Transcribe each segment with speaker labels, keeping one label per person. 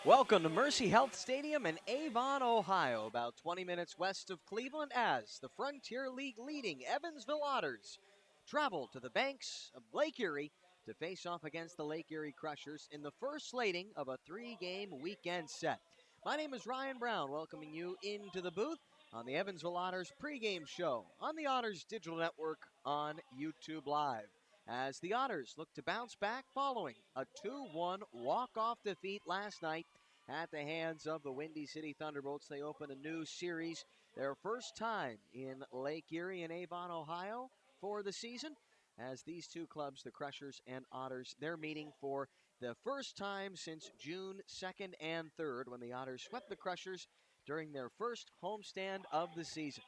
Speaker 1: Welcome to Mercy Health Stadium in Avon, Ohio, about 20 minutes west of Cleveland, as the Frontier League leading Evansville Otters travel to the banks of Lake Erie to face off against the Lake Erie Crushers in the first slating of a three-game weekend set. My name is Ryan Brown, welcoming you into the booth on the Evansville Otters pregame show on the Otters Digital Network on YouTube Live, as the Otters look to bounce back following a 2-1 walk-off defeat last night at the hands of the Windy City Thunderbolts. They open a new series, their first time in Lake Erie in Avon, Ohio for the season, as these two clubs, the Crushers and Otters, they're meeting for the first time since June 2nd and 3rd, when the Otters swept the Crushers during their first homestand of the season.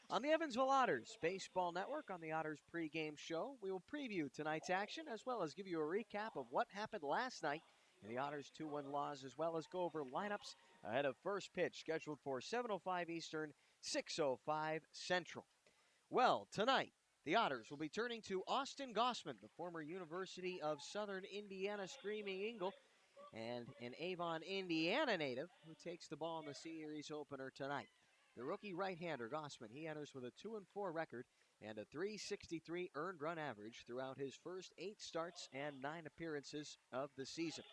Speaker 1: On the Evansville Otters Baseball Network, on the Otters pregame show, we will preview tonight's action as well as give you a recap of what happened last night in the Otters' 2-1 loss, as well as go over lineups ahead of first pitch scheduled for 7:05 Eastern, 6:05 Central. Well, tonight, the Otters will be turning to Austin Gossman, the former University of Southern Indiana Screaming Eagle and an Avon, Indiana native, who takes the ball in the series opener tonight. The rookie right-hander, Gossman, he enters with a 2-4 record and a .363 earned run average throughout his first 8 starts and 9 appearances of the season.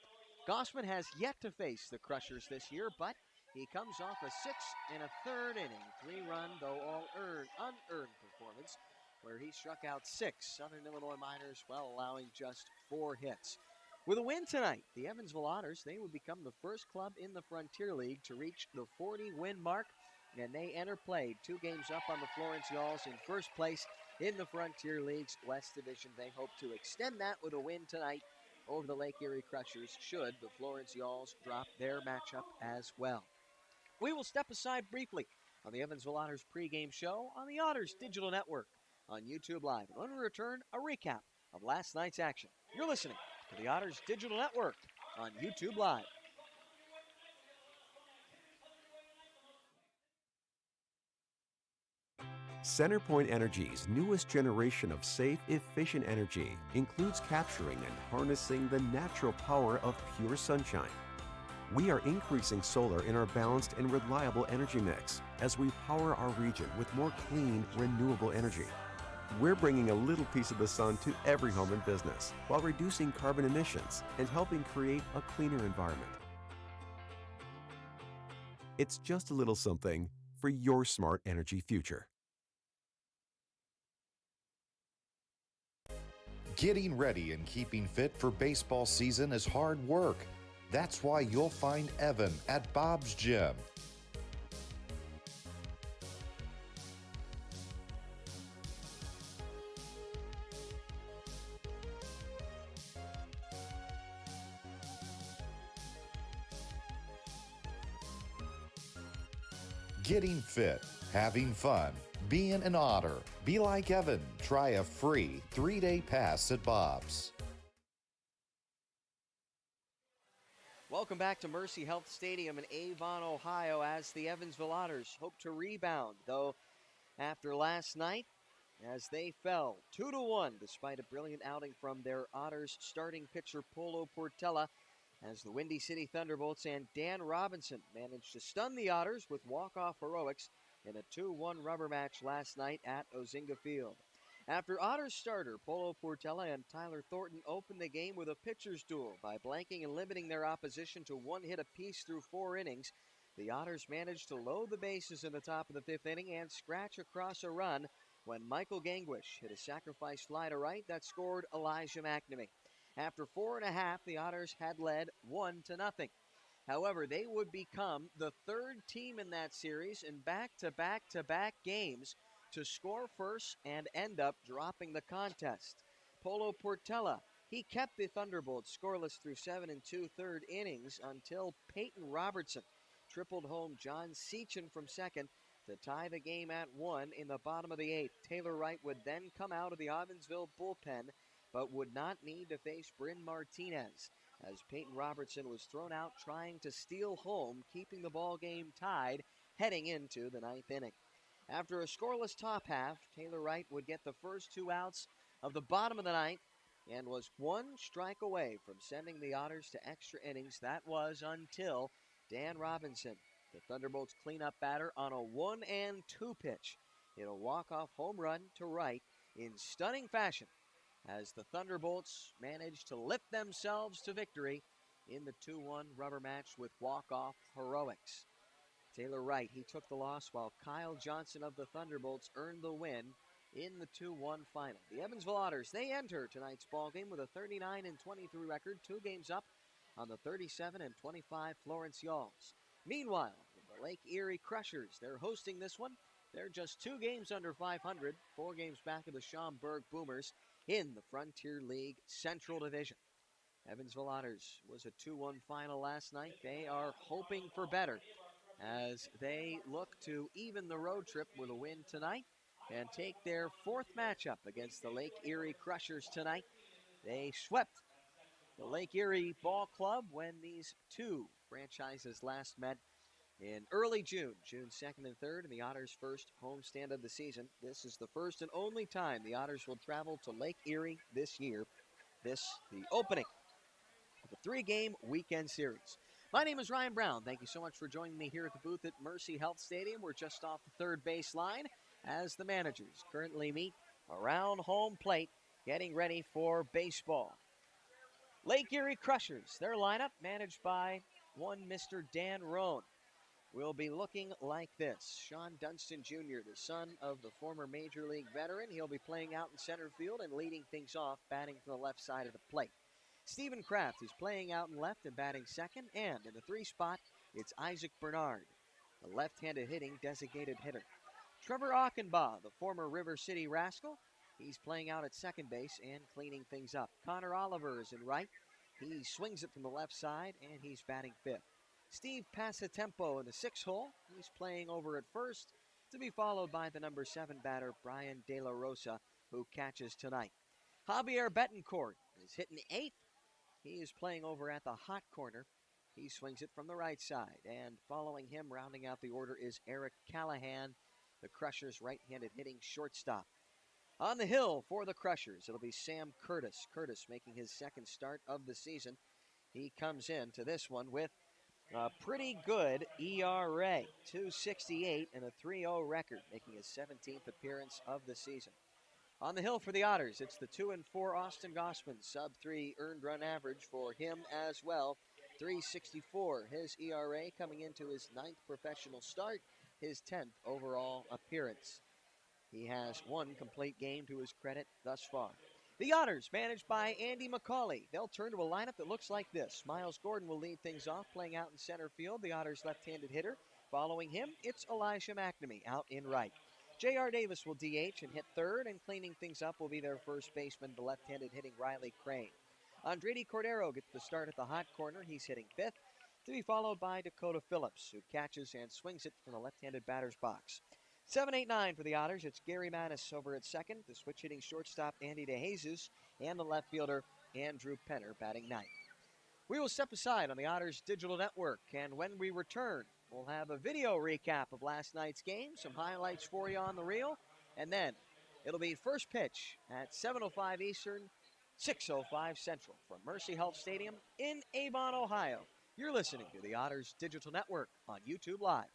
Speaker 1: Gossman has yet to face the Crushers this year, but he comes off a 6 1/3 inning, 3-run, though all unearned performance, where he struck out 6 Southern Illinois Miners while allowing just 4 hits. With a win tonight, the Evansville Otters, they would become the first club in the Frontier League to reach the 40-win mark, and they enter play 2 games up on the Florence Yalls in first place in the Frontier League's West Division. They hope to extend that with a win tonight over the Lake Erie Crushers, should the Florence Yalls drop their matchup as well. We will step aside briefly on the Evansville Otters pregame show on the Otters Digital Network on YouTube Live. And when we return, a recap of last night's action. You're listening to the Otters Digital Network on YouTube Live.
Speaker 2: Centerpoint Energy's newest generation of safe, efficient energy includes capturing and harnessing the natural power of pure sunshine. We are increasing solar in our balanced and reliable energy mix as we power our region with more clean, renewable energy. We're bringing a little piece of the sun to every home and business while reducing carbon emissions and helping create a cleaner environment. It's just a little something for your smart energy future.
Speaker 3: Getting ready and keeping fit for baseball season is hard work. That's why you'll find Evan at Bob's Gym. Getting fit, having fun, being an Otter. Be like Evan. Try a free 3-day pass at Bob's.
Speaker 1: Welcome back to Mercy Health Stadium in Avon, Ohio, as the Evansville Otters hope to rebound, though, after last night, as they fell 2-1, despite a brilliant outing from their Otters starting pitcher Polo Portela, as the Windy City Thunderbolts and Dan Robinson managed to stun the Otters with walk-off heroics in a 2-1 rubber match last night at Ozinga Field. After Otters starter Polo Portela and Tyler Thornton opened the game with a pitcher's duel by blanking and limiting their opposition to 1 hit apiece through 4 innings, the Otters managed to load the bases in the top of the 5th inning and scratch across a run when Michael Gangwish hit a sacrifice fly to right that scored Elijah Mcnamee. After 4 1/2, the Otters had led 1-0. However, they would become the 3rd team in that series in back-to-back-to-back games to score first and end up dropping the contest. Polo Portela, he kept the Thunderbolts scoreless through 7 2/3 innings until Peyton Robertson tripled home John Seachin from second to tie the game at 1 in the bottom of the 8th. Taylor Wright would then come out of the Evansville bullpen, but would not need to face Bryn Martinez, as Peyton Robertson was thrown out trying to steal home, keeping the ball game tied heading into the 9th inning. After a scoreless top half, Taylor Wright would get the first 2 outs of the bottom of the 9th and was one strike away from sending the Otters to extra innings. That was until Dan Robinson, the Thunderbolts cleanup batter, on a 1-2 pitch, hit a walk-off home run to right in stunning fashion as the Thunderbolts managed to lift themselves to victory in the 2-1 rubber match with walk-off heroics. Taylor Wright, he took the loss, while Kyle Johnson of the Thunderbolts earned the win in the 2-1 final. The Evansville Otters, they enter tonight's ballgame with a 39-23 record, 2 games up on the 37-25 Florence Yalls. Meanwhile, the Lake Erie Crushers, they're hosting this one. They're just 2 games under 500, 4 games back of the Schaumburg Boomers in the Frontier League Central Division. Evansville Otters was a 2-1 final last night. They are hoping for better as they look to even the road trip with a win tonight and take their 4th matchup against the Lake Erie Crushers tonight. They swept the Lake Erie Ball Club when these 2 franchises last met in early June 2nd and 3rd, in the Otters' first homestand of the season. This is the first and only time the Otters will travel to Lake Erie this year. This, the opening of the 3-game weekend series. My name is Ryan Brown. Thank you so much for joining me here at the booth at Mercy Health Stadium. We're just off the third base line as the managers currently meet around home plate, getting ready for baseball. Lake Erie Crushers, their lineup, managed by one Mr. Dan Roan, will be looking like this. Sean Dunston Jr., the son of the former Major League veteran, he'll be playing out in center field and leading things off, batting from the left side of the plate. Stephen Kraft is playing out in left and batting second, and in the 3 spot, it's Isaac Bernard, the left-handed hitting designated hitter. Trevor Akanba, the former River City Rascal, he's playing out at second base and cleaning things up. Connor Oliver is in right. He swings it from the left side, and he's batting 5th. Steve Passatempo in the 6th hole. He's playing over at first, to be followed by the number 7 batter, Brian De La Rosa, who catches tonight. Javier Betancourt is hitting 8th. He is playing over at the hot corner. He swings it from the right side. And following him, rounding out the order, is Eric Callahan, the Crushers' right-handed hitting shortstop. On the hill for the Crushers, it'll be Sam Curtis. Curtis making his 2nd start of the season. He comes in to this one with a pretty good ERA, 2.68 and a 3.0 record, making his 17th appearance of the season. On the hill for the Otters, it's the 2-4 Austin Gossman, sub-3 earned run average for him as well. 3.64 his ERA, coming into his 9th professional start, his 10th overall appearance. He has 1 complete game to his credit thus far. The Otters, managed by Andy McCauley, they'll turn to a lineup that looks like this. Miles Gordon will lead things off, playing out in center field, the Otters' left-handed hitter. Following him, it's Elijah Mcnamee out in right. J.R. Davis will DH and hit 3rd, and cleaning things up will be their first baseman, the left-handed hitting Riley Crane. Andredi Cordero gets the start at the hot corner. He's hitting 5th, to be followed by Dakota Phillips, who catches and swings it from the left-handed batter's box. 7-8-9 for the Otters. It's Gary Mattis over at second, the switch-hitting shortstop Andy DeJesus, and the left fielder Andrew Penner batting 9th. We will step aside on the Otters Digital Network, and when we return, we'll have a video recap of last night's game, some highlights for you on the reel, and then it'll be first pitch at 7:05 Eastern, 6:05 Central from Mercy Health Stadium in Avon, Ohio. You're listening to the Otters Digital Network on YouTube Live.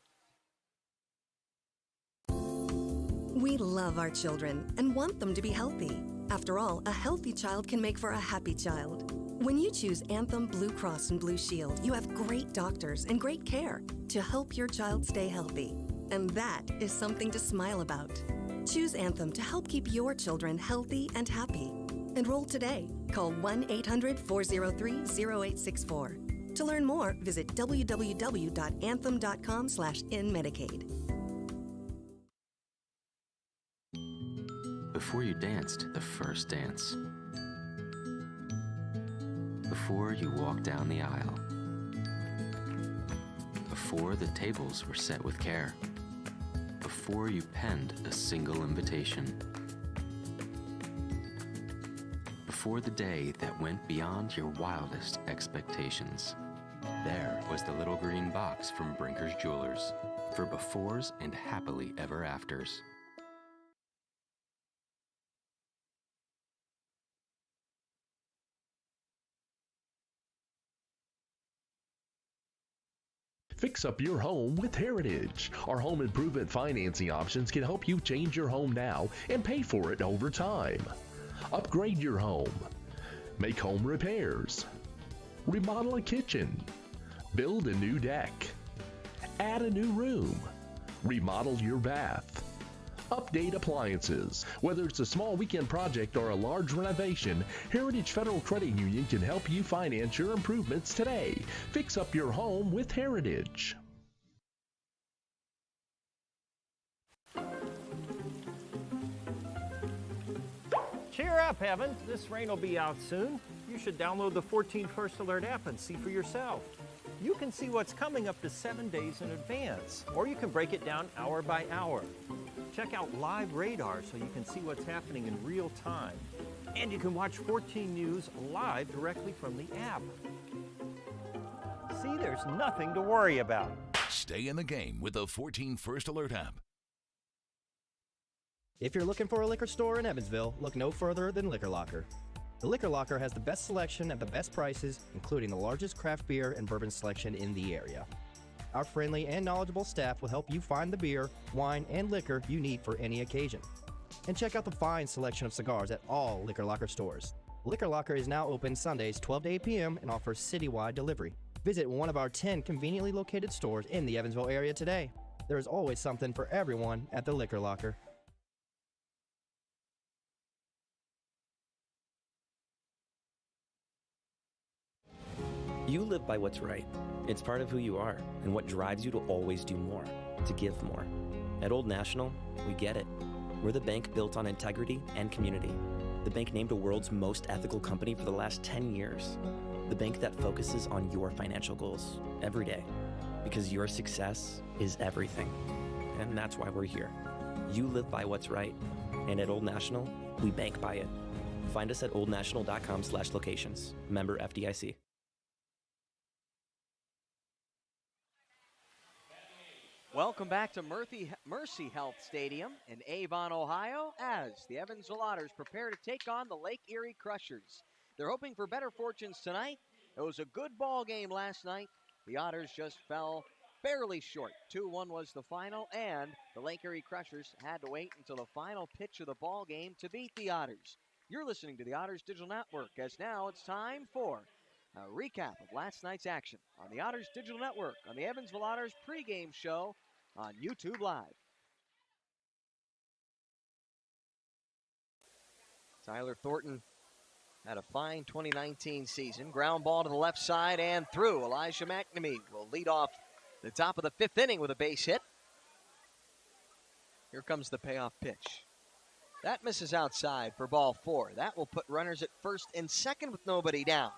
Speaker 4: We love our children and want them to be healthy. After all, a healthy child can make for a happy child. When you choose Anthem Blue Cross and Blue Shield, you have great doctors and great care to help your child stay healthy. And that is something to smile about. Choose Anthem to help keep your children healthy and happy. Enroll today. Call 1-800-403-0864. To learn more, visit www.anthem.com/inmedicaid.
Speaker 5: Before you danced the first dance. Before you walked down the aisle. Before the tables were set with care. Before you penned a single invitation. Before the day that went beyond your wildest expectations. There was the little green box from Brinker's Jewelers for befores and happily ever afters.
Speaker 6: Fix up your home with Heritage. Our home improvement financing options can help you change your home now and pay for it over time. Upgrade your home. Make home repairs. Remodel a kitchen. Build a new deck. Add a new room. Remodel your bath. Update appliances. Whether it's a small weekend project or a large renovation, Heritage Federal Credit Union can help you finance your improvements today. Fix up your home with Heritage.
Speaker 7: Cheer up, Evan. This rain will be out soon. You should download the 14 First Alert app and see for yourself. You can see what's coming up to 7 days in advance, or you can break it down hour by hour. Check out live radar so you can see what's happening in real time. And you can watch 14 News live directly from the app. See, there's nothing to worry about.
Speaker 8: Stay in the game with the 14 First Alert app.
Speaker 9: If you're looking for a liquor store in Evansville, look no further than Liquor Locker. The Liquor Locker has the best selection at the best prices, including the largest craft beer and bourbon selection in the area. Our friendly and knowledgeable staff will help you find the beer, wine, and liquor you need for any occasion. And check out the fine selection of cigars at all Liquor Locker stores. Liquor Locker is now open Sundays 12 to 8 p.m. and offers citywide delivery. Visit one of our 10 conveniently located stores in the Evansville area today. There is always something for everyone at the Liquor Locker.
Speaker 10: You live by what's right. It's part of who you are and what drives you to always do more, to give more. At Old National, we get it. We're the bank built on integrity and community. The bank named a world's most ethical company for the last 10 years. The bank that focuses on your financial goals every day. Because your success is everything. And that's why we're here. You live by what's right. And at Old National, we bank by it. Find us at oldnational.com/locations. Member FDIC.
Speaker 1: Welcome back to Mercy Health Stadium in Avon, Ohio, as the Evansville Otters prepare to take on the Lake Erie Crushers. They're hoping for better fortunes tonight. It was a good ball game last night. The Otters just fell barely short. 2-1 was the final, and the Lake Erie Crushers had to wait until the final pitch of the ball game to beat the Otters. You're listening to the Otters Digital Network, as now it's time for a recap of last night's action on the Otters Digital Network on the Evansville Otters pregame show on YouTube Live. Tyler Thornton had a fine 2019 season. Ground ball to the left side and through. Elijah Mcnamee will lead off the top of the fifth inning with a base hit. Here comes the payoff pitch. That misses outside for ball 4. That will put runners at first and second with nobody down.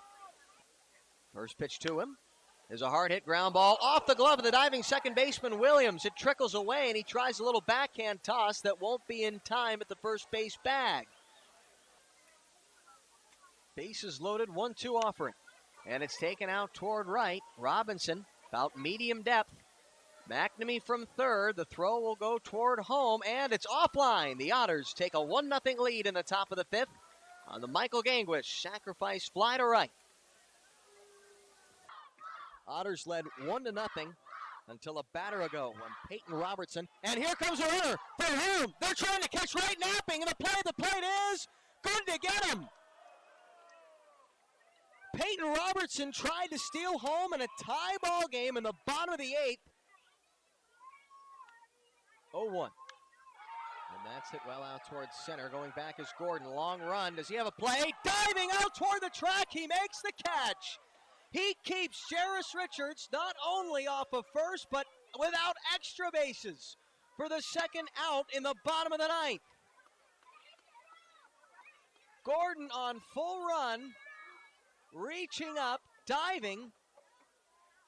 Speaker 1: First pitch to him is a hard hit ground ball off the glove of the diving second baseman Williams. It trickles away and he tries a little backhand toss that won't be in time at the first base bag. Bases loaded, 1-2 offering. And it's taken out toward right. Robinson, about medium depth. Mcnamee from third. The throw will go toward home, and it's offline. The Otters take a 1-0 lead in the top of the fifth on the Michael Gangwish sacrifice fly to right. Otters led 1-0 until a batter ago when Peyton Robertson, and here comes a runner for whom they're trying to catch right napping, and the plate is good to get him. Peyton Robertson tried to steal home in a tie ball game in the bottom of the 8th. 0-1. And that's hit well out towards center. Going back is Gordon. Long run. Does he have a play? Diving out toward the track. He makes the catch. He keeps Jarris Richards not only off of first, but without extra bases for the second out in the bottom of the 9th. Gordon on full run, reaching up, diving,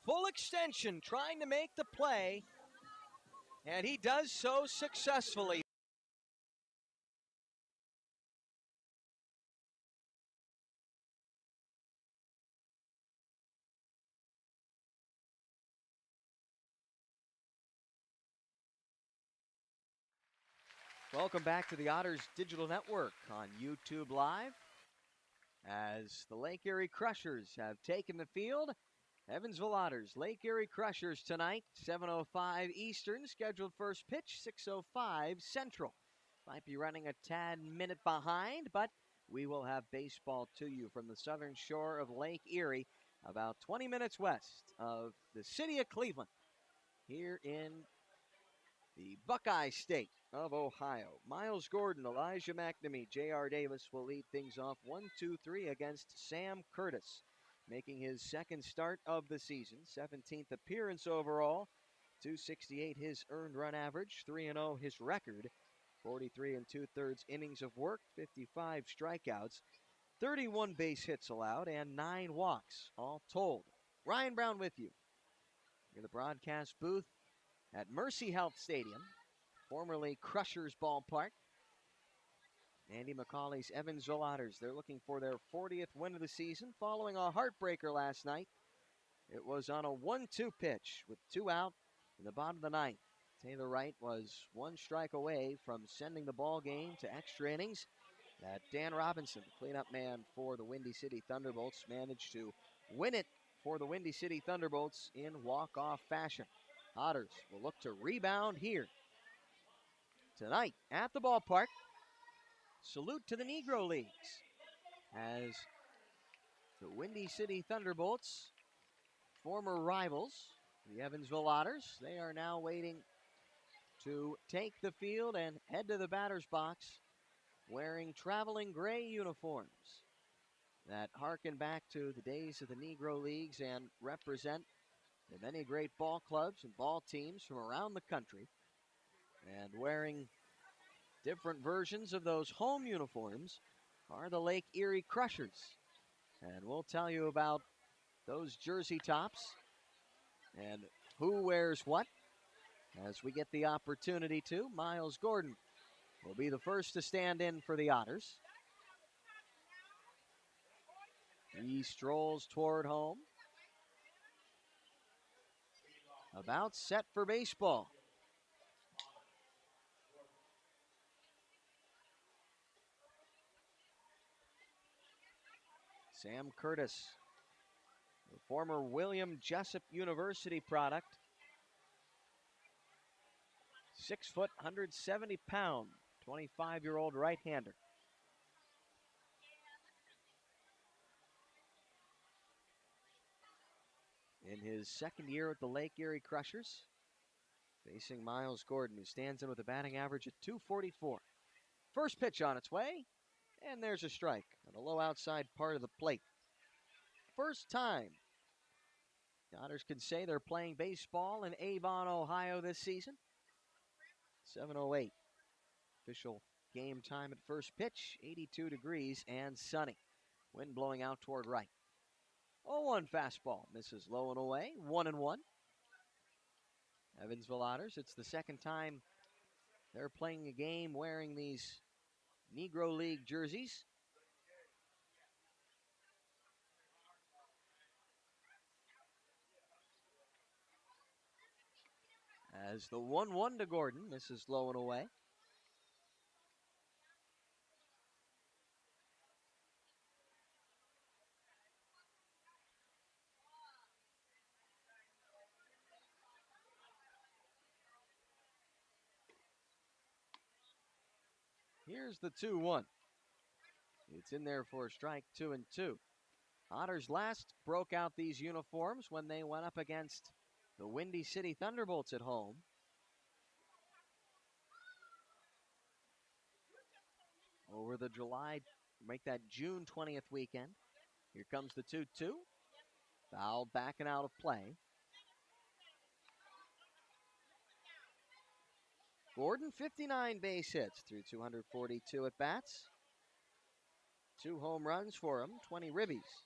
Speaker 1: full extension, trying to make the play, and he does so successfully. Welcome back to the Otters Digital Network on YouTube Live as the Lake Erie Crushers have taken the field Evansville Otters, Lake Erie Crushers tonight, 7:05 Eastern. Scheduled first pitch, 6:05 Central. Might be running a tad minute behind, but we will have baseball to you from the southern shore of Lake Erie, about 20 minutes west of the city of Cleveland, here in the Buckeye State of Ohio. Miles Gordon, Elijah Mcnamee, J.R. Davis will lead things off 1-2-3 against Sam Curtis, making his second start of the season, 17th appearance overall, 268 his earned run average, 3-0 his record, 43 2/3 innings of work, 55 strikeouts, 31 base hits allowed, and 9 walks, all told. Ryan Brown with you in the broadcast booth at Mercy Health Stadium, formerly Crushers Ballpark. Andy McCauley's Evansville Otters, they're looking for their 40th win of the season following a heartbreaker last night. It was on a 1-2 pitch with 2 out in the bottom of the ninth. Taylor Wright was 1 strike away from sending the ball game to extra innings. That Dan Robinson, the cleanup man for the Windy City Thunderbolts, managed to win it for the Windy City Thunderbolts in walk-off fashion. Otters will look to rebound here tonight at the ballpark. Salute to the Negro Leagues as the Windy City Thunderbolts, former rivals, the Evansville Otters, they are now waiting to take the field and head to the batter's box wearing traveling gray uniforms that harken back to the days of the Negro Leagues and represent the many great ball clubs and ball teams from around the country. And wearing different versions of those home uniforms are the Lake Erie Crushers. And we'll tell you about those jersey tops and who wears what as we get the opportunity to. Miles Gordon will be the first to stand in for the Otters. He strolls toward home, about set for baseball. Sam Curtis, the former William Jessup University product, 6 foot, 170 pound, 25-year-old right-hander. In his second year with the Lake Erie Crushers, facing Miles Gordon, who stands in with a batting average of .244. First pitch on its way, and there's a strike on the low outside part of the plate. First time the Otters can say they're playing baseball in Avon, Ohio this season. 7:08 official game time at first pitch, 82 degrees and sunny. Wind blowing out toward right. 0-1 fastball, misses low and away, 1-1. Evansville Otters, it's the second time they're playing a game wearing these Negro League jerseys. As the 1-1 to Gordon, misses low and away. Here's the 2-1. It's in there for a strike, 2-2. Otters last broke out these uniforms when they went up against the Windy City Thunderbolts at home. Over the June 20th weekend. Here comes the 2-2. Foul back and out of play. Gordon, 59 base hits through 242 at-bats. 2 home runs for him, 20 ribbies.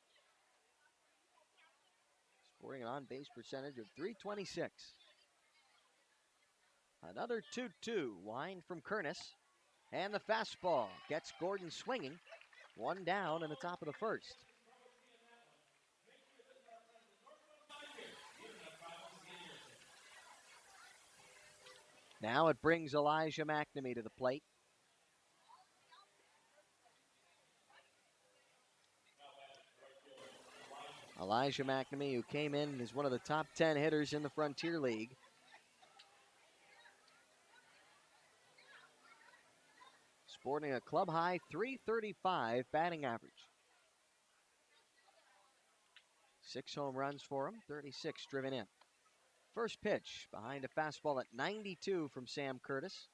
Speaker 1: Scoring an on-base percentage of .326. Another 2-2, wind from Curtis. And the fastball gets Gordon swinging. 1 down in the top of the first. Now it brings Elijah Mcnamee to the plate. Elijah Mcnamee, who came in as one of the top 10 hitters in the Frontier League. Sporting a club-high .335 batting average. 6 home runs for him, 36 driven in. First pitch behind a fastball at 92 from Sam Curtis.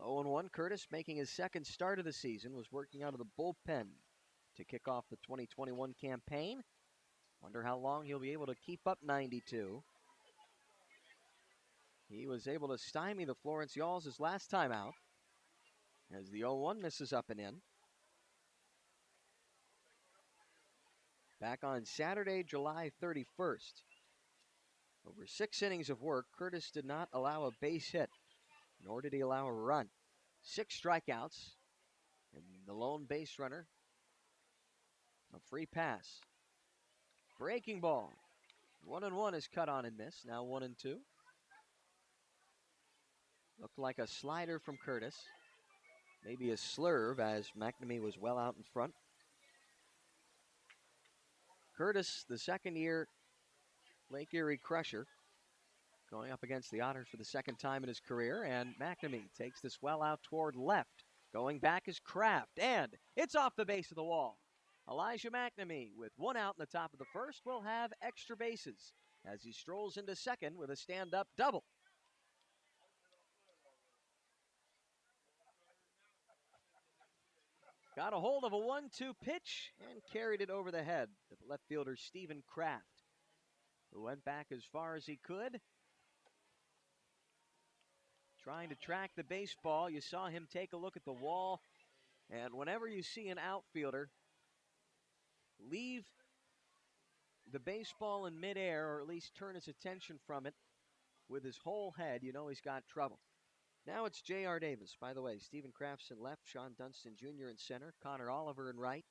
Speaker 1: 0-1. Curtis, making his second start of the season, was working out of the bullpen to kick off the 2021 campaign. Wonder how long he'll be able to keep up 92. He was able to stymie the Florence Yalls his last time out, as the 0-1 misses up and in. Back on Saturday, July 31st. Over 6 innings of work, Curtis did not allow a base hit, nor did he allow a run. 6 strikeouts, and the lone base runner, a free pass. Breaking ball. 1-1 is cut on and missed. Now 1-2. Looked like a slider from Curtis. Maybe a slurve as Mcnamee was well out in front. Curtis, the second-year Lake Erie Crusher, going up against the Otters for the second time in his career, and Mcnamee takes this well out toward left. Going back is Kraft, and it's off the base of the wall. Elijah Mcnamee, with 1 out in the top of the first, will have extra bases as he strolls into second with a stand-up double. Got a hold of a 1-2 pitch and carried it over the head of left fielder Stephen Kraft, who went back as far as he could, trying to track the baseball. You saw him take a look at the wall, and whenever you see an outfielder leave the baseball in midair, or at least turn his attention from it with his whole head, you know he's got trouble. Now it's J.R. Davis. By the way, Stephen Kraft's in left, Sean Dunston Jr. in center, Connor Oliver in right.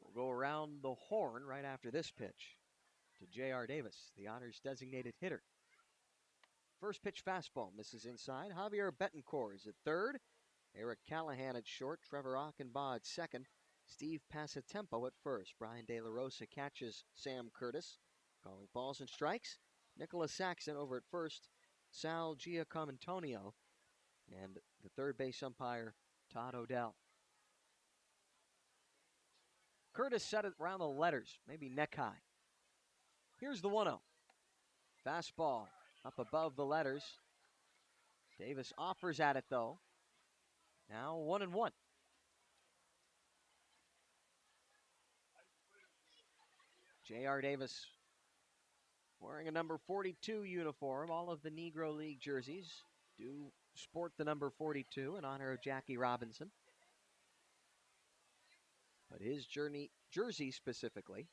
Speaker 1: We'll go around the horn right after this pitch to J.R. Davis, the Otters' designated hitter. First pitch fastball misses inside. Javier Betancourt is at third. Eric Callahan at short. Trevor Akanba at second. Steve Passatempo at first. Brian De La Rosa catches Sam Curtis, calling balls and strikes. Nicholas Saxon over at first. Sal Giacomintonio, and the third base umpire, Todd Odell. Curtis set it around the letters, maybe neck high. Here's the 1-0. Fastball up above the letters. Davis offers at it, though. Now 1-1. J.R. Davis wearing a number 42 uniform. All of the Negro League jerseys do sport the number 42 in honor of Jackie Robinson. But his jersey specifically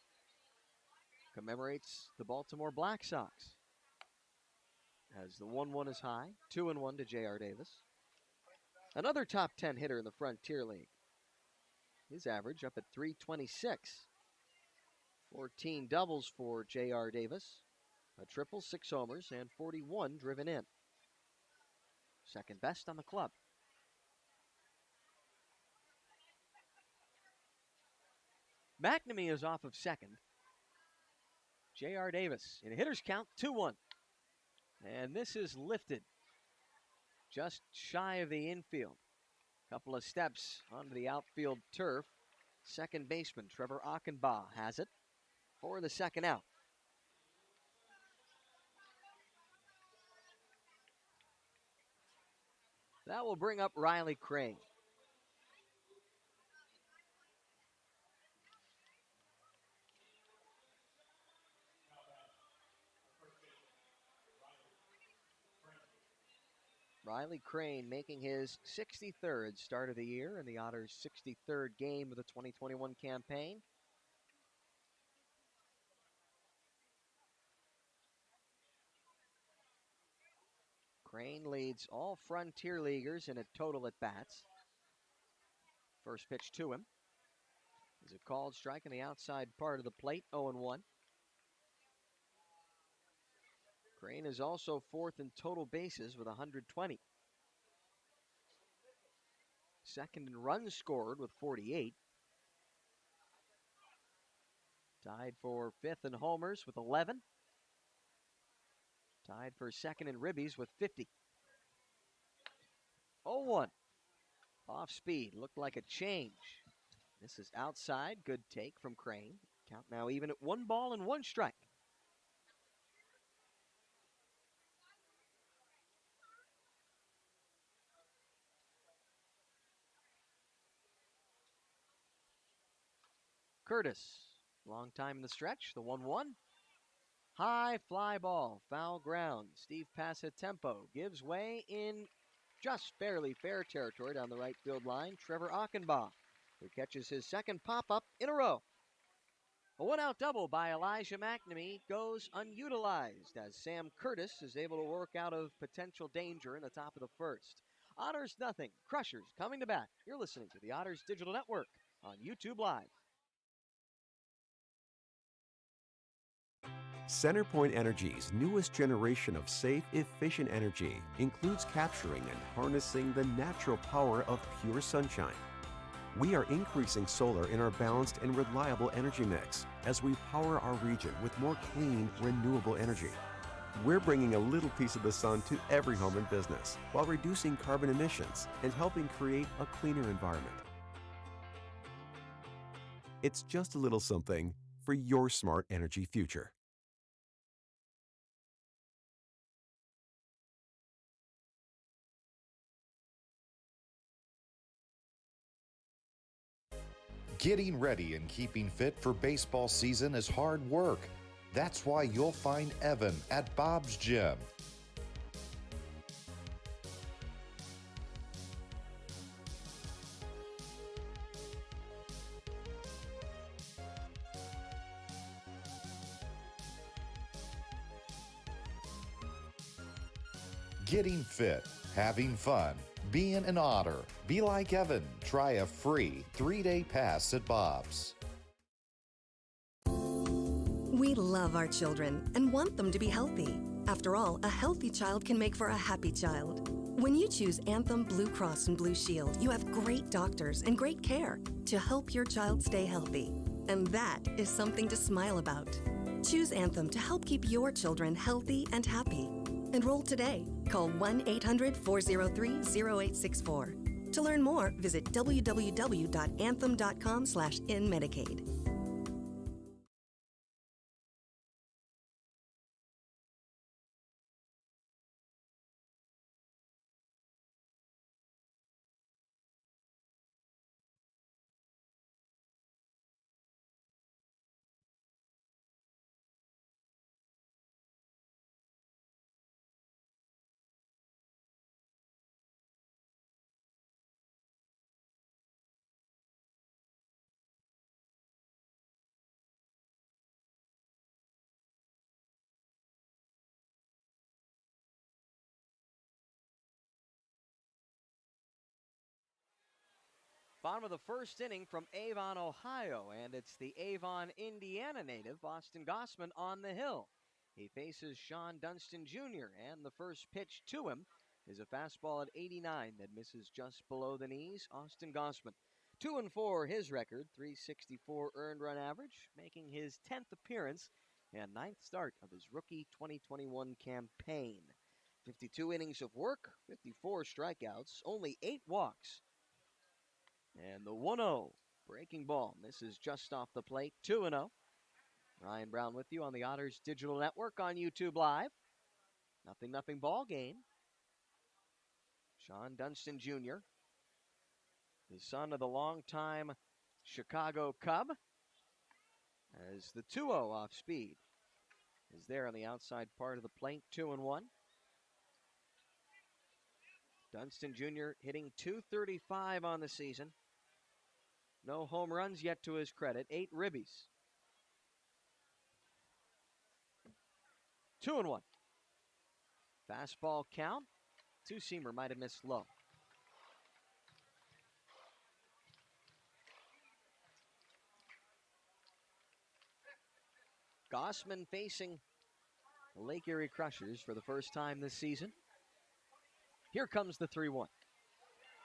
Speaker 1: commemorates the Baltimore Black Sox. As the 1-1 is high, 2-1 to J.R. Davis. Another top 10 hitter in the Frontier League. His average up at .326. 14 doubles for J.R. Davis. A triple, 6 homers, and 41 driven in. Second best on the club. Mcnamee is off of second. J.R. Davis in a hitter's count, 2-1. And this is lifted just shy of the infield. Couple of steps onto the outfield turf. Second baseman Trevor Akanba has it for the second out. That will bring up Riley Crane. Riley Crane making his 63rd start of the year in the Otters' 63rd game of the 2021 campaign. Crane leads all Frontier Leaguers in a total at bats. First pitch to him is a called strike on the outside part of the plate, 0-1. Crane is also fourth in total bases with 120. Second in runs scored with 48. Tied for 5th in homers with 11. Tied for 2nd in ribbies with 50. 0-1. Off speed. Looked like a change. This is outside. Good take from Crane. Count now even at 1 ball and 1 strike. Curtis, long time in the stretch, the 1-1. High fly ball, foul ground. Steve Passatempo gives way in just barely fair territory down the right field line. Trevor Akanba, who catches his second pop-up in a row. A one-out double by Elijah Mcnamee goes unutilized as Sam Curtis is able to work out of potential danger in the top of the first. Otters nothing. Crushers coming to bat. You're listening to the Otters Digital Network on YouTube Live.
Speaker 2: Centerpoint Energy's newest generation of safe, efficient energy includes capturing and harnessing the natural power of pure sunshine. We are increasing solar in our balanced and reliable energy mix as we power our region with more clean, renewable energy. We're bringing a little piece of the sun to every home and business while reducing carbon emissions and helping create a cleaner environment. It's just a little something for your smart energy future.
Speaker 3: Getting ready and keeping fit for baseball season is hard work. That's why you'll find Evan at Bob's Gym. Getting fit, having fun, being an Otter. Be like Evan. Try a free 3-day pass at Bob's.
Speaker 4: We love our children and want them to be healthy. After all, a healthy child can make for a happy child. When you choose Anthem Blue Cross and Blue Shield, you have great doctors and great care to help your child stay healthy. And that is something to smile about. Choose Anthem to help keep your children healthy and happy. Enroll today. Call 1-800-403-0864. To learn more, visit www.anthem.com/inmedicaid.
Speaker 1: Bottom of the first inning from Avon, Ohio, and it's the Avon, Indiana native, Austin Gossman, on the hill. He faces Sean Dunston Jr., and the first pitch to him is a fastball at 89 that misses just below the knees. Austin Gossman, 2-4 his record, 364 earned run average, making his 10th appearance and 9th start of his rookie 2021 campaign. 52 innings of work, 54 strikeouts, only 8 walks. And the 1-0 breaking ball misses just off the plate, 2-0. Ryan Brown with you on the Otters Digital Network on YouTube Live. 0-0 ball game. Sean Dunston Jr., the son of the longtime Chicago Cub, as the 2-0 off speed is there on the outside part of the plate, 2-1. Dunston Jr. hitting .235 on the season. No home runs yet to his credit. 8 ribbies. 2-1. Fastball count. Two-seamer might have missed low. Gossman facing the Lake Erie Crushers for the first time this season. Here comes the 3-1.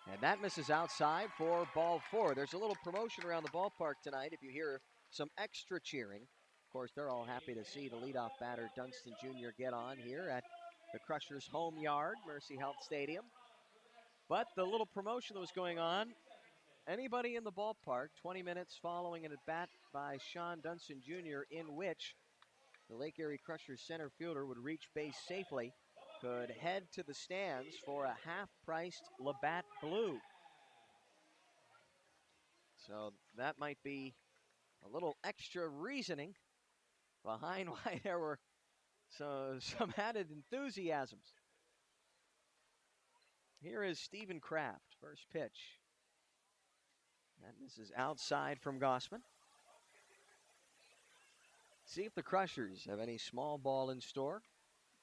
Speaker 1: And that misses outside for ball 4. There's a little promotion around the ballpark tonight. If you hear some extra cheering. Of course, they're all happy to see the leadoff batter, Dunston Jr., get on here at the Crushers' home yard, Mercy Health Stadium. But the little promotion that was going on, anybody in the ballpark, 20 minutes following an at-bat by Sean Dunston Jr., in which the Lake Erie Crushers center fielder would reach base safely, could head to the stands for a half-priced Labatt Blue. So that might be a little extra reasoning behind why there were some added enthusiasms. Here is Stephen Kraft, first pitch. And this is outside from Gossman. See if the Crushers have any small ball in store.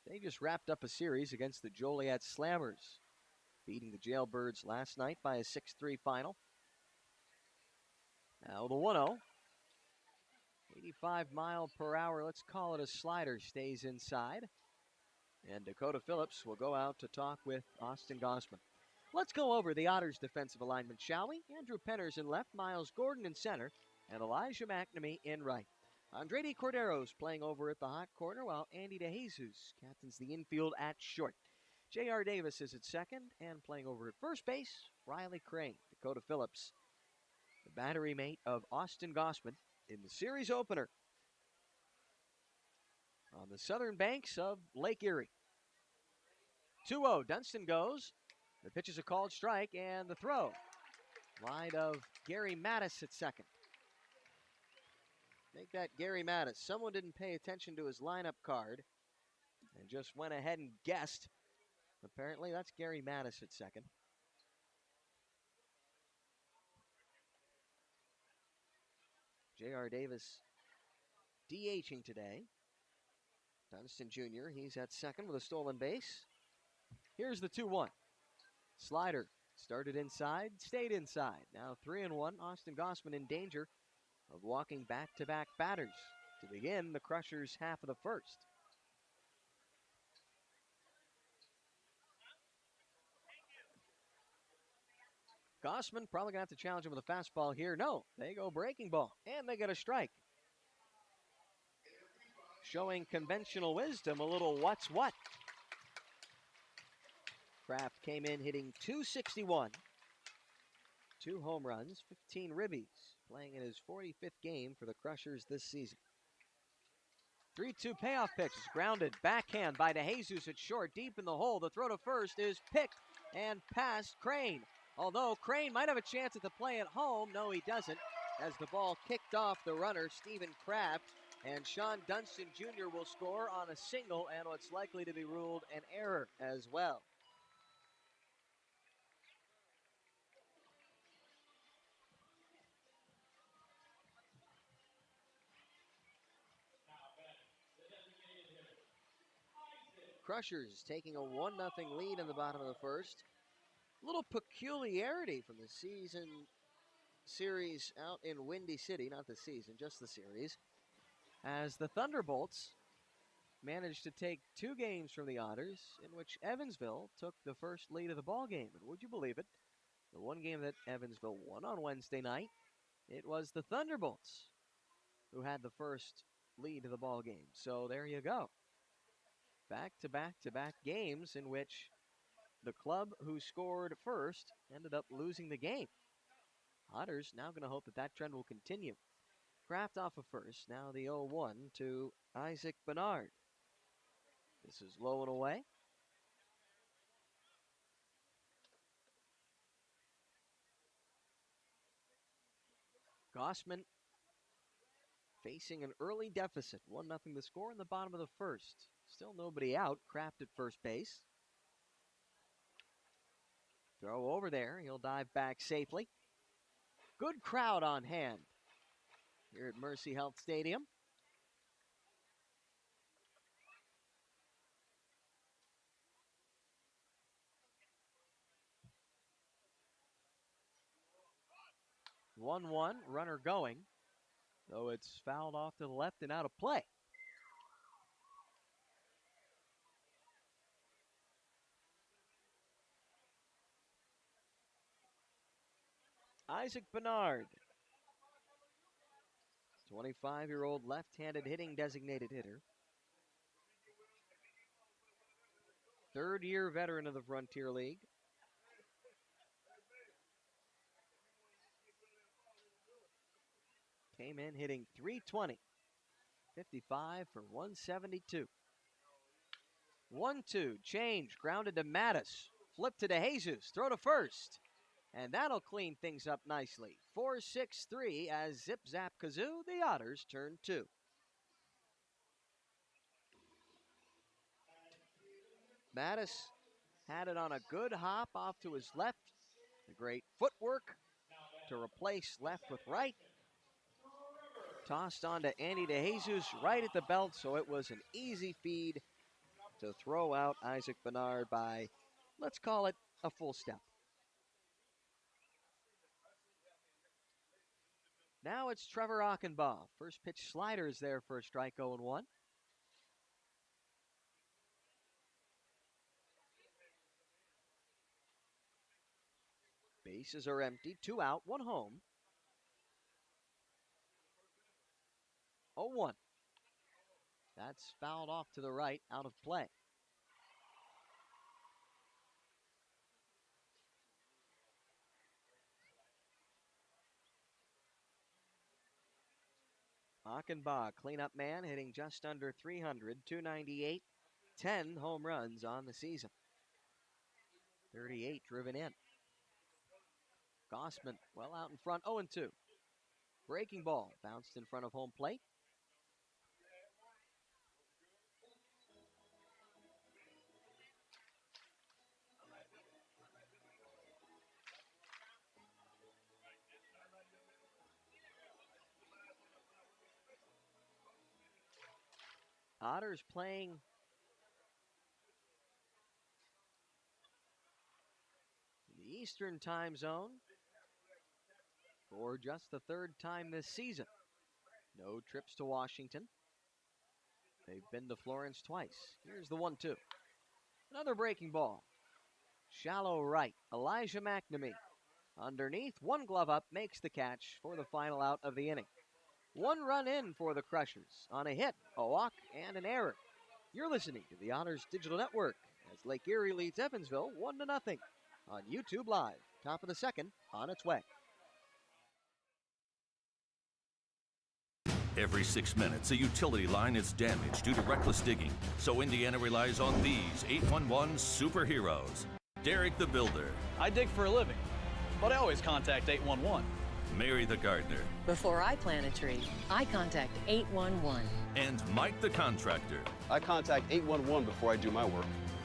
Speaker 1: They just wrapped up a series against the Joliet Slammers, beating the Jailbirds last night by a 6-3 final. Now the 1-0. 85 mile per hour, let's call it a slider, stays inside. And Dakota Phillips will go out to talk with Austin Gossman. Let's go over the Otters' defensive alignment, shall we? Andrew Penners in left, Miles Gordon in center, and Elijah Mcnamee in right. Andredi Cordero's playing over at the hot corner, while Andy DeJesus captains the infield at short. J.R. Davis is at second, and playing over at first base, Riley Crane. Dakota Phillips, the battery mate of Austin Gossman in the series opener on the southern banks of Lake Erie. 2-0, Dunston goes. The pitch is a called strike, and the throw wide of Gary Mattis at second. Make that Gary Mattis. Someone didn't pay attention to his lineup card and just went ahead and guessed. Apparently, that's Gary Mattis at second. J.R. Davis DHing today. Dunston Jr., he's at second with a stolen base. Here's the 2-1. Slider started inside, stayed inside. Now 3-1. Austin Gossman in danger of walking back-to-back batters to begin the Crushers' half of the first. Gossman probably going to have to challenge him with a fastball here. No, they go breaking ball, and they get a strike. Showing conventional wisdom, a little what's what. Kraft came in hitting .261. 2 home runs, 15 ribbies, playing in his 45th game for the Crushers this season. 3-2 payoff pitch is grounded, backhand by DeJesus at short, deep in the hole. The throw to first is picked and past Crane. Although Crane might have a chance at the play at home, no he doesn't, as the ball kicked off the runner, Stephen Kraft, and Sean Dunston Jr. will score on a single and what's likely to be ruled an error as well. Crushers taking a 1-0 lead in the bottom of the first. Little peculiarity from the season series out in Windy City, not the season, just the series, as the Thunderbolts managed to take 2 games from the Otters, in which Evansville took the first lead of the ball game. And would you believe it, the one game that Evansville won on Wednesday night, it was the Thunderbolts who had the first lead of the ball game. So there you go. Back-to-back-to-back games in which the club who scored first ended up losing the game. Otters now going to hope that that trend will continue. Kraft off of first. Now the 0-1 to Isaac Bernard. This is low and away. Gossman facing an early deficit. 1-0 the score in the bottom of the first. Still nobody out. Kraft at first base. Throw over there. He'll dive back safely. Good crowd on hand here at Mercy Health Stadium. (1-1), runner going, though it's fouled off to the left and out of play. Isaac Bernard, 25-year-old left-handed hitting designated hitter. Third-year veteran of the Frontier League. Came in hitting .320, 55 for 172. 1-2, change, grounded to Mattis. Flip to DeJesus, throw to first. And that'll clean things up nicely. 4-6-3 as zip zap kazoo, the Otters turn 2. Mattis had it on a good hop off to his left. The great footwork to replace left with right. Tossed on to Andy DeJesus right at the belt, so it was an easy feed to throw out Isaac Bernard by, let's call it, a full step. Now it's Trevor Akanba. First pitch slider is there for a strike, 0-1. Bases are empty, 2 out, 1 home. 0-1. That's fouled off to the right, out of play. Akanba, cleanup man, hitting just under 300, 298, 10 home runs on the season. 38 driven in. Gossman well out in front, 0-2. Breaking ball, bounced in front of home plate. Otters playing in the Eastern time zone for just the 3rd time this season. No trips to Washington. They've been to Florence twice. Here's the 1-2. Another breaking ball. Shallow right. Elijah Mcnamee. Underneath, 1 glove up, makes the catch for the final out of the inning. 1 run in for the Crushers on a hit, a walk, and an error. You're listening to the Otters Digital Network as Lake Erie leads Evansville 1-0 on YouTube Live. Top of the 2nd, on its way.
Speaker 8: Every 6 minutes, a utility line is damaged due to reckless digging. So Indiana relies on these 811 superheroes. Derek the Builder.
Speaker 11: I dig for a living, but I always contact 811.
Speaker 8: Mary the Gardener.
Speaker 12: Before I plant a tree, I contact 811.
Speaker 8: And Mike the Contractor.
Speaker 13: I contact 811 before I do my work.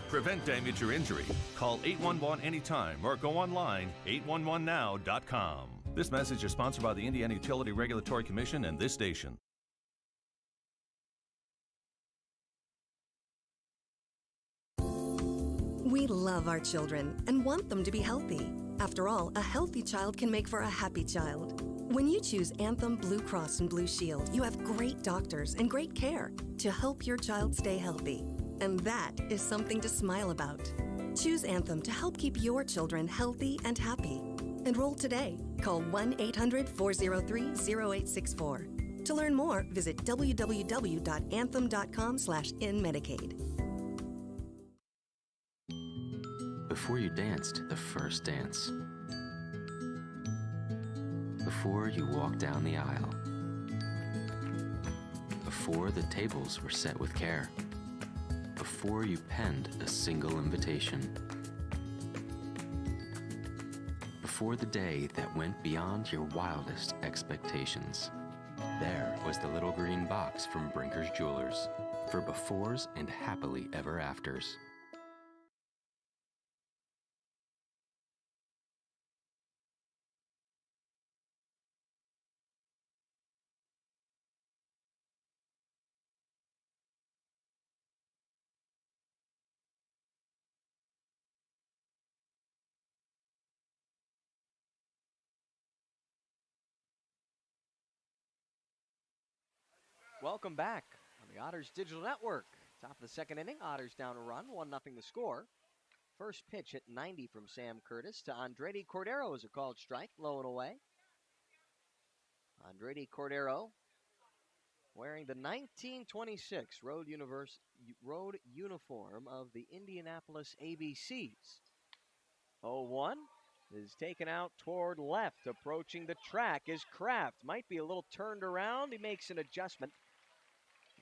Speaker 8: Prevent damage or injury. Call 811 anytime or go online 811now.com. This message is sponsored by the Indiana Utility Regulatory Commission and this station.
Speaker 4: We love our children and want them to be healthy. After all, a healthy child can make for a happy child. When you choose Anthem Blue Cross and Blue Shield, you have great doctors and great care to help your child stay healthy. And that is something to smile about. Choose Anthem to help keep your children healthy and happy. Enroll today. Call 1-800-403-0864. To learn more, visit www.anthem.com/inmedicaid.
Speaker 5: Before you danced the first dance. Before you walked down the aisle. Before the tables were set with care. Before you penned a single invitation. Before the day that went beyond your wildest expectations. There was the little green box from Brinker's Jewelers for befores and happily ever afters.
Speaker 1: Welcome back on the Otters Digital Network. Top of the 2nd inning, Otters down a run, 1-0 the score. First pitch hit 90 from Sam Curtis to Andretti Cordero is a called strike, low and away. Andretti Cordero wearing the 1926 road uniform of the Indianapolis ABCs. 0-1 is taken out toward left. Approaching the track is Kraft. Might be a little turned around. He makes an adjustment.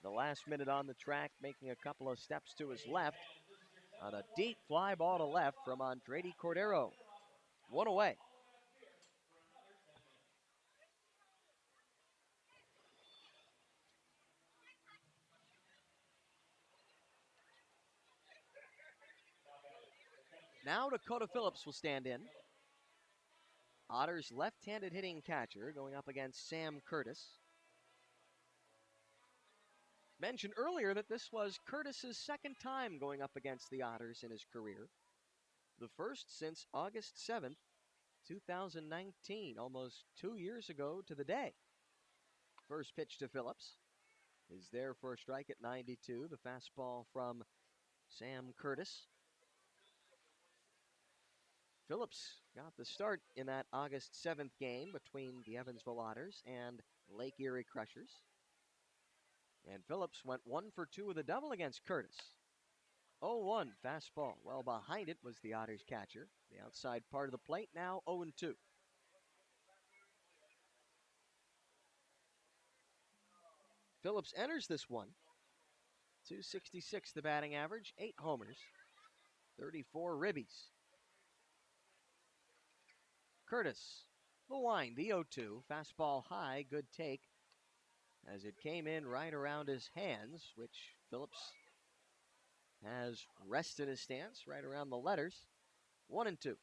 Speaker 1: The last minute on the track, making a couple of steps to his left on a deep fly ball to left from Andredi Cordero. 1 away. Now Dakota Phillips will stand in. Otters left-handed hitting catcher going up against Sam Curtis. Mentioned earlier that this was Curtis's second time going up against the Otters in his career. The first since August 7th, 2019, almost 2 years ago to the day. First pitch to Phillips is there for a strike at 92. The fastball from Sam Curtis. Phillips got the start in that August 7th game between the Evansville Otters and Lake Erie Crushers. And Phillips went 1 for 2 with a double against Curtis. 0-1 fastball. Well behind it was the Otters catcher. The outside part of the plate, now 0-2. Phillips enters this one. .266 the batting average, 8 homers, 34 ribbies. Curtis, the wind, the 0-2. Fastball high, good take. As it came in right around his hands, which Phillips has rested his stance right around the letters. 1-2.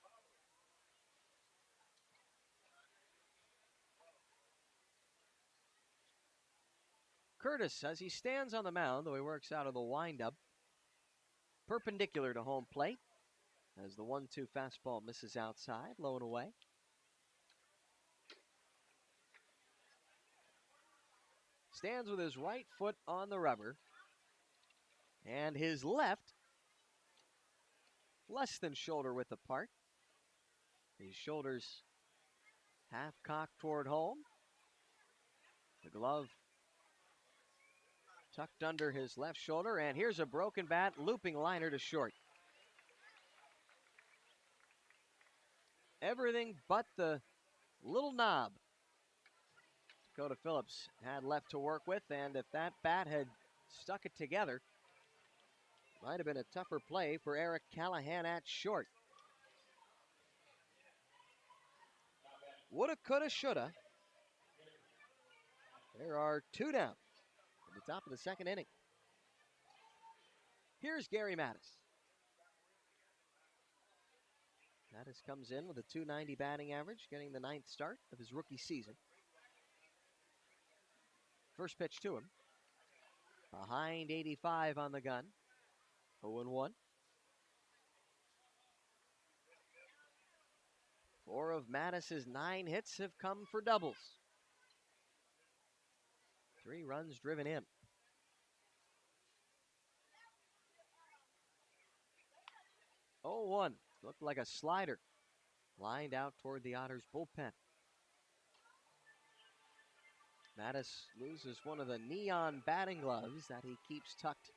Speaker 1: Curtis, as he stands on the mound, though he works out of the windup, perpendicular to home plate, as the 1-2 fastball misses outside, low and away. Stands with his right foot on the rubber, and his left less than shoulder width apart. His shoulders half cocked toward home. The glove tucked under his left shoulder, and here's a broken bat, looping liner to short. Everything but the little knob Dakota Phillips had left to work with, and if that bat had stuck it together, might have been a tougher play for Eric Callahan at short. Woulda, coulda, shoulda. There are 2 down at the top of the second inning. Here's Gary Mattis. Mattis comes in with a .290 batting average, getting the 9th start of his rookie season. First pitch to him. Behind 85 on the gun. 0-1. 4 of Mattis's 9 hits have come for doubles. 3 runs driven in. .01. Looked like a slider. Lined out toward the Otters bullpen. Mattis loses one of the neon batting gloves that he keeps tucked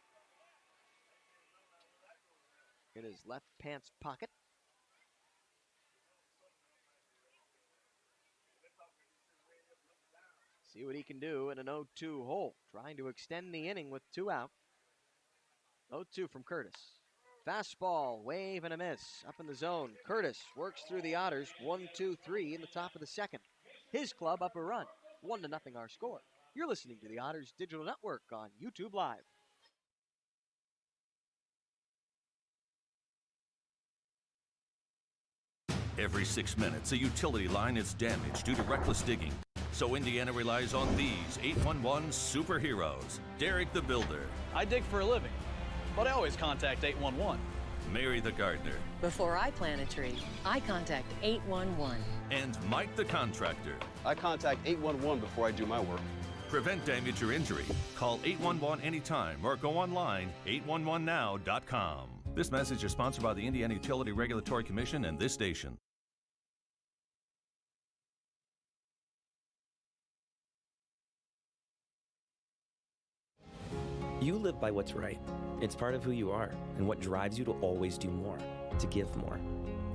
Speaker 1: in his left pants pocket. See what he can do in an 0-2 hole, trying to extend the inning with 2 out. 0-2 from Curtis. Fastball, wave and a miss, up in the zone. Curtis works through the Otters, 1-2-3 in the top of the second. His club up a run, 1-0 our score. You're listening to the Otters Digital Network on YouTube Live.
Speaker 8: Every 6 minutes, a utility line is damaged due to reckless digging. So Indiana relies on these 811 superheroes. Derek the Builder.
Speaker 11: I dig for a living, but I always contact 811.
Speaker 8: Mary the Gardener.
Speaker 12: Before I plant a tree, I contact 811.
Speaker 8: And Mike the Contractor.
Speaker 13: I contact 811 before I do my work.
Speaker 8: Prevent damage or injury. Call 811 anytime or go online 811now.com. This message is sponsored by the Indiana Utility Regulatory Commission and this station.
Speaker 10: You live by what's right. It's part of who you are and what drives you to always do more, to give more.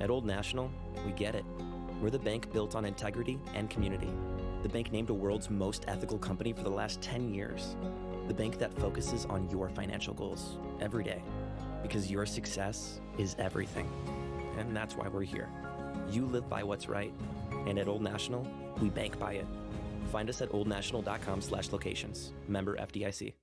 Speaker 10: At Old National, we get it. We're the bank built on integrity and community. The bank named a world's most ethical company for the last 10 years. The bank that focuses on your financial goals every day. Because your success is everything. And that's why we're here. You live by what's right. And at Old National, we bank by it. Find us at oldnational.com/locations. Member FDIC.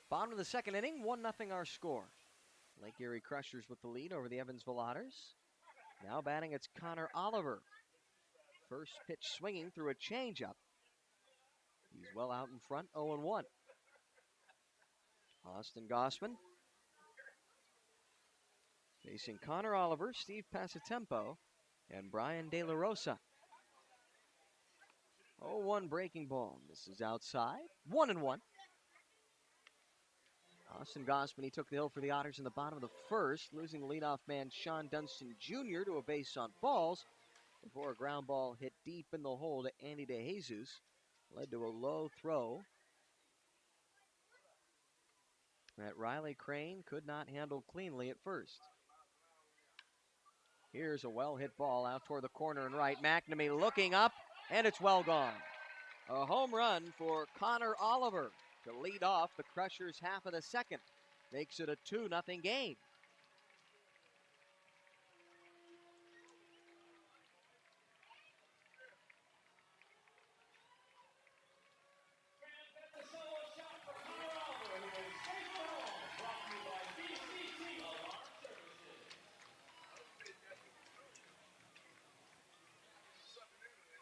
Speaker 1: Bottom of the second inning, 1-0 our score. Lake Erie Crushers with the lead over the Evansville Otters. Now batting, it's Connor Oliver. First pitch swinging through a changeup. He's well out in front, 0-1. Austin Gossman facing Connor Oliver, Steve Passatempo, and Brian De La Rosa. 0-1 breaking ball. This is outside. 1-1. Austin Gossman, he took the hill for the Otters in the bottom of the first, losing the leadoff man Sean Dunston Jr. to a base on balls before a ground ball hit deep in the hole to Andy DeJesus. Led to a low throw that Riley Crane could not handle cleanly at first. Here's a well-hit ball out toward the corner and right. Mcnamee looking up, and it's well gone. A home run for Connor Oliver to lead off the Crushers' half of the second. Makes it a 2-0 game.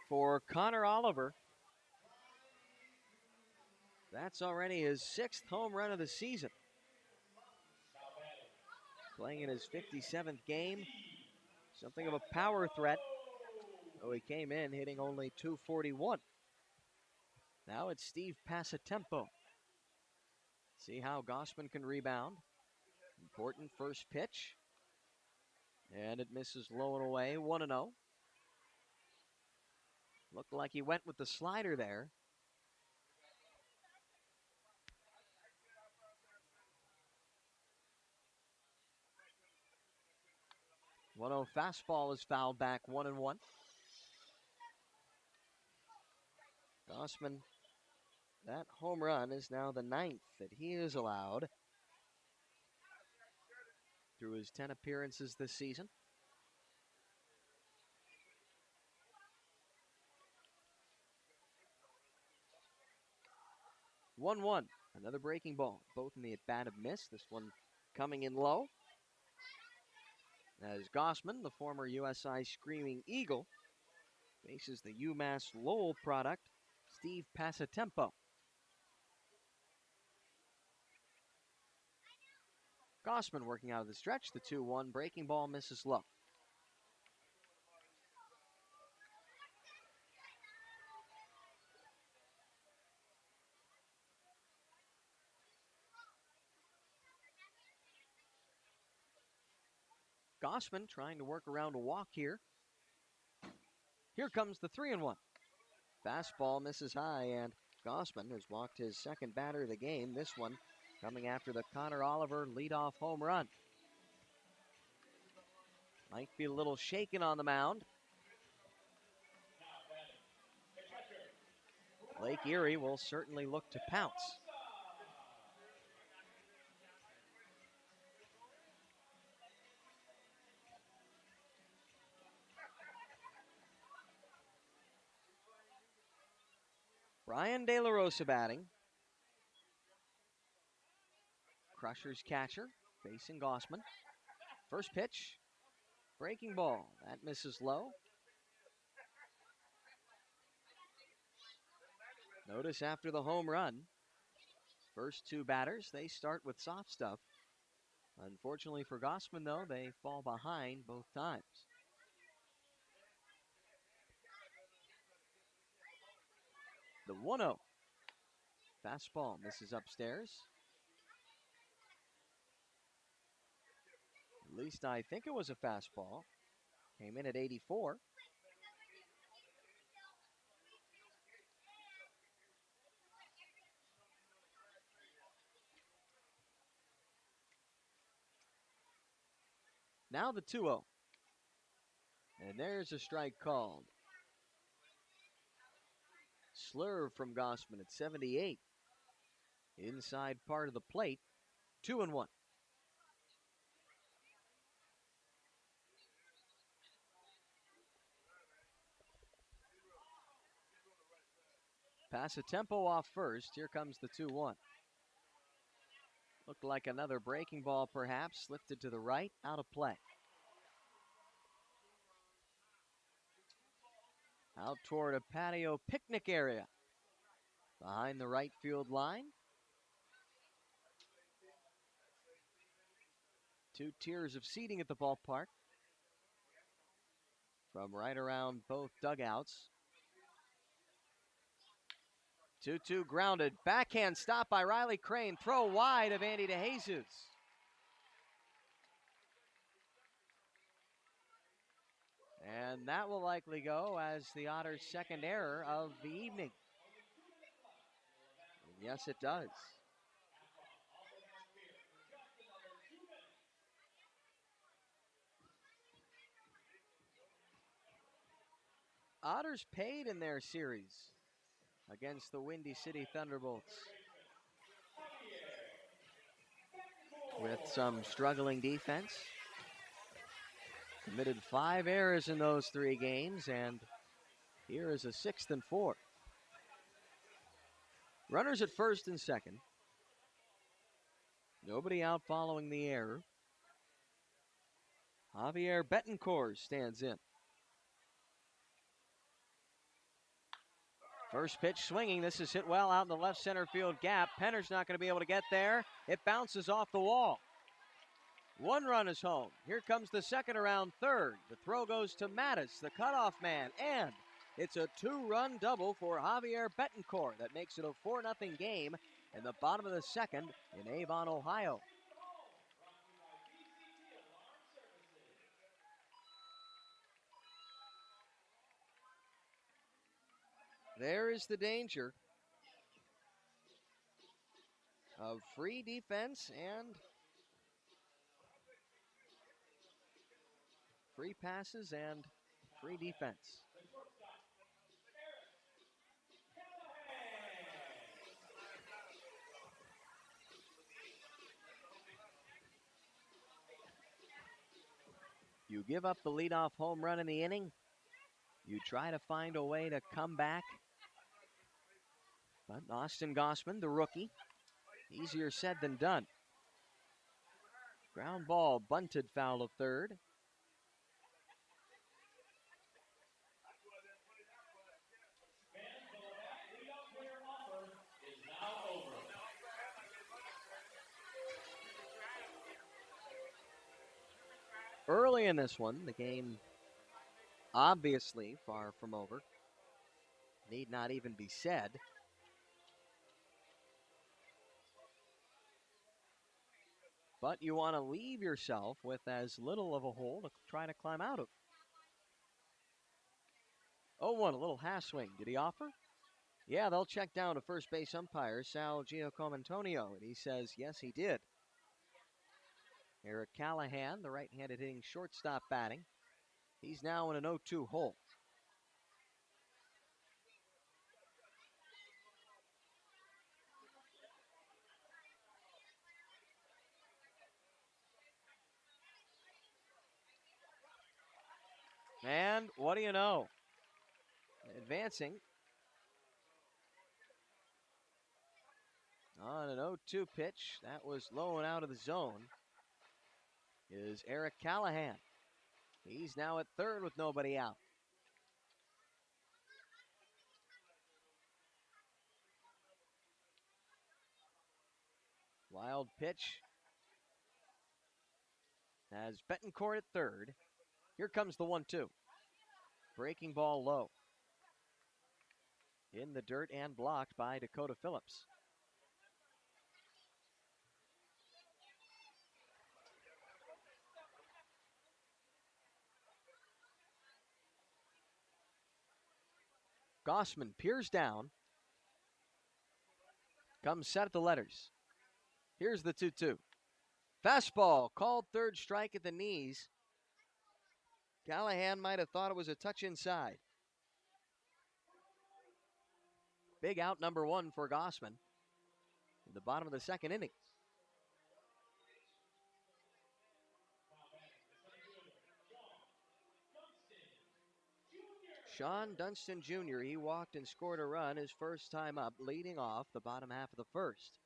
Speaker 1: For Connor Oliver, that's already his 6th home run of the season. Playing in his 57th game. Something of a power threat, though he came in hitting only .241. Now it's Steve Passatempo. See how Gossman can rebound. Important first pitch. And it misses low and away, 1-0. Looked like he went with the slider there. .1-0 fastball is fouled back, 1-1. Gossman, that home run is now the 9th that he is allowed through his 10 appearances this season. (1-1). Another breaking ball. Both in the at-bat have missed. This one coming in low. As Gossman, the former USI Screaming Eagle, faces the UMass Lowell product, Steve Passatempo. Gossman working out of the stretch. The 2-1 breaking ball misses low. Gossman trying to work around a walk here. Here comes the 3-1. Fastball misses high, and Gossman has walked his second batter of the game. This one coming after the Connor Oliver leadoff home run. Might be a little shaken on the mound. Lake Erie will certainly look to pounce. Brian De La Rosa batting. Crusher's catcher facing Gossman. First pitch, breaking ball. That misses low. Notice after the home run, first two batters, they start with soft stuff. Unfortunately for Gossman, though, they fall behind both times. The 1-0. Fastball misses upstairs. At least I think it was a fastball. Came in at 84. Now the 2-0. And there's a strike called. Slurve from Gossman at 78. Inside part of the plate. 2-1. Pass a tempo off first. Here comes the 2-1. Looked like another breaking ball perhaps. Lifted to the right. Out of play. Out toward a patio picnic area. Behind the right field line. 2 tiers of seating at the ballpark. From right around both dugouts. 2-2 grounded. Backhand stop by Riley Crane. Throw wide of Andy DeJesus. And that will likely go as the Otters' second error of the evening. And yes, it does. Otters paid in their series against the Windy City Thunderbolts. With some struggling defense. Committed 5 errors in those 3 games, and here is a 6th and 4. Runners at first and second. Nobody out following the error. Javier Betancourt stands in. First pitch swinging. This is hit well out in the left center field gap. Penner's not going to be able to get there. It bounces off the wall. 1 run is home. Here comes the second around third. The throw goes to Mattis, the cutoff man, and it's a 2-run double for Javier Betancourt. That makes it a 4-0 game in the bottom of the second in Avon, Ohio. There is the danger of free defense and free passes and free defense. You give up the leadoff home run in the inning. You try to find a way to come back. But Austin Gossman, the rookie, easier said than done. Ground ball, bunted foul of third. Early in this one, the game obviously far from over. Need not even be said. But you want to leave yourself with as little of a hole to try to climb out of. 0-1, a little half swing. Did he offer? Yeah, they'll check down to first base umpire Sal Giacomantonio, and he says yes, he did. Eric Callahan, the right-handed hitting shortstop batting. He's now in an 0-2 hole. And what do you know? Advancing On an 0-2 pitch, that was low and out of the zone, is Eric Callahan. He's now at third with nobody out. Wild pitch. Has Betancourt at third. Here comes the 1-2. Breaking ball low. In the dirt and blocked by Dakota Phillips. Gossman peers down. Comes set at the letters. Here's the 2-2. Fastball called third strike at the knees. Callahan might have thought it was a touch inside. Big out number one for Gossman in the bottom of the second inning. Sean Dunston Jr., he walked and scored a run his first time up, leading off the bottom half of the first.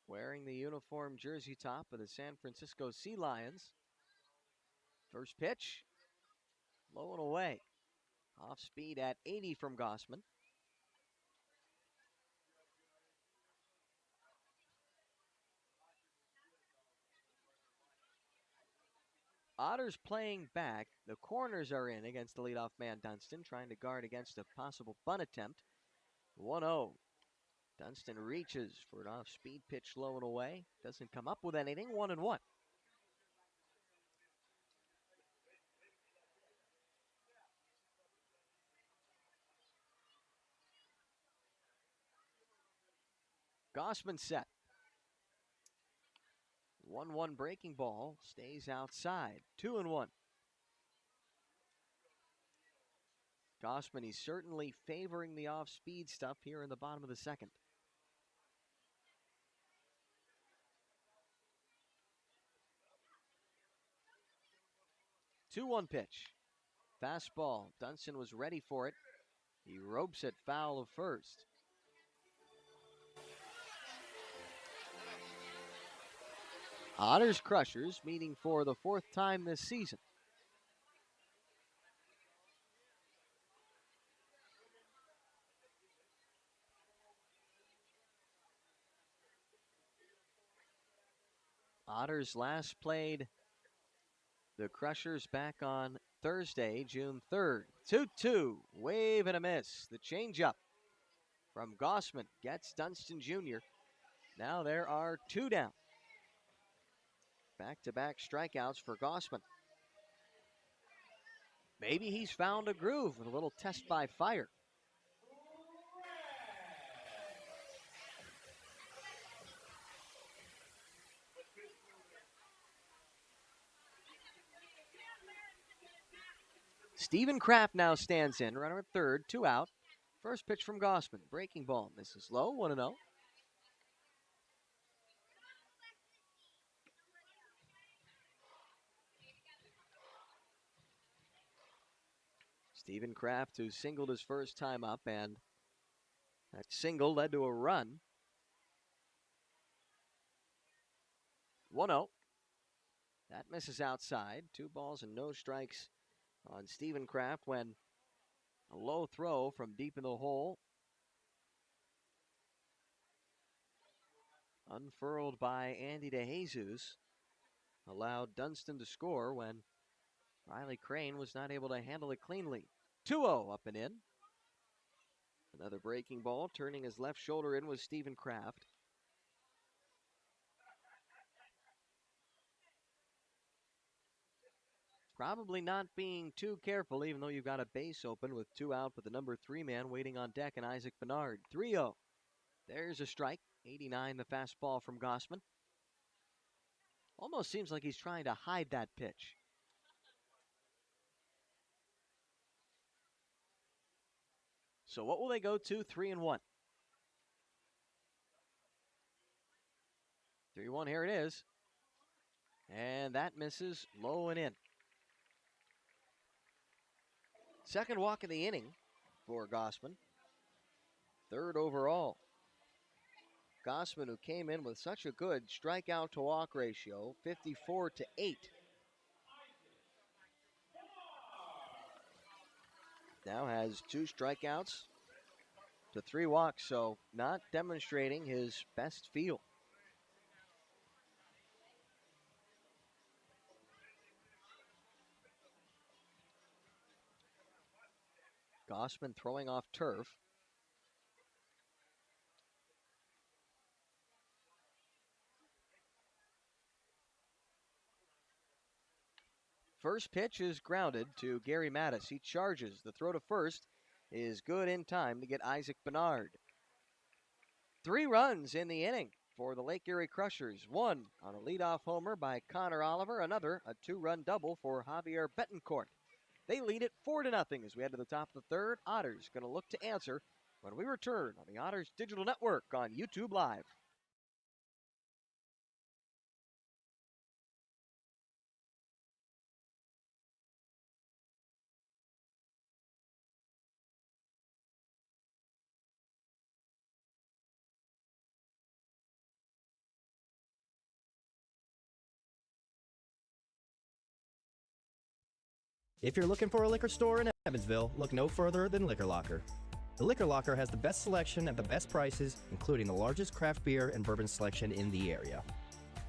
Speaker 1: Wearing the uniform jersey top of the San Francisco Sea Lions. First pitch, low and away. Off speed at 80 from Gossman. Otters playing back. The corners are in against the leadoff man Dunston, trying to guard against a possible bunt attempt. 1-0. Dunston reaches for an off-speed pitch low and away. Doesn't come up with anything. 1-1. Gossman set. 1-1 breaking ball. Stays outside. 2-1. Gossman, he's certainly favoring the off-speed stuff here in the bottom of the second. Two-one pitch. Fastball. Dunston was ready for it. He ropes it foul of first. Otters Crushers meeting for the fourth time this season. Otters last played the Crushers back on Thursday, June 3rd. 2-2, wave and a miss. The changeup from Gossman gets Dunston Jr. Now there are two down. Back-to-back strikeouts for Gossman. Maybe he's found a groove with a little test by fire. Stephen Kraft now stands in, runner at third, two out. First pitch from Gossman, breaking ball, misses low, 1-0. Stephen Kraft, who singled his first time up, and that single led to a run. 1-0. That misses outside. 2 balls and no strikes on Stephen Kraft when a low throw from deep in the hole, unfurled by Andy DeJesus, allowed Dunston to score when Riley Crane was not able to handle it cleanly. 2-0 up and in. Another breaking ball, turning his left shoulder in was Stephen Kraft. Probably not being too careful, even though you've got a base open with 2 out, but the number 3 man waiting on deck, and Isaac Bernard. 3-0. There's a strike. 89 the fastball from Gossman. Almost seems like he's trying to hide that pitch. So what will they go to? 3-1. 3-1, here it is. And that misses low and in. Second walk in the inning for Gossman. Third overall. Gossman, who came in with such a good strikeout to walk ratio, 54-8. Now has 2 strikeouts to 3 walks, so not demonstrating his best feel. Gossman throwing off turf. First pitch is grounded to Gary Mattis. He charges. The throw to first is good in time to get Isaac Bernard. 3 runs in the inning for the Lake Erie Crushers. One on a leadoff homer by Connor Oliver. Another, a 2-run double for Javier Betancourt. They lead it 4-0 as we head to the top of the third. Otters going to look to answer when we return on the Otters Digital Network on YouTube Live.
Speaker 9: If you're looking for a liquor store in Evansville, look no further than Liquor Locker. The Liquor Locker has the best selection at the best prices, including the largest craft beer and bourbon selection in the area.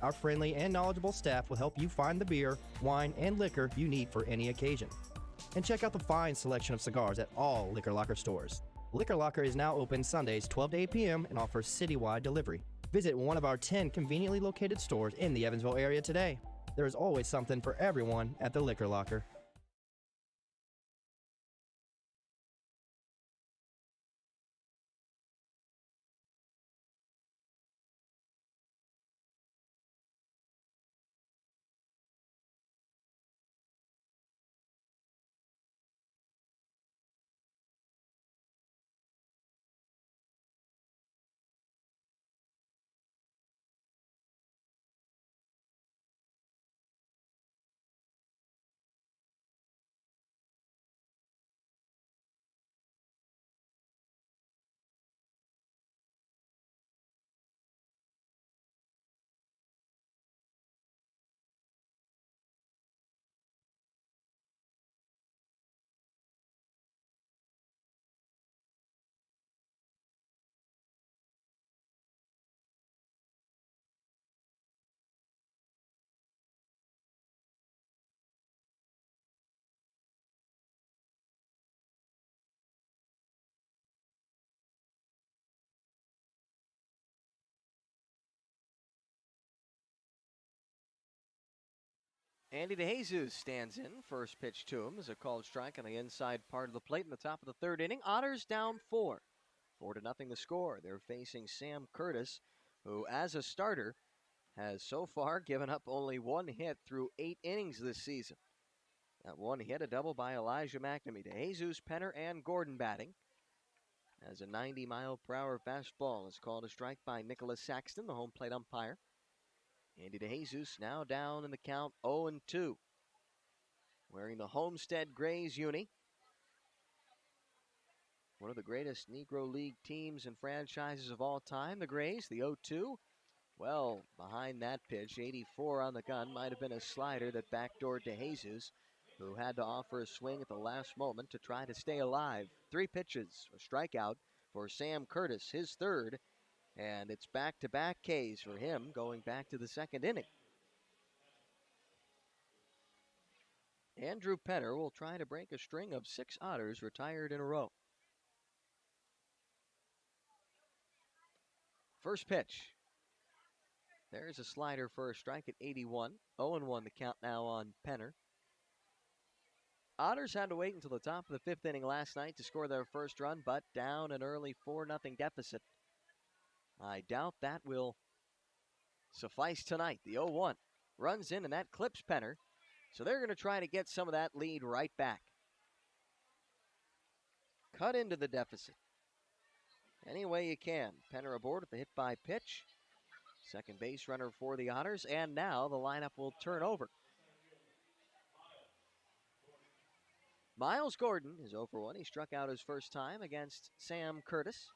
Speaker 9: Our friendly and knowledgeable staff will help you find the beer, wine, and liquor you need for any occasion. And check out the fine selection of cigars at all Liquor Locker stores. Liquor Locker is now open Sundays 12 to 8 p.m. and offers citywide delivery. Visit one of our 10 conveniently located stores in the Evansville area today. There is always something for everyone at the Liquor Locker.
Speaker 1: Andy DeJesus stands in. First pitch to him is a called strike on the inside part of the plate in the top of the third inning. Otters down 4. 4-0 the score. They're facing Sam Curtis, who as a starter has so far given up only 1 hit through 8 innings this season. That 1 hit, a double by Elijah McNamee. DeJesus, Penner, and Gordon batting. As a 90-mile-per-hour fastball is called a strike by Nicholas Saxton, the home plate umpire. Andy DeJesus now down in the count 0-2. Wearing the Homestead Grays uni. One of the greatest Negro League teams and franchises of all time, the Grays, the 0-2. Well, behind that pitch, 84 on the gun, might have been a slider that backdoored DeJesus, who had to offer a swing at the last moment to try to stay alive. 3 pitches, a strikeout for Sam Curtis, his third. And it's back-to-back Ks for him going back to the second inning. Andrew Penner will try to break a string of 6 Otters retired in a row. First pitch. There's a slider for a strike at 81. 0-1 the count now on Penner. Otters had to wait until the top of the 5th inning last night to score their first run, but down an early 4-0 deficit. I doubt that will suffice tonight. The 0-1 runs in, and that clips Penner. So they're going to try to get some of that lead right back. Cut into the deficit any way you can. Penner aboard with the hit by pitch. Second base runner for the Otters, and now the lineup will turn over. Miles Gordon is 0 for 1. He struck out his first time against Sam Curtis.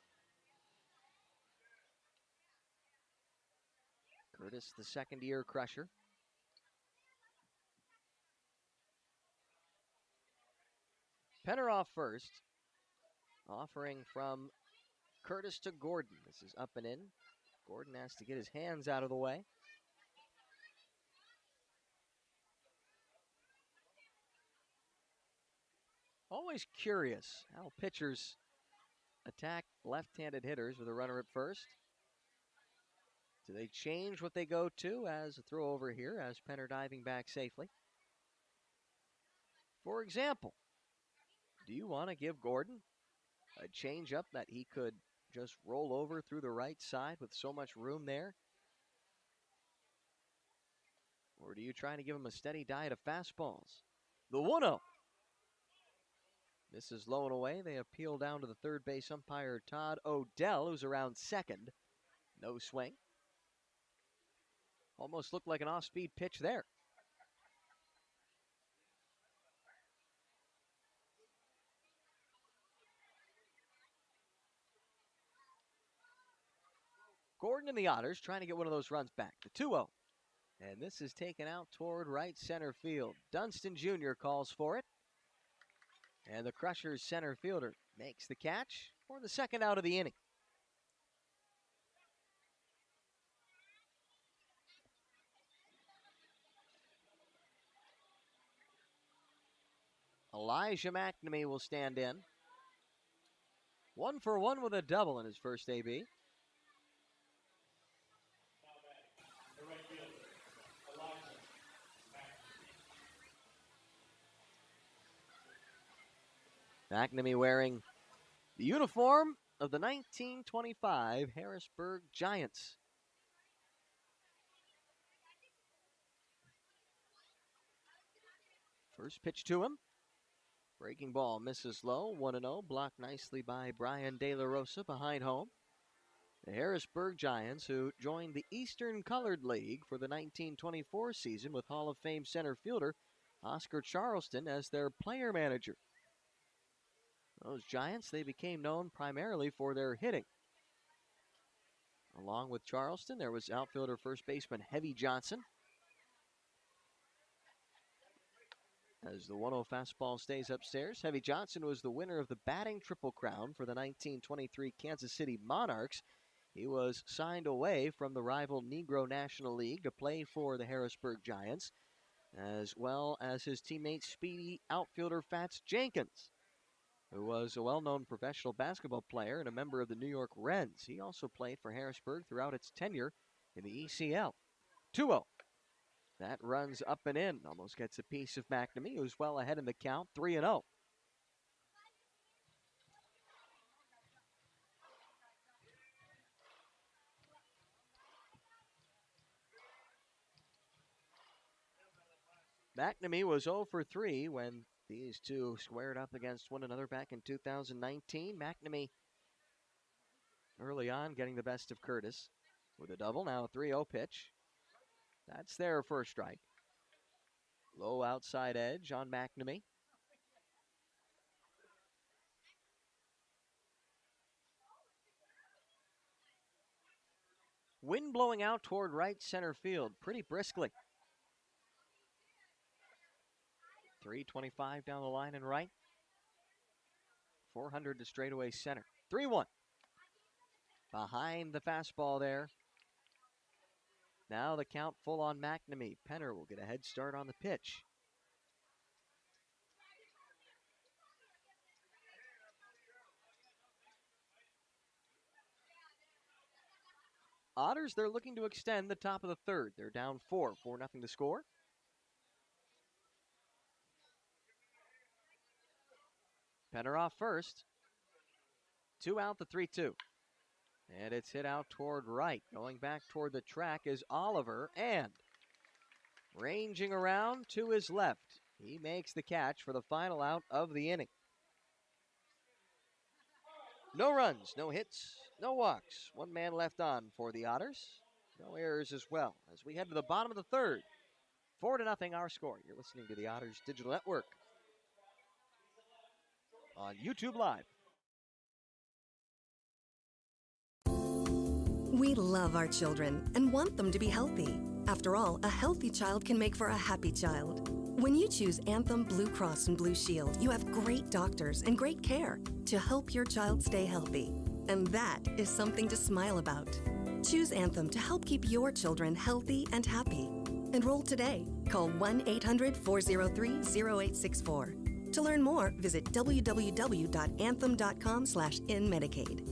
Speaker 1: Curtis, the second-year crusher. Penner off first. Offering from Curtis to Gordon. This is up and in. Gordon has to get his hands out of the way. Always curious how pitchers attack left-handed hitters with a runner at first. Do they change what they go to as a throw over here, as Penner diving back safely? For example, do you want to give Gordon a changeup that he could just roll over through the right side with so much room there? Or do you try to give him a steady diet of fastballs? The 1-0. This is low and away. They appeal down to the third base umpire, Todd Odell, who's around second. No swing. Almost looked like an off-speed pitch there. Gordon and the Otters trying to get one of those runs back. The 2-0. And this is taken out toward right center field. Dunston Jr. calls for it. And the Crushers center fielder makes the catch for the second out of the inning. Elijah Mcnamee will stand in. 1 for 1 with a double in his first AB. Mcnamee wearing the uniform of the 1925 Harrisburg Giants. First pitch to him. Breaking ball misses low, 1-0, blocked nicely by Brian De La Rosa behind home. The Harrisburg Giants, who joined the Eastern Colored League for the 1924 season with Hall of Fame center fielder Oscar Charleston as their player manager. Those Giants, they became known primarily for their hitting. Along with Charleston, there was outfielder first baseman Heavy Johnson. As the 1-0 fastball stays upstairs, Heavy Johnson was the winner of the batting triple crown for the 1923 Kansas City Monarchs. He was signed away from the rival Negro National League to play for the Harrisburg Giants, as well as his teammate speedy outfielder Fats Jenkins, who was a well-known professional basketball player and a member of the New York Reds. He also played for Harrisburg throughout its tenure in the ECL. 2-0. That runs up and in. Almost gets a piece of Mcnamee, who's well ahead in the count, 3-0. Mcnamee was 0 for 3 when these two squared up against one another back in 2019. Mcnamee early on getting the best of Curtis with a double. Now a 3-0 pitch. That's there for a strike. Low outside edge on Mcnamee. Wind blowing out toward right center field pretty briskly. 325 down the line and right. 400 to straightaway center. 3-1. Behind the fastball there. Now the count full on Mcnamee. Penner will get a head start on the pitch. Otters, they're looking to extend the top of the third. They're down 4-0 to score. Penner off first. 2 out, the 3-2. And it's hit out toward right. Going back toward the track is Oliver, and ranging around to his left, he makes the catch for the final out of the inning. No runs, no hits, no walks. One man left on for the Otters. No errors as well. As we head to the bottom of the third, 4-0 our score. You're listening to the Otters Digital Network. on YouTube Live.
Speaker 4: We love our children and want them to be healthy. After all, a healthy child can make for a happy child. When you choose Anthem Blue Cross and Blue Shield, you have great doctors and great care to help your child stay healthy. And that is something to smile about. Choose Anthem to help keep your children healthy and happy. Enroll today. Call 1-800-403-0864. To learn more, visit www.anthem.com/inmedicaid.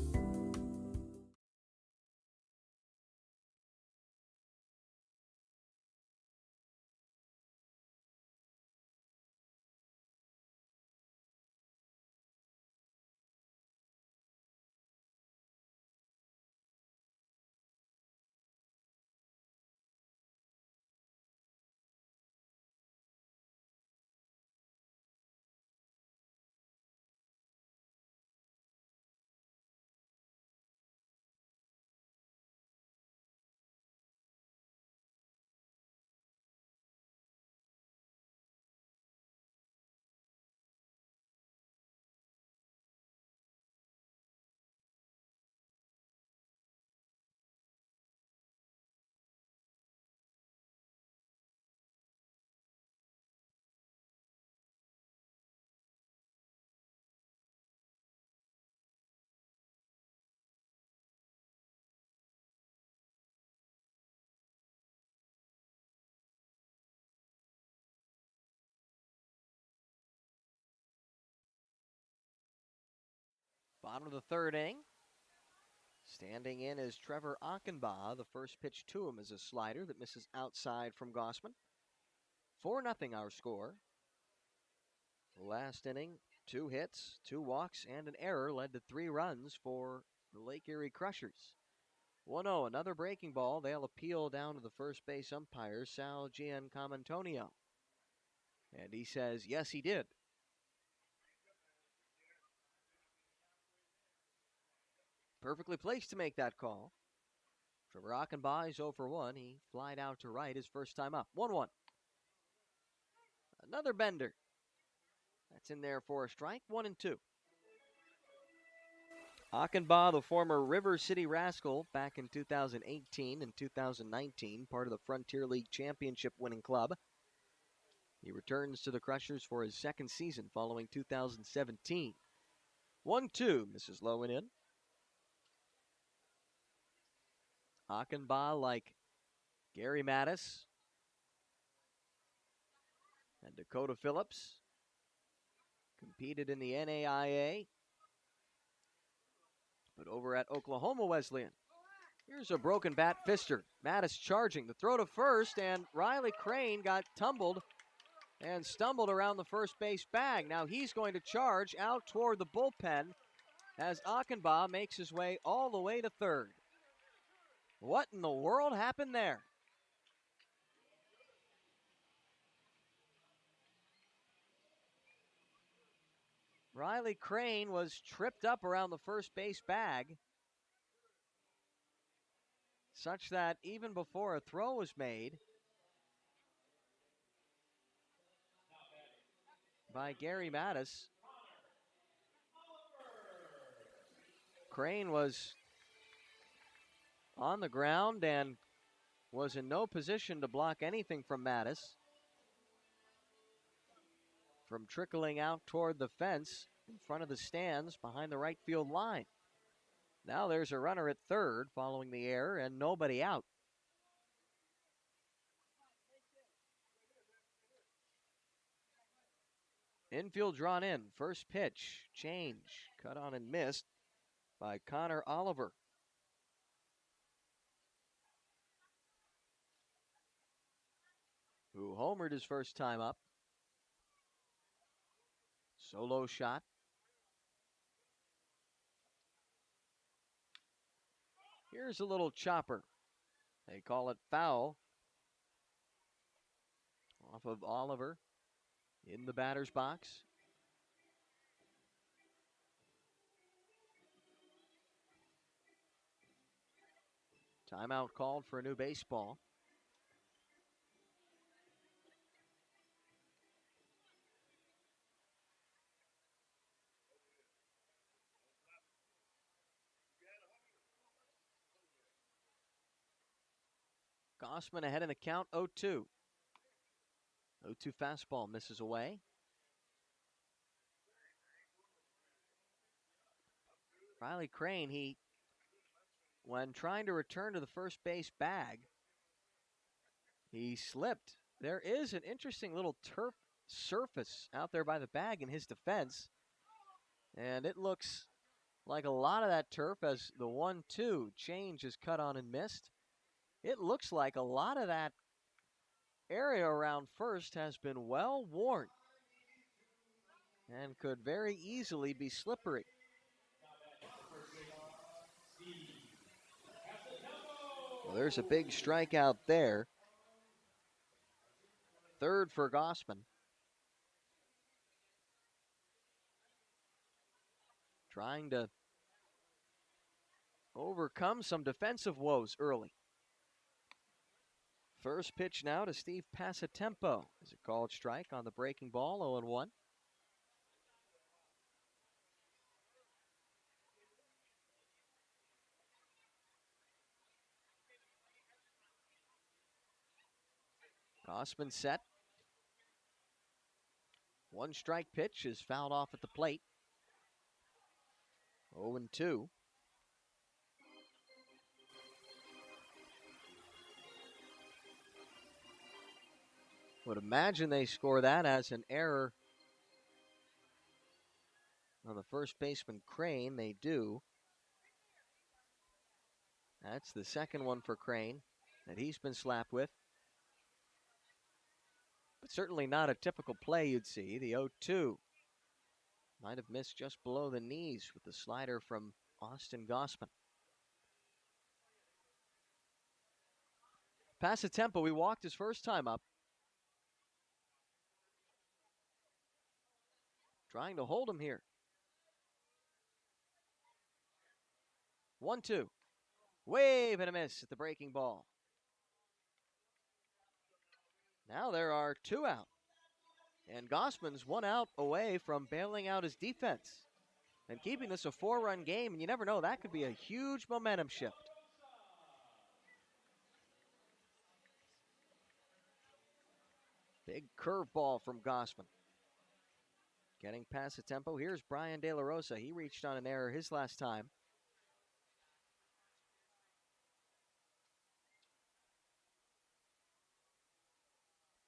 Speaker 1: Bottom of the third inning. Standing in is Trevor Akanba. The first pitch to him is a slider that misses outside from Gossman. 4-0 our score. The last inning, 2 hits, 2 walks, and an error led to 3 runs for the Lake Erie Crushers. 1-0, another breaking ball. They'll appeal down to the first base umpire, Sal Giancamantonio. And he says, yes, he did. Perfectly placed to make that call. Trevor Akanba is 0 for 1. He flied out to right his first time up. 1-1. Another bender. That's in there for a strike. 1-2. Akanba, the former River City Rascal, back in 2018 and 2019, part of the Frontier League Championship winning club. He returns to the Crushers for his second season following 2017. 1-2, misses low and in. Akanba, like Gary Mattis and Dakota Phillips, competed in the NAIA, but over at Oklahoma Wesleyan. Here's a broken bat, Pfister. Mattis charging. The throw to first, and Riley Crane got tumbled and stumbled around the first base bag. Now he's going to charge out toward the bullpen as Akanba makes his way all the way to third. What in the world happened there? Riley Crane was tripped up around the first base bag, such that even before a throw was made by Gary Mattis, Crane was on the ground and was in no position to block anything from Mattis from trickling out toward the fence in front of the stands behind the right field line. Now there's a runner at third following the error and nobody out. Infield drawn in. First pitch, change, cut on and missed by Connor Oliver. Who homered his first time up. Solo shot. Here's a little chopper. They call it foul. Off of Oliver in the batter's box. Timeout called for a new baseball. Gossman ahead in the count, 0-2. 0-2 fastball misses away. Riley Crane, when trying to return to the first base bag, he slipped. There is an interesting little turf surface out there by the bag in his defense. And it looks like a lot of that turf, as the 1-2 change is cut on and missed. It looks like a lot of that area around first has been well worn and could very easily be slippery. Well, there's a big strikeout there. Third for Gossman. Trying to overcome some defensive woes early. First pitch now to Steve Passatempo. Is a called strike on the breaking ball, 0-1. Gossman set. One strike pitch is fouled off at the plate. 0-2. Would imagine they score that as an error on the first baseman Crane. They do. That's the second one for Crane that he's been slapped with. But certainly not a typical play you'd see. The 0-2 might have missed just below the knees with the slider from Austin Gossman. Passatempo, he walked his first time up. Trying to hold him here. 1-2. Wave and a miss at the breaking ball. Now there are 2 out. And Gossman's 1 out away from bailing out his defense and keeping this a 4-run game. And you never know, that could be a huge momentum shift. Big curveball from Gossman. Getting past the tempo. Here's Brian De La Rosa. He reached on an error his last time.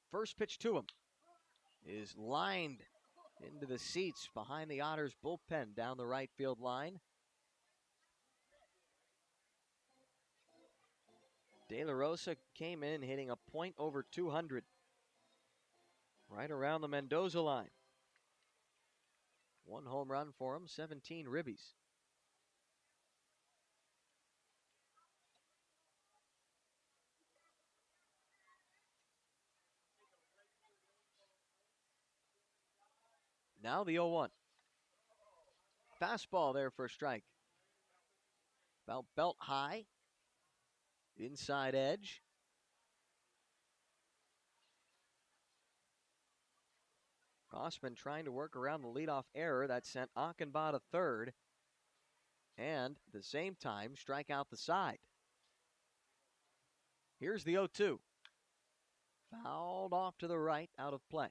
Speaker 1: First pitch to him is lined into the seats behind the Otters bullpen down the right field line. De La Rosa came in hitting a point over 200. Right around the Mendoza line. 1 home run for him, 17 ribbies. Now the 0-1. Fastball there for a strike. About belt high. Inside edge. Gossman trying to work around the leadoff error that sent Akanba to third. And at the same time, strike out the side. Here's the 0-2. Fouled off to the right, out of play.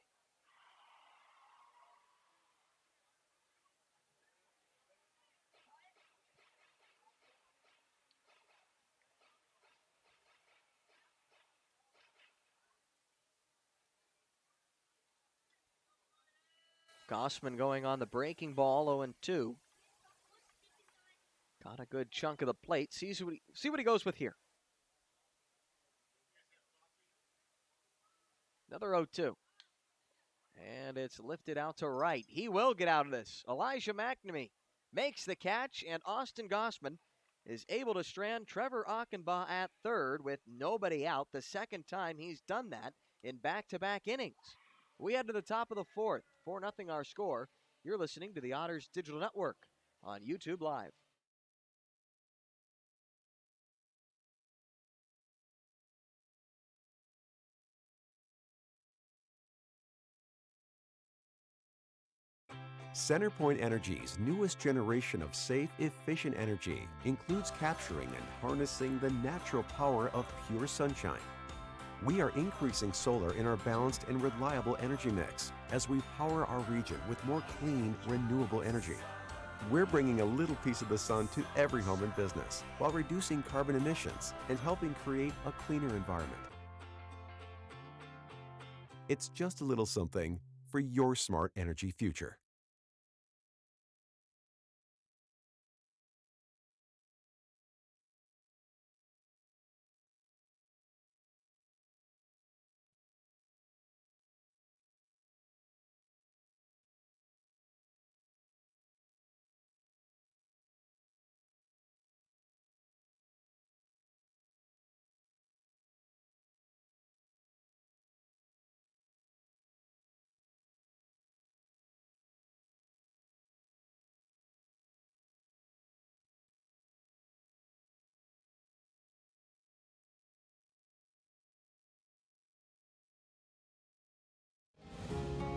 Speaker 1: Gossman going on the breaking ball, 0-2. Got a good chunk of the plate. See what he goes with here. Another 0-2. And it's lifted out to right. He will get out of this. Elijah Mcnamee makes the catch, and Austin Gossman is able to strand Trevor Akanba at third with nobody out. The second time he's done that in back-to-back innings. We head to the top of the fourth. 4-0 our score. You're listening to the Otters Digital Network on YouTube Live.
Speaker 2: Centerpoint Energy's newest generation of safe, efficient energy includes capturing and harnessing the natural power of pure sunshine. We are increasing solar in our balanced and reliable energy mix as we power our region with more clean, renewable energy. We're bringing a little piece of the sun to every home and business while reducing carbon emissions and helping create a cleaner environment. It's just a little something for your smart energy future.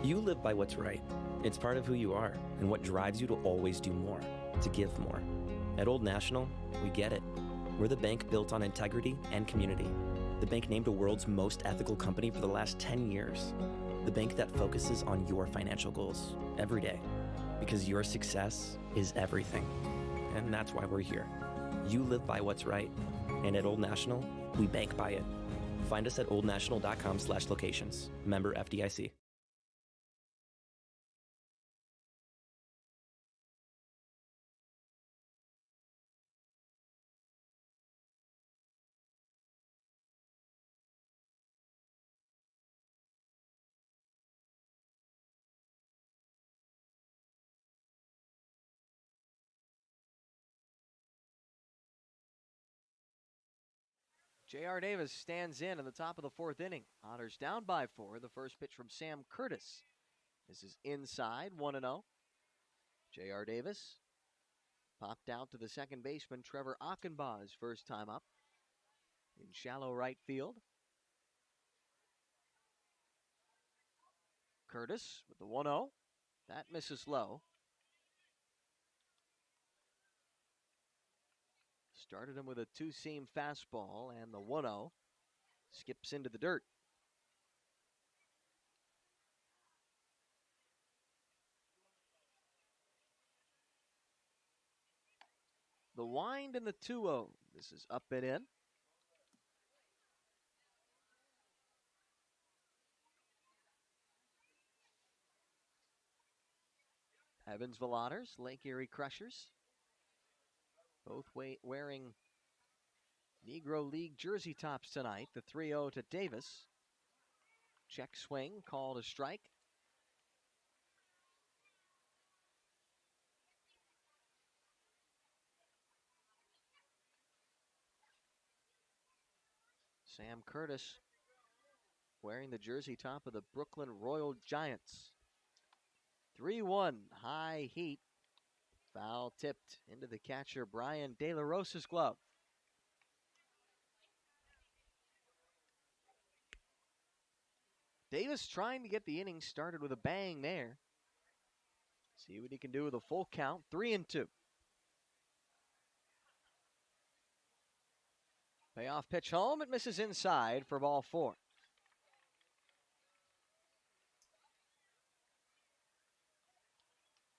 Speaker 10: You live by what's right. It's part of who you are and what drives you to always do more, to give more. At Old National, we get it. We're the bank built on integrity and community. The bank named a world's most ethical company for the last 10 years. The bank that focuses on your financial goals every day. Because your success is everything. And that's why we're here. You live by what's right. And at Old National, we bank by it. Find us at oldnational.com/locations. Member FDIC.
Speaker 1: J.R. Davis stands in at the top of the fourth inning. Otters down by 4. The first pitch from Sam Curtis. This is inside, 1-0. J.R. Davis popped out to the second baseman, Trevor Akanba, his first time up in shallow right field. Curtis with the 1-0. That misses low. Started him with a two-seam fastball, and the 1-0 skips into the dirt. The wind and the 2-0. This is up and in. Evansville Otters, Lake Erie Crushers. Both wearing Negro League jersey tops tonight. The 3-0 to Davis. Check swing, called a strike. Sam Curtis wearing the jersey top of the Brooklyn Royal Giants. 3-1, high heat. Foul tipped into the catcher Brian De La Rosa's glove. Davis trying to get the inning started with a bang there. See what he can do with a full count, 3-2. Payoff pitch home, it misses inside for ball 4.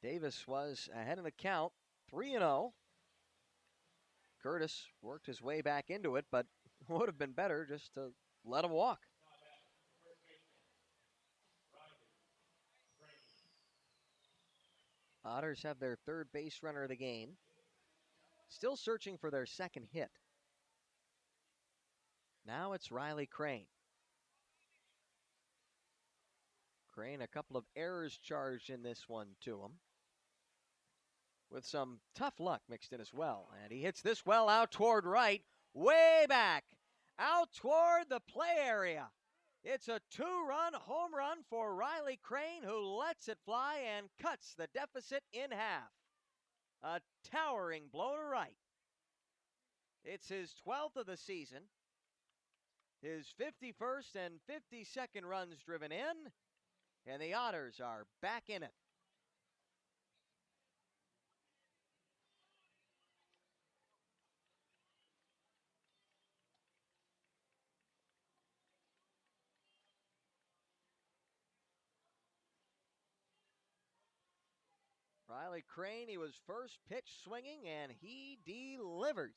Speaker 1: Davis was ahead in the count, 3-0. Curtis worked his way back into it, but would have been better just to let him walk. Otters have their third base runner of the game. Still searching for their second hit. Now it's Riley Crane. Crane, a couple of errors charged in this one to him, with some tough luck mixed in as well. And he hits this well out toward right, way back, out toward the play area. It's a 2-run home run for Riley Crane, who lets it fly and cuts the deficit in half. A towering blow to right. It's his 12th of the season, his 51st and 52nd runs driven in, and the Otters are back in it. Riley Crane, he was first pitch swinging, and he delivers.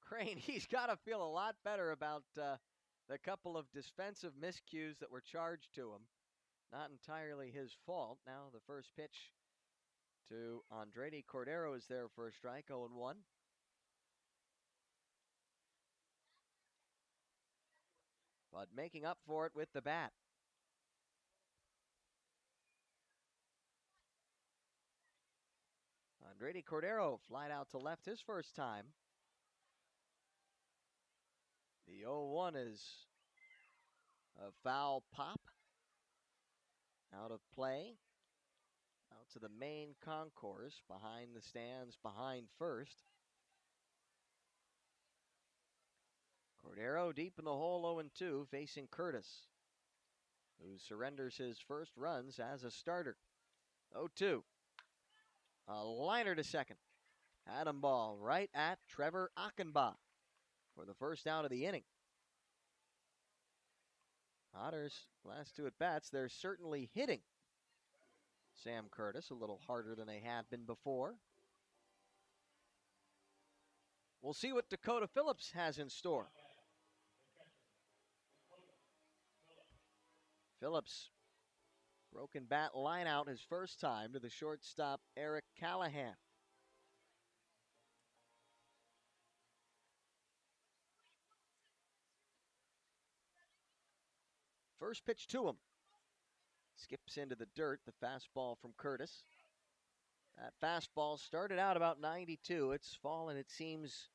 Speaker 1: Crane, he's got to feel a lot better about the couple of defensive miscues that were charged to him. Not entirely his fault. Now the first pitch to Andretti Cordero is there for a strike, 0-1. But making up for it with the bat. Andretti Cordero flied out to left his first time. The 0-1 is a foul pop. Out of play. Out to the main concourse, behind the stands, behind first. Cordero deep in the hole, 0-2, facing Curtis, who surrenders his first runs as a starter. 0-2. A liner to second. Atom ball right at Trevor Akanba for the first out of the inning. Otters, last two at bats, they're certainly hitting Sam Curtis a little harder than they have been before. We'll see what Dakota Phillips has in store. Phillips, broken bat line out his first time to the shortstop Eric Callahan. First pitch to him. Skips into the dirt, the fastball from Curtis. That fastball started out about 92. It's fallen, it seems,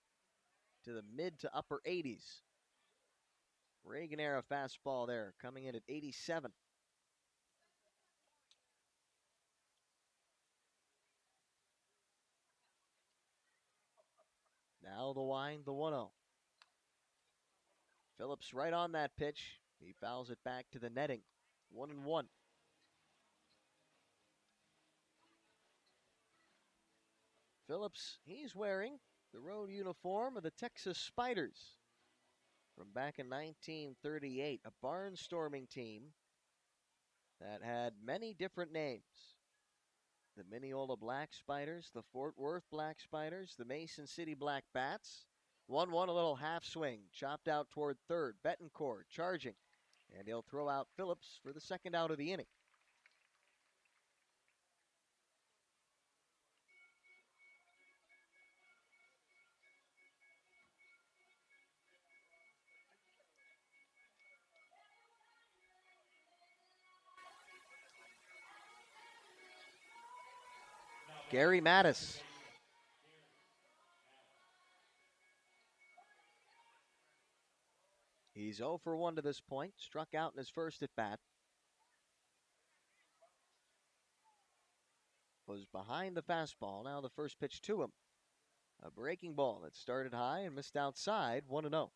Speaker 1: to the mid to upper 80s. Reagan-era fastball there, coming in at 87. Now the wind, the 1-0. Phillips right on that pitch. He fouls it back to the netting. 1-1. Phillips, he's wearing the road uniform of the Texas Spiders from back in 1938, a barnstorming team that had many different names. The Mineola Black Spiders, the Fort Worth Black Spiders, the Mason City Black Bats. 1-1, a little half swing, chopped out toward third. Betancourt charging, and he'll throw out Phillips for the second out of the inning. Gary Mattis. He's 0 for 1 to this point, struck out in his first at bat. Was behind the fastball, now the first pitch to him. A breaking ball that started high and missed outside, 1-0.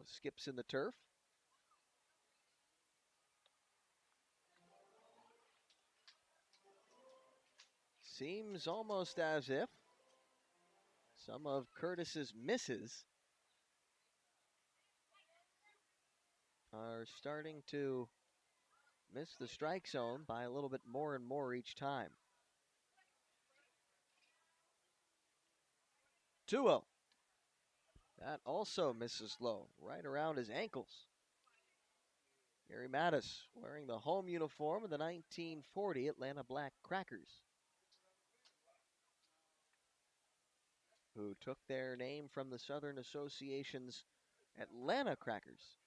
Speaker 1: Skips in the turf. Seems almost as if some of Curtis's misses are starting to miss the strike zone by a little bit more and more each time. 2-0. That also misses low, right around his ankles. Gary Mattis wearing the home uniform of the 1940 Atlanta Black Crackers, who took their name from the Southern Association's Atlanta Crackers.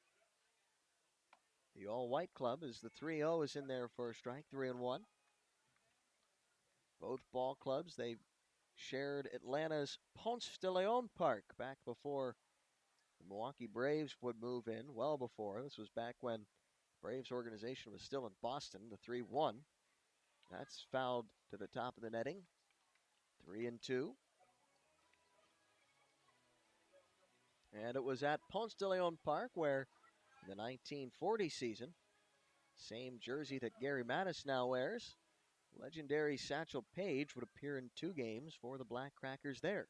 Speaker 1: The all-white club is the 3-0 is in there for a strike, 3-1. Both ball clubs, they shared Atlanta's Ponce de Leon Park back before the Milwaukee Braves would move in, well before. This was back when Braves organization was still in Boston, the 3-1. That's fouled to the top of the netting. 3-2. And it was at Ponce de Leon Park where in the 1940 season, same jersey that Gary Mattis now wears, legendary Satchel Paige would appear in 2 games for the Black Crackers there.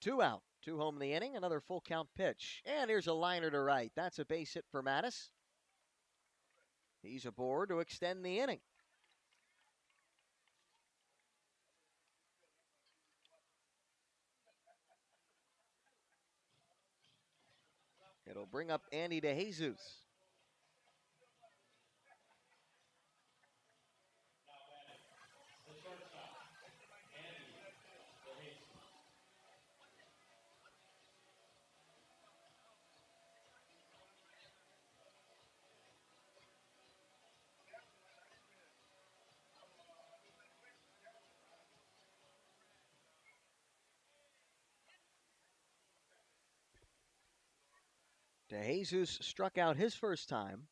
Speaker 1: 2 out, 2 home in the inning, another full count pitch. And here's a liner to right. That's a base hit for Mattis. He's aboard to extend the inning. It'll bring up Andy DeJesus. DeJesus struck out his first time.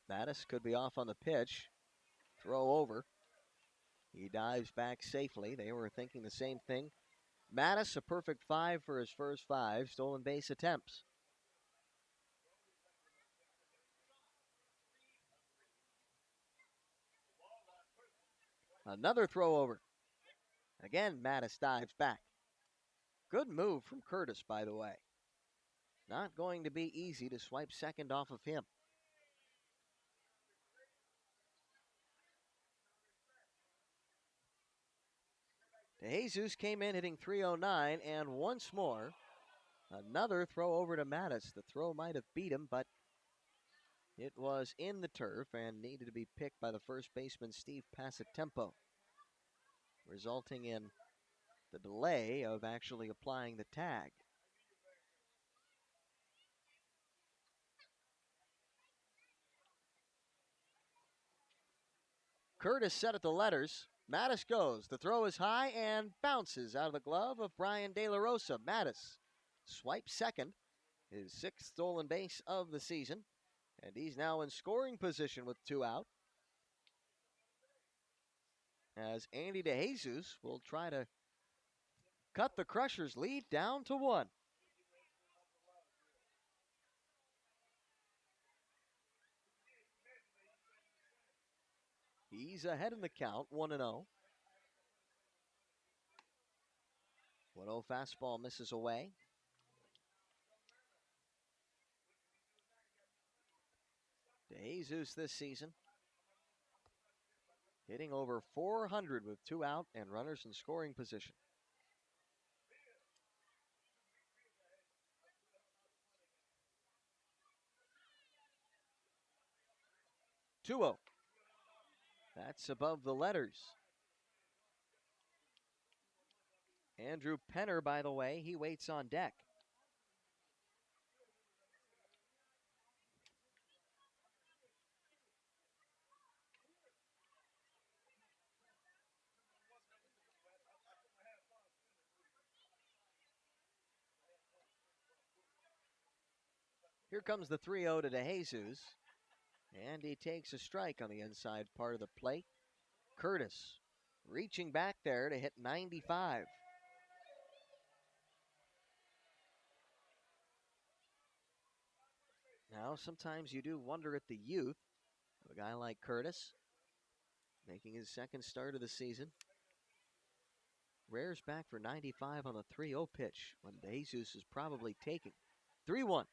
Speaker 1: Mattis could be off on the pitch. Throw over. He dives back safely. They were thinking the same thing. Mattis, a perfect 5 for his first 5 stolen base attempts. Another throw over. Again, Mattis dives back. Good move from Curtis, by the way. Not going to be easy to swipe second off of him. DeJesus came in hitting .309, and once more, another throw over to Mattis. The throw might have beat him, but it was in the turf and needed to be picked by the first baseman, Steve Passatempo, resulting in the delay of actually applying the tag. Curtis set at the letters. Mattis goes. The throw is high and bounces out of the glove of Brian De La Rosa. Mattis swipes second, his 6th stolen base of the season, and he's now in scoring position with 2 out. As Andy DeJesus will try to cut the Crushers' lead down to 1. He's ahead in the count, 1-0. 1-0 fastball misses away. DeJesus this season hitting over .400 with 2 out and runners in scoring position. .2-0. That's above the letters. Andrew Penner, by the way, he waits on deck. Here comes the 3-0 to DeJesus. And he takes a strike on the inside part of the plate. Curtis reaching back there to hit 95. Now, sometimes you do wonder at the youth of a guy like Curtis, making his 2nd start of the season. Rares back for 95 on the 3-0 pitch when DeJesus is probably taking. 3-1.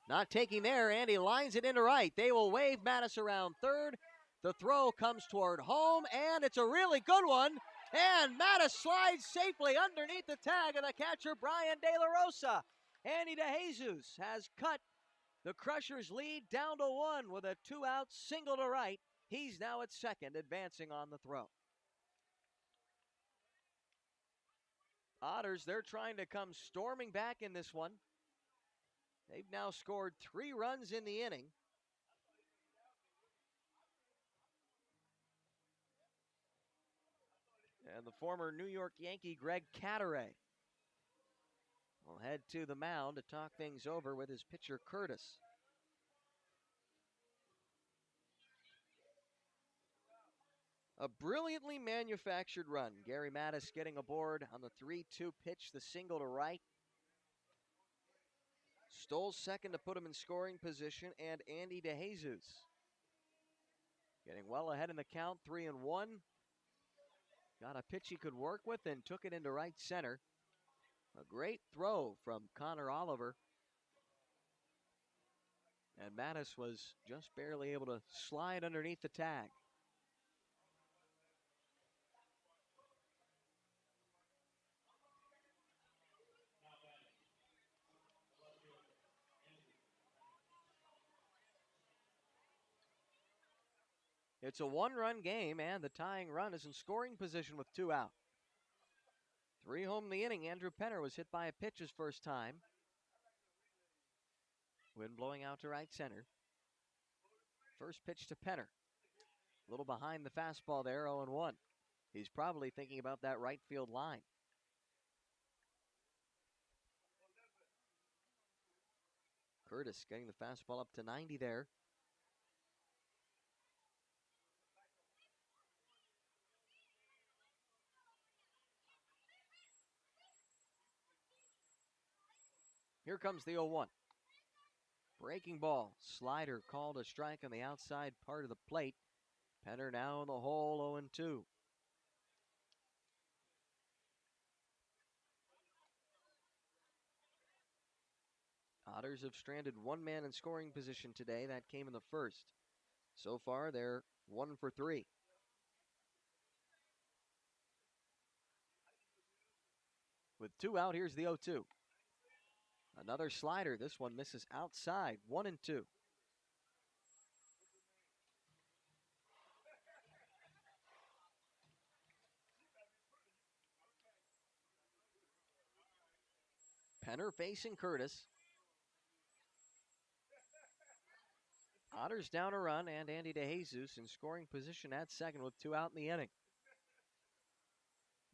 Speaker 1: Not taking there, and he lines it into right. They will wave Mattis around third. The throw comes toward home, and it's a really good one. And Mattis slides safely underneath the tag of the catcher, Brian De La Rosa. Andy DeJesus has cut the Crushers' lead down to 1 with a 2-out single to right. He's now at second, advancing on the throw. Otters, they're trying to come storming back in this one. They've now scored 3 runs in the inning. And the former New York Yankee Greg Cadaret will head to the mound to talk things over with his pitcher Curtis. A brilliantly manufactured run. Gary Mattis getting aboard on the 3-2 pitch, the single to right. Stole second to put him in scoring position, and Andy DeJesus getting well ahead in the count, 3-1. Got a pitch he could work with and took it into right center. A great throw from Connor Oliver. And Mattis was just barely able to slide underneath the tag. It's a one-run game, and the tying run is in scoring position with 2 out. 3 home in the inning. Andrew Penner was hit by a pitch his first time. Wind blowing out to right center. First pitch to Penner. A little behind the fastball there, 0-1. He's probably thinking about that right field line. Curtis getting the fastball up to 90 there. Here comes the 0-1. Breaking ball. Slider called a strike on the outside part of the plate. Penner now in the hole, 0-2. Otters have stranded one man in scoring position today. That came in the first. So far, they're 1 for 3. With 2 out, here's the 0-2. Another slider. This one misses outside. 1-2. Penner facing Curtis. Otters down a run, and Andy DeJesus in scoring position at second with 2 out in the inning.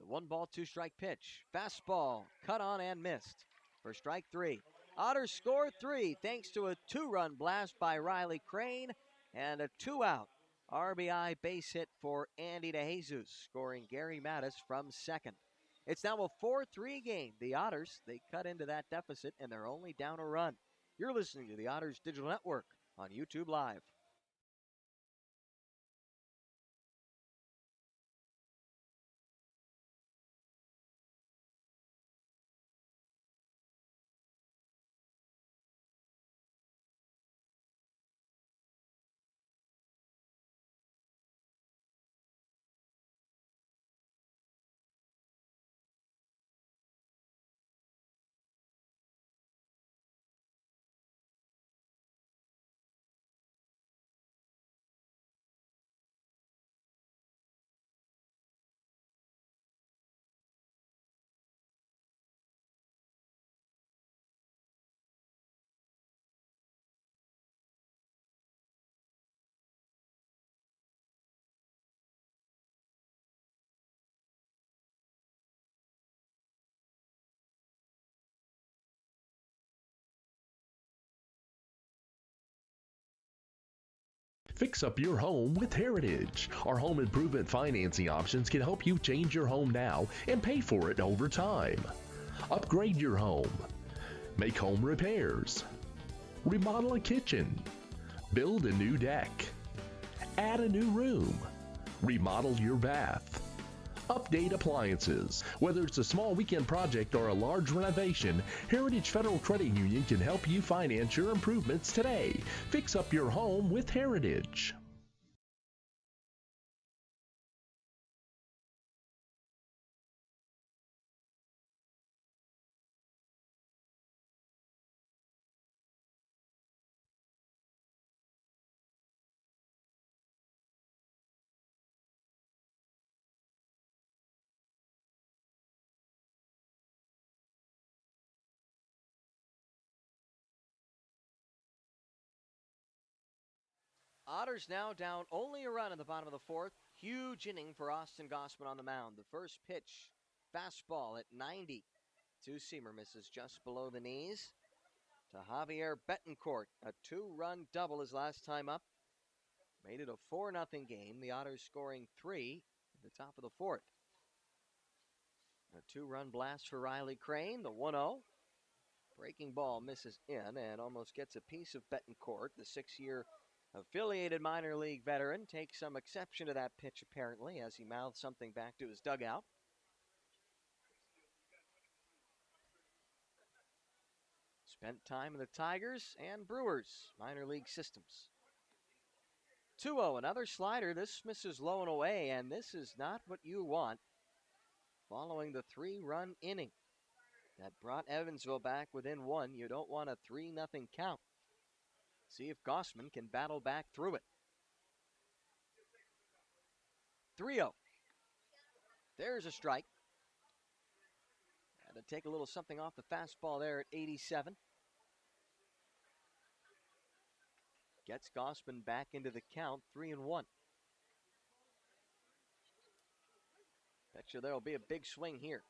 Speaker 1: The 1-ball, 2-strike pitch. Fastball, cut on and missed for strike 3. Otters score 3 thanks to a 2-run blast by Riley Crane and a 2-out RBI base hit for Andy DeJesus, scoring Gary Mattis from second. It's now a 4-3 game. The Otters, they cut into that deficit, and they're only down a run. You're listening to the Otters Digital Network on YouTube Live.
Speaker 6: Fix up your home with Heritage. Our home improvement financing options can help you change your home now and pay for it over time. Upgrade your home. Make home repairs. Remodel a kitchen. Build a new deck. Add a new room. Remodel your bath. Update appliances. Whether it's a small weekend project or a large renovation, Heritage Federal Credit Union can help you finance your improvements today. Fix up your home with Heritage.
Speaker 1: Otters now down only a run in the bottom of the 4th. Huge inning for Austin Gossman on the mound. The first pitch, fastball at 90. Two-seamer misses just below the knees. To Javier Betancourt, a 2-run double his last time up. Made it a 4-0 game. The Otters scoring 3 at the top of the fourth. A 2-run blast for Riley Crane, the 1-0. Breaking ball misses in and almost gets a piece of Betancourt. The 6-year affiliated minor league veteran takes some exception to that pitch apparently as he mouths something back to his dugout. Spent time in the Tigers and Brewers minor league systems. 2-0, another slider. This misses low and away, and this is not what you want following the 3-run inning that brought Evansville back within 1. You don't want a 3-0 count. See if Gossman can battle back through it. 3-0. There's a strike. Had to take a little something off the fastball there at 87. Gets Gossman back into the count, 3-1. Bet you there'll be a big swing here.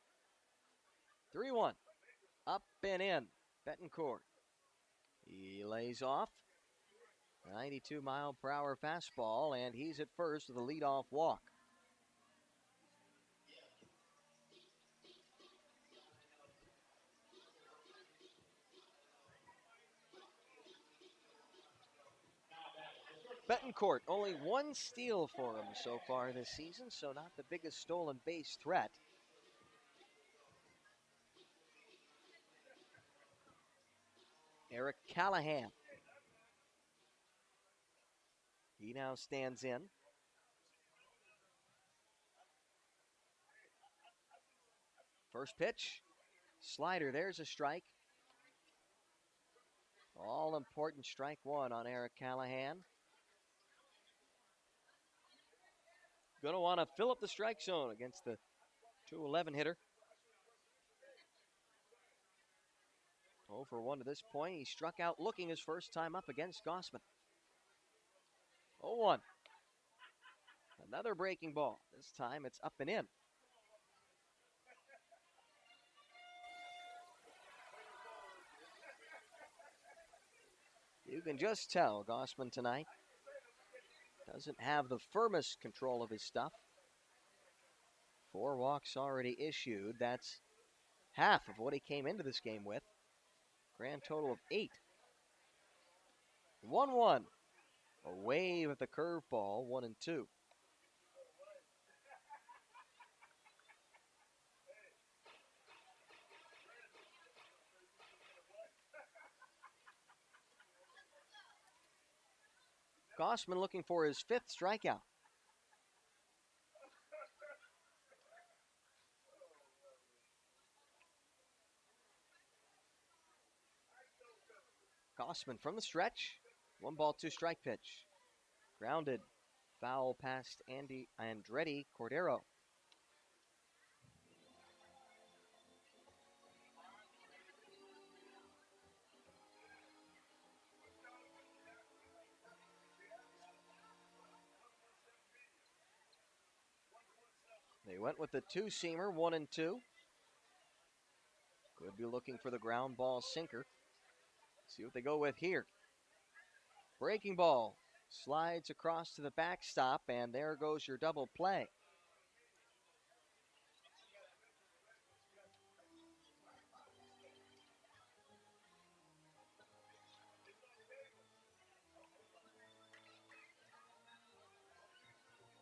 Speaker 1: 3-1. Up and in. Betancourt. He lays off. 92-mile-per-hour fastball, and he's at first with a leadoff walk. Betancourt, only 1 steal for him so far this season, so not the biggest stolen base threat. Eric Callahan. He now stands in. First pitch, slider, there's a strike. All important strike 1 on Eric Callahan. Going to want to fill up the strike zone against the 211 hitter. 0 for 1 to this point. He struck out looking his first time up against Gossman. 0-1. Another breaking ball. This time it's up and in. You can just tell Gossman tonight doesn't have the firmest control of his stuff. 4 walks already issued. That's half of what he came into this game with. Grand total of 8. 1-1. A wave at the curveball, 1-2. Gossman looking for his 5th strikeout. Gossman from the stretch. 1 ball, 2 strike pitch. Grounded. Foul past Andretti Cordero. They went with the 2-seamer, 1-2. Could be looking for the ground ball sinker. See what they go with here. Breaking ball. Slides across to the backstop, and there goes your double play.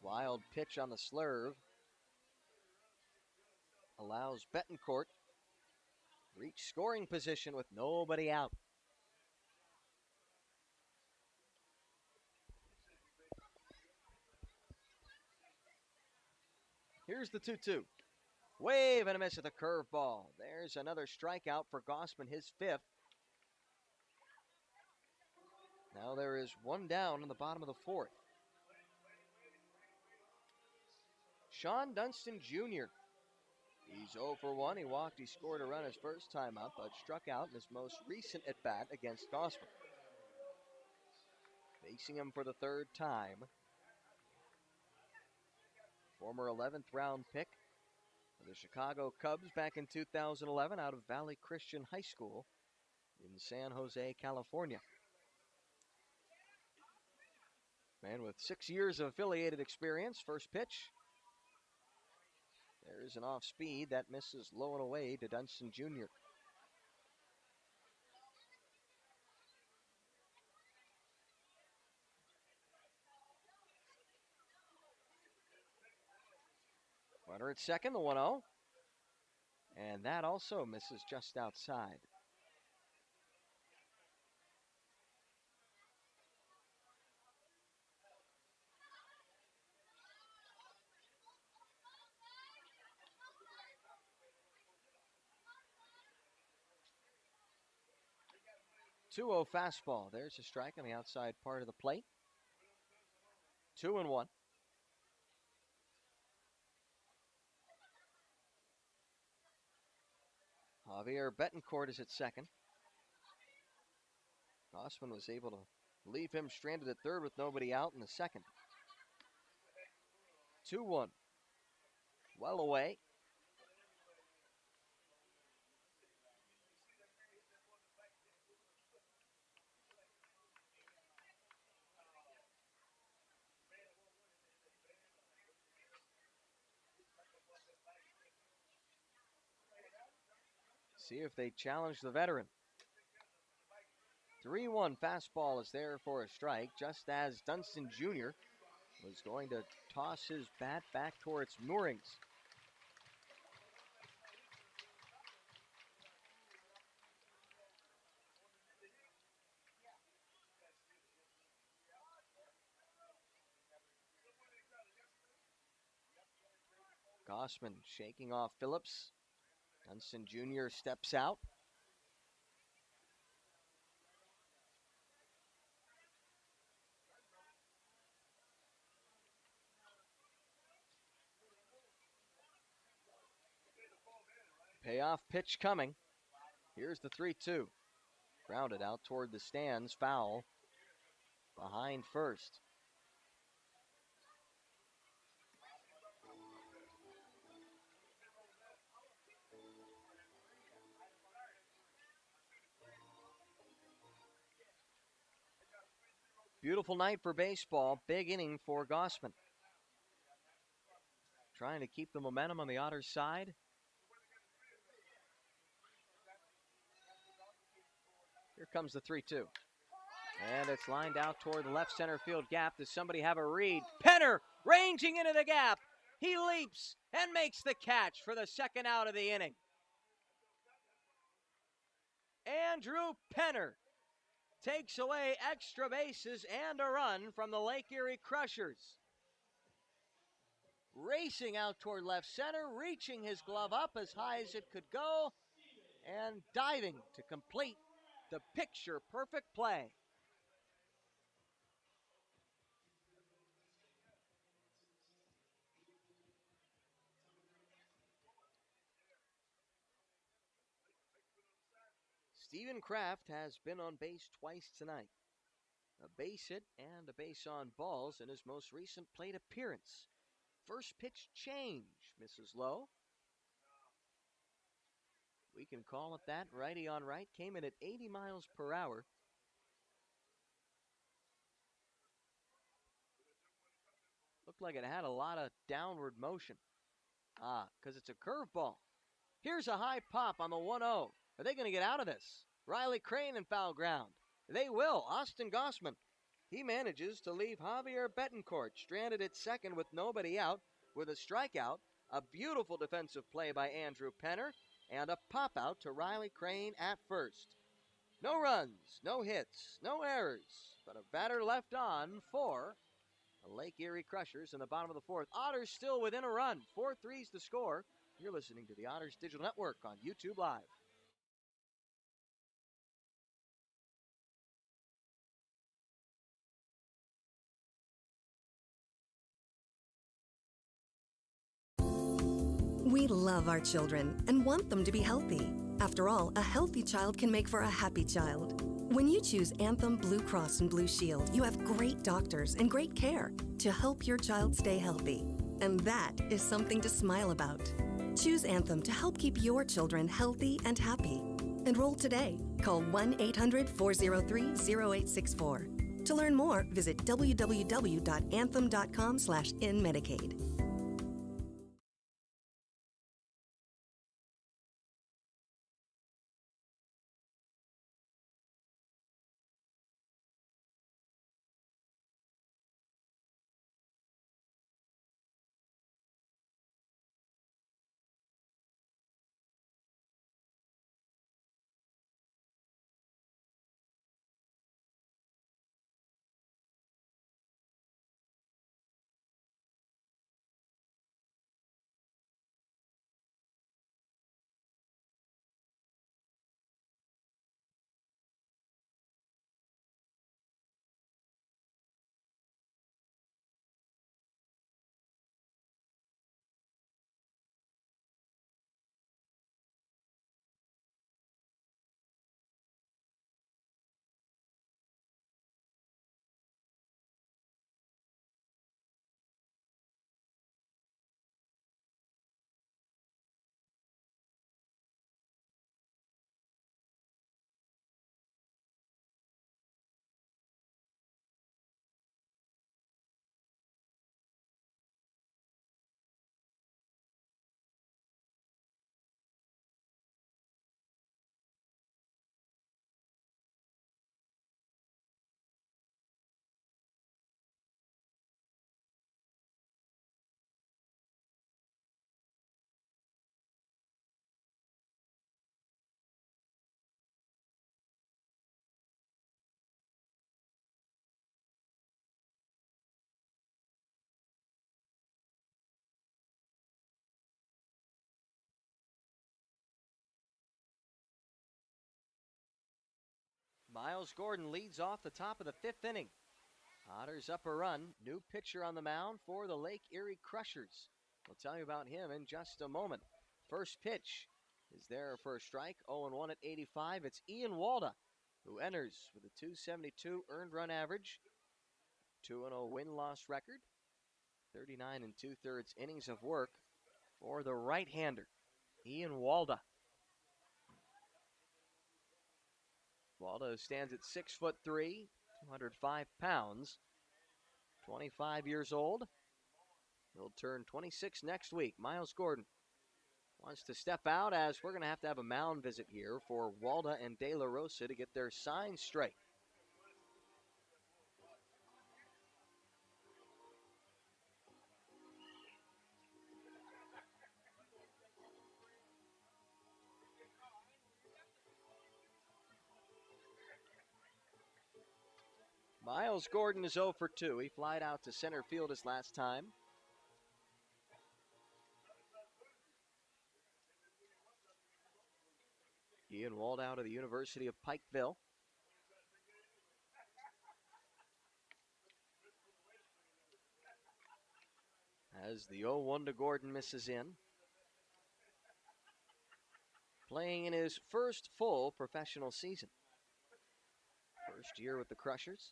Speaker 1: Wild pitch on the slurve. Allows Betancourt reach scoring position with nobody out. Here's the 2-2. Wave and a miss at the curveball. There's another strikeout for Gossman, his 5th. Now there is 1 down in the bottom of the 4th. Sean Dunston Jr. He's 0 for 1. He walked, he scored a run his first time up, but struck out in his most recent at-bat against Gossman. Facing him for the 3rd time. Former 11th round pick of the Chicago Cubs back in 2011 out of Valley Christian High School in San Jose, California. Man with 6 years of affiliated experience. First pitch. There's an off speed that misses low and away to Dunston Jr. Runner at second, the 1-0. And that also misses just outside. .20 fastball. There's a strike on the outside part of the plate. 2-1. Javier Betancourt is at second. Gossman was able to leave him stranded at third with nobody out in the second. 2-1. Well away. See if they challenge the veteran. 3-1 fastball is there for a strike, just as Dunston Jr. was going to toss his bat back towards moorings. Gossman shaking off Phillips. Dunston Jr. steps out. Payoff pitch coming. Here's the 3-2. Grounded out toward the stands. Foul behind first. Beautiful night for baseball. Big inning for Gossman. Trying to keep the momentum on the Otters' side. Here comes the 3-2. And it's lined out toward the left center field gap. Does somebody have a read? Penner ranging into the gap. He leaps and makes the catch for the second out of the inning. Andrew Penner takes away extra bases and a run from the Lake Erie Crushers. Racing out toward left center, reaching his glove up as high as it could go, and diving to complete the picture-perfect play. Stephen Kraft has been on base twice tonight. A base hit and a base on balls in his most recent plate appearance. First pitch change, misses low. We can call it that. Righty on right. Came in at 80 miles per hour. Looked like it had a lot of downward motion. Because it's a curveball. Here's a high pop on the 1-0. Are they going to get out of this? Riley Crane in foul ground. They will. Austin Gossman. He manages to leave Javier Betancourt stranded at second with nobody out with a strikeout. A beautiful defensive play by Andrew Penner. And a pop-out to Riley Crane at first. No runs, no hits, no errors, but a batter left on for the Lake Erie Crushers in the bottom of the fourth. Otters still within a run. 4-3's the score. You're listening to the Otters Digital Network on YouTube Live.
Speaker 4: We love our children and want them to be healthy. After all, a healthy child can make for a happy child. When you choose Anthem Blue Cross and Blue Shield, you have great doctors and great care to help your child stay healthy. And that is something to smile about. Choose Anthem to help keep your children healthy and happy. Enroll today. Call 1-800-403-0864. To learn more, visit www.anthem.com/inmedicaid.
Speaker 1: Miles Gordon leads off the top of the 5th inning. Otters up a run. New pitcher on the mound for the Lake Erie Crushers. We'll tell you about him in just a moment. First pitch is there for a strike. 0-1 at 85. It's Ian Walda, who enters with a .272 earned run average, 2-0 win-loss record, 39 2/3 innings of work for the right-hander, Ian Walda. Waldo stands at 6'3", 205 pounds, 25 years old. He'll turn 26 next week. Miles Gordon wants to step out, as we're going to have a mound visit here for Walda and De La Rosa to get their signs straight. Miles Gordon is 0 for 2. He flied out to center field his last time. Ian Walda out of the University of Pikeville. As the 0-1 to Gordon misses in. Playing in his first full professional season. First year with the Crushers.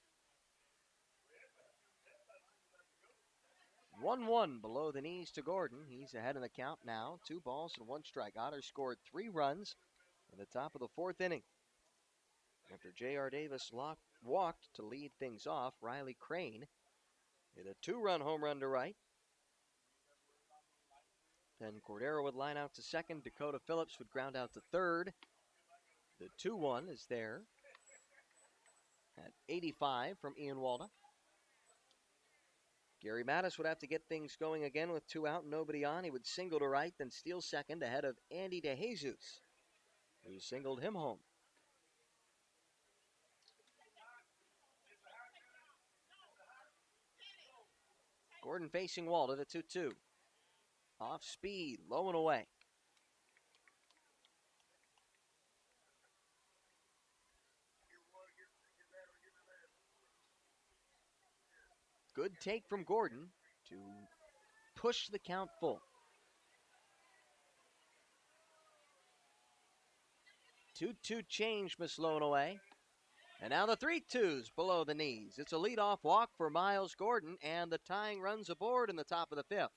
Speaker 1: 1-1 below the knees to Gordon. He's ahead in the count now. 2 balls and 1 strike. Otters scored 3 runs in the top of the 4th inning. After J.R. Davis walked to lead things off, Riley Crane hit a 2-run home run to right. Then Cordero would line out to second. Dakota Phillips would ground out to third. The 2-1 is there at 85 from Ian Walda. Gary Mattis would have to get things going again with 2 out and nobody on. He would single to right, then steal second ahead of Andy DeJesus, who singled him home. Gordon facing Walda, the 2-2. Off speed, low and away. Good take from Gordon to push the count full. 2-2 change, Miss Lonaway. And now the 3-2s below the knees. It's a leadoff walk for Miles Gordon, and the tying runs aboard in the top of the 5th.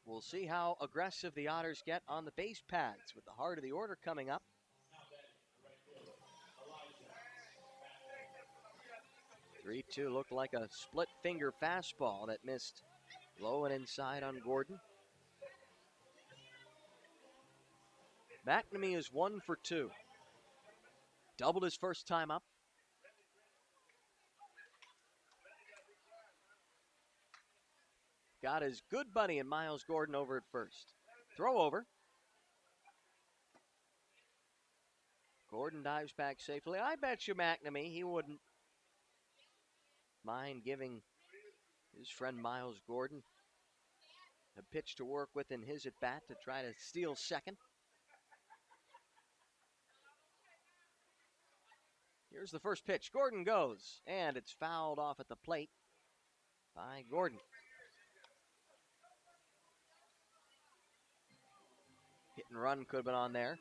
Speaker 1: We'll see how aggressive the Otters get on the base paths with the heart of the order coming up. Three-two looked like a split finger fastball that missed low and inside on Gordon. Mcnamee is 1 for 2. Doubled his first time up. Got his good buddy in Miles Gordon over at first. Throw over. Gordon dives back safely. I bet you Mcnamee, he wouldn't mind giving his friend Miles Gordon a pitch to work with in his at-bat to try to steal second. Here's the first pitch. Gordon goes, and it's fouled off at the plate by Gordon. Hit and run could have been on there.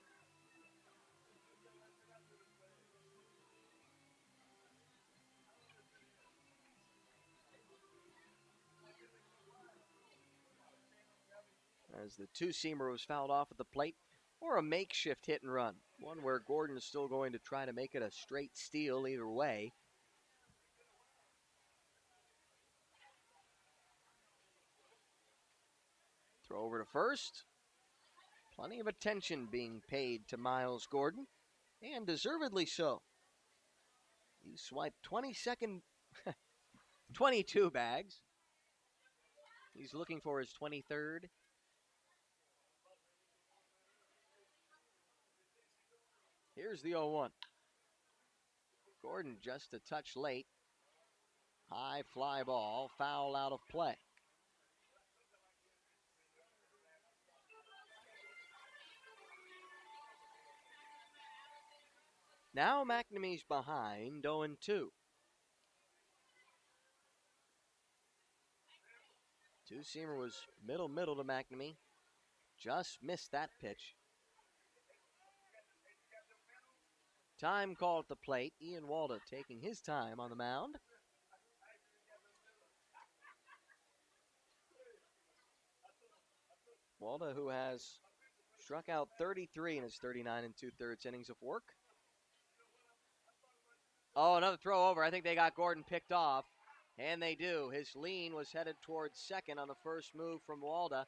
Speaker 1: As the two-seamer was fouled off at the plate, or a makeshift hit and run. One where Gordon is still going to try to make it a straight steal either way. Throw over to first. Plenty of attention being paid to Miles Gordon, and deservedly so. He swiped 22 bags. He's looking for his 23rd. Here's the 0-1. Gordon just a touch late. High fly ball, foul out of play. Now Mcnamee's behind 0-2. Two-seamer was middle to Mcnamee. Just missed that pitch. Time call at the plate. Ian Walda taking his time on the mound. Walda, who has struck out 33 in his 39 2/3 innings of work. Oh, another throw over. I think they got Gordon picked off, and they do. His lean was headed towards second on the first move from Walda,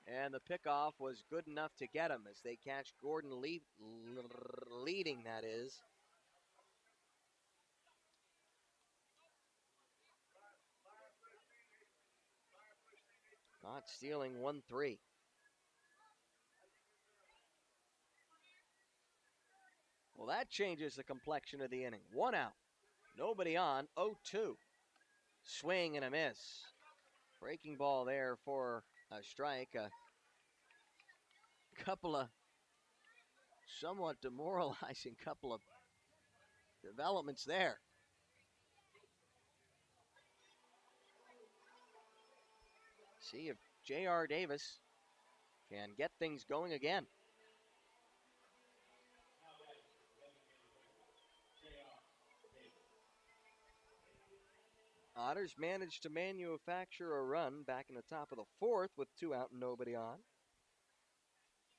Speaker 1: and the pickoff was good enough to get him as they catch Gordon leading, that is. Not stealing 1-3. Well, that changes the complexion of the inning. 1 out. Nobody on. 0-2. Swing and a miss. Breaking ball there for a strike. A couple of somewhat demoralizing couple of developments there. See if J.R. Davis can get things going again. Otters managed to manufacture a run back in the top of the fourth with 2 out and nobody on.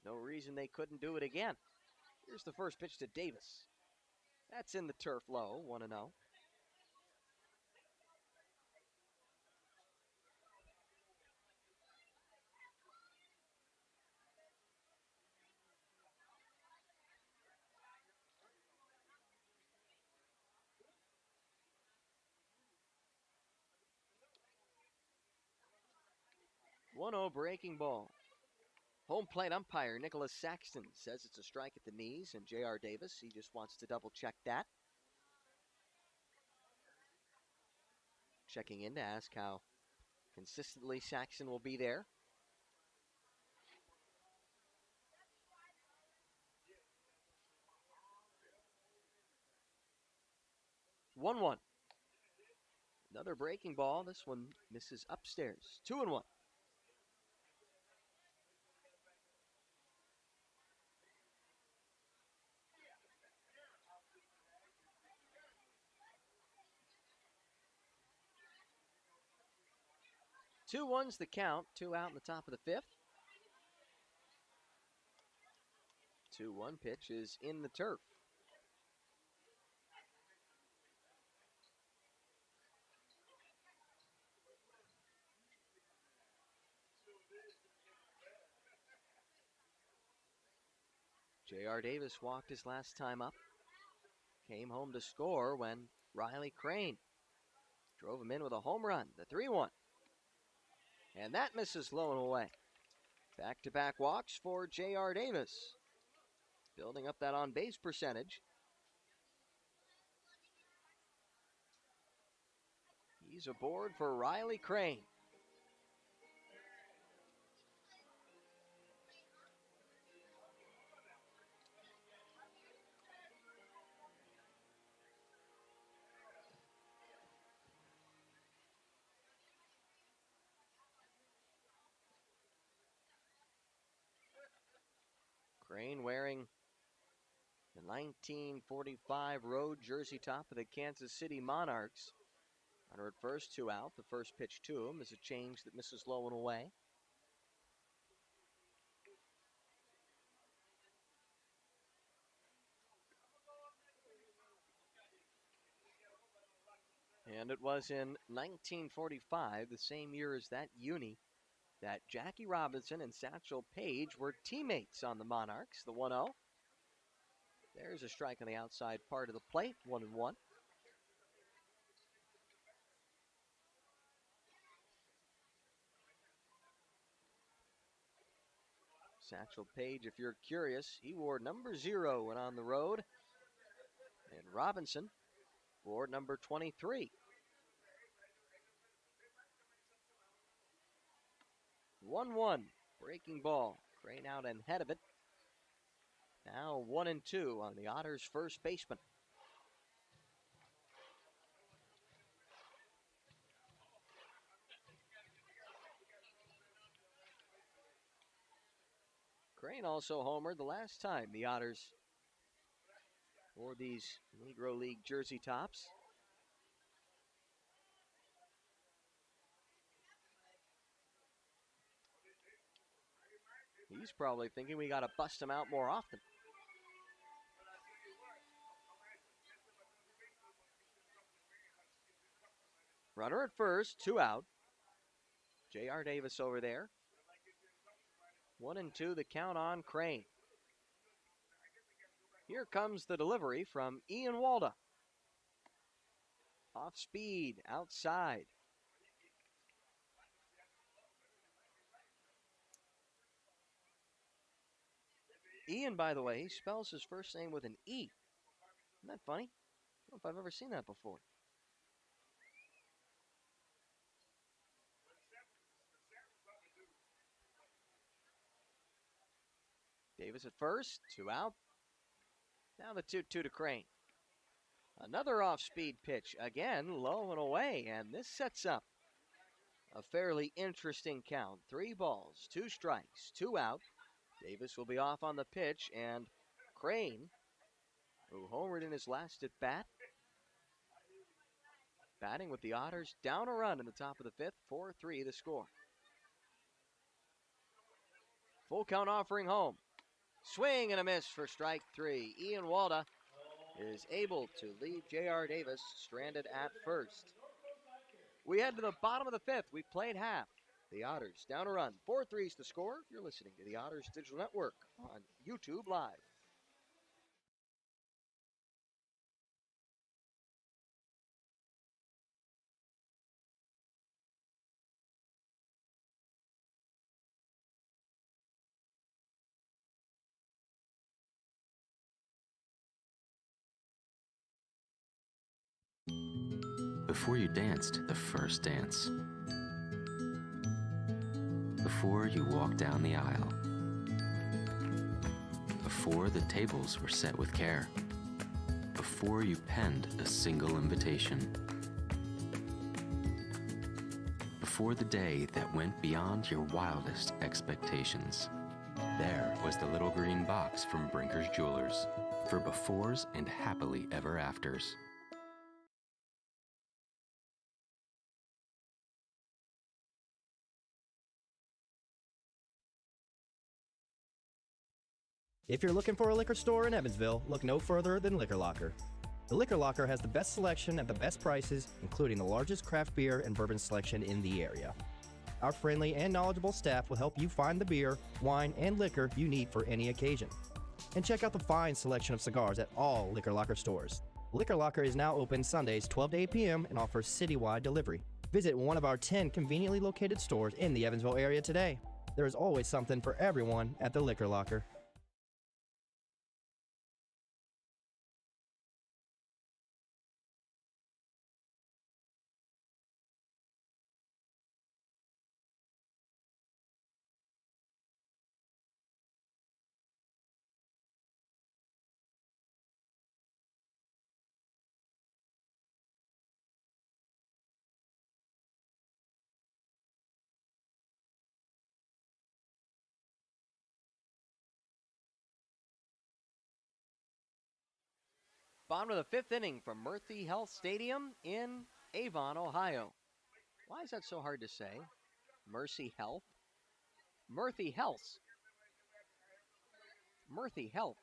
Speaker 1: No reason they couldn't do it again. Here's the first pitch to Davis. That's in the turf low, 1-0. Breaking ball. Home plate umpire Nicholas Saxton says it's a strike at the knees, and J.R. Davis, he just wants to double check that. Checking in to ask how consistently Saxton will be there. One. Another breaking ball. This one misses upstairs. 2-1. 2-1's the count, 2 out in the top of the 5th. 2-1 pitch is in the turf. J.R. Davis walked his last time up. Came home to score when Riley Crane drove him in with a home run, the 3-1. And that misses low and away. Back-to-back walks for J.R. Davis. Building up that on-base percentage. He's aboard for Riley Crane. Crane wearing the 1945 road jersey top of the Kansas City Monarchs. Runner at first, 2 out. The first pitch to him is a change that misses low and away. And it was in 1945, the same year as that uni, that Jackie Robinson and Satchel Paige were teammates on the Monarchs, the 1-0. There's a strike on the outside part of the plate, 1-1. Satchel Paige, if you're curious, he wore number 0 when on the road. And Robinson wore number 23. 1-1, breaking ball. Crane out and ahead of it. Now 1-2 on the Otters' first baseman. Crane also homered the last time the Otters wore these Negro League jersey tops. He's probably thinking we got to bust him out more often. Runner at first, 2 out. J.R. Davis over there. 1-2 the count on Crane. Here comes the delivery from Ian Walda. Off speed, outside. Ian, by the way, he spells his first name with an E. Isn't that funny? I don't know if I've ever seen that before. Davis at first, 2 out. Now the 2-2 to Crane. Another off-speed pitch, again low and away, and this sets up a fairly interesting count. 3 balls, 2 strikes, 2 out. Davis will be off on the pitch, and Crane, who homered in his last at bat, batting with the Otters, down a run in the top of the 5th, 4-3 the score. Full count offering home. Swing and a miss for strike 3. Ian Walda is able to leave J.R. Davis stranded at first. We head to the bottom of the 5th. We've played half. The Otters down a run. 4-3's the score. You're listening to the Otters Digital Network on YouTube Live.
Speaker 5: Before you danced the first dance. Before you walked down the aisle. Before the tables were set with care. Before you penned a single invitation. Before the day that went beyond your wildest expectations. There was the little green box from Brinker's Jewelers for befores and happily ever afters.
Speaker 9: If you're looking for a liquor store in Evansville, look no further than Liquor Locker. The Liquor Locker has the best selection at the best prices, including the largest craft beer and bourbon selection in the area. Our friendly and knowledgeable staff will help you find the beer, wine, and liquor you need for any occasion. And check out the fine selection of cigars at all Liquor Locker stores. Liquor Locker is now open Sundays 12 to 8 p.m. and offers citywide delivery. Visit one of our 10 conveniently located stores in the Evansville area today. There is always something for everyone at the Liquor Locker.
Speaker 1: Bottom of the fifth inning from Murphy Health Stadium in Avon, Ohio. Why is that so hard to say? Mercy Health? Murphy Health. Murphy Health.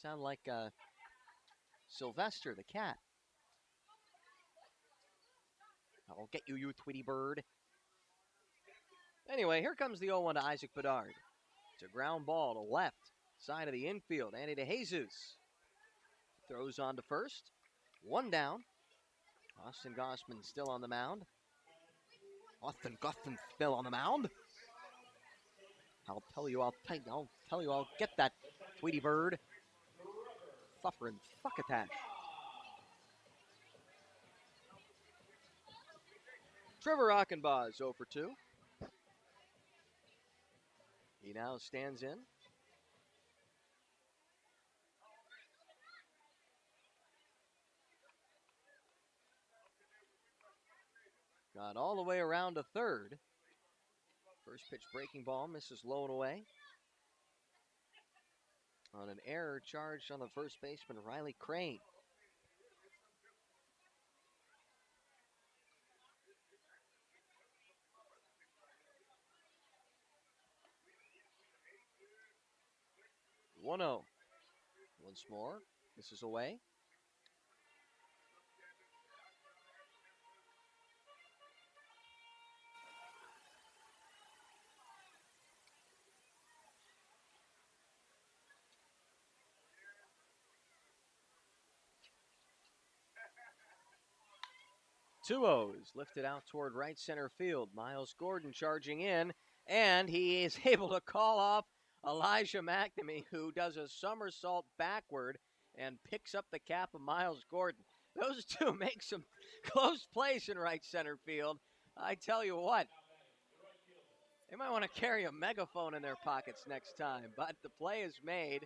Speaker 1: Sound like Sylvester the cat. I'll get you, you Tweety bird. Anyway, here comes the 0-1 to Isaac Bedard. It's a ground ball to left side of the infield. Andy DeJesus throws on to first. One down. Austin Gossman still on the mound. Austin Gossman still on the mound. I'll get that, Tweety bird. Suffering succotash. Trevor Akanba is 0 for 2. He now stands in. Got all the way around to third. First pitch breaking ball misses low and away. On an error charged on the first baseman, Riley Crane. One-0. Once more, misses away. Two O's lifted out toward right center field. Miles Gordon charging in, and he is able to call off Elijah Mcnamee, who does a somersault backward and picks up the cap of Miles Gordon. Those two make some close plays in right center field. I tell you what, they might want to carry a megaphone in their pockets next time, but the play is made,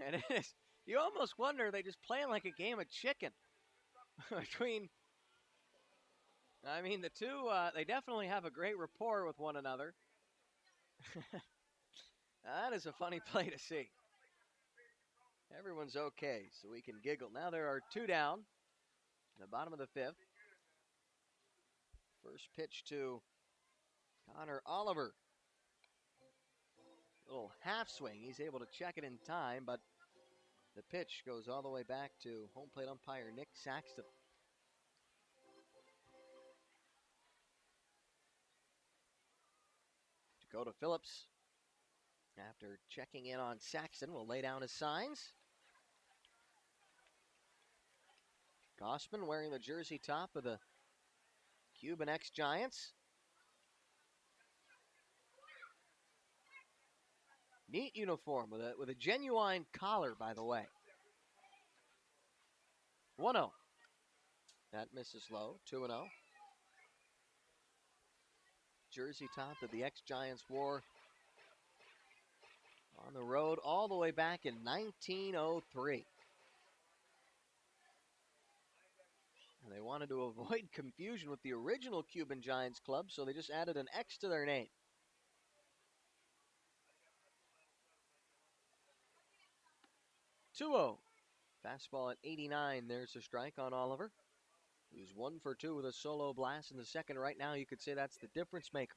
Speaker 1: and it is, you almost wonder, they just playing like a game of chicken between. I mean, the two, they definitely have a great rapport with one another. That is a funny play to see. Everyone's okay, so we can giggle. Now there are two down in the bottom of the fifth. First pitch to Connor Oliver. Little half swing. He's able to check it in time, but the pitch goes all the way back to home plate umpire Nick Saxton. Dakota Phillips, after checking in on Saxton, will lay down his signs. Gossman wearing the jersey top of the Cuban ex-Giants. Neat uniform with a genuine collar, by the way. 1-0. That misses low. 2-0. Jersey top that the ex-Giants wore on the road all the way back in 1903. And they wanted to avoid confusion with the original Cuban Giants club, so they just added an X to their name. Fastball at 89. There's a strike on Oliver, who's 1 for 2 with a solo blast in the second. Right now, you could say that's the difference maker.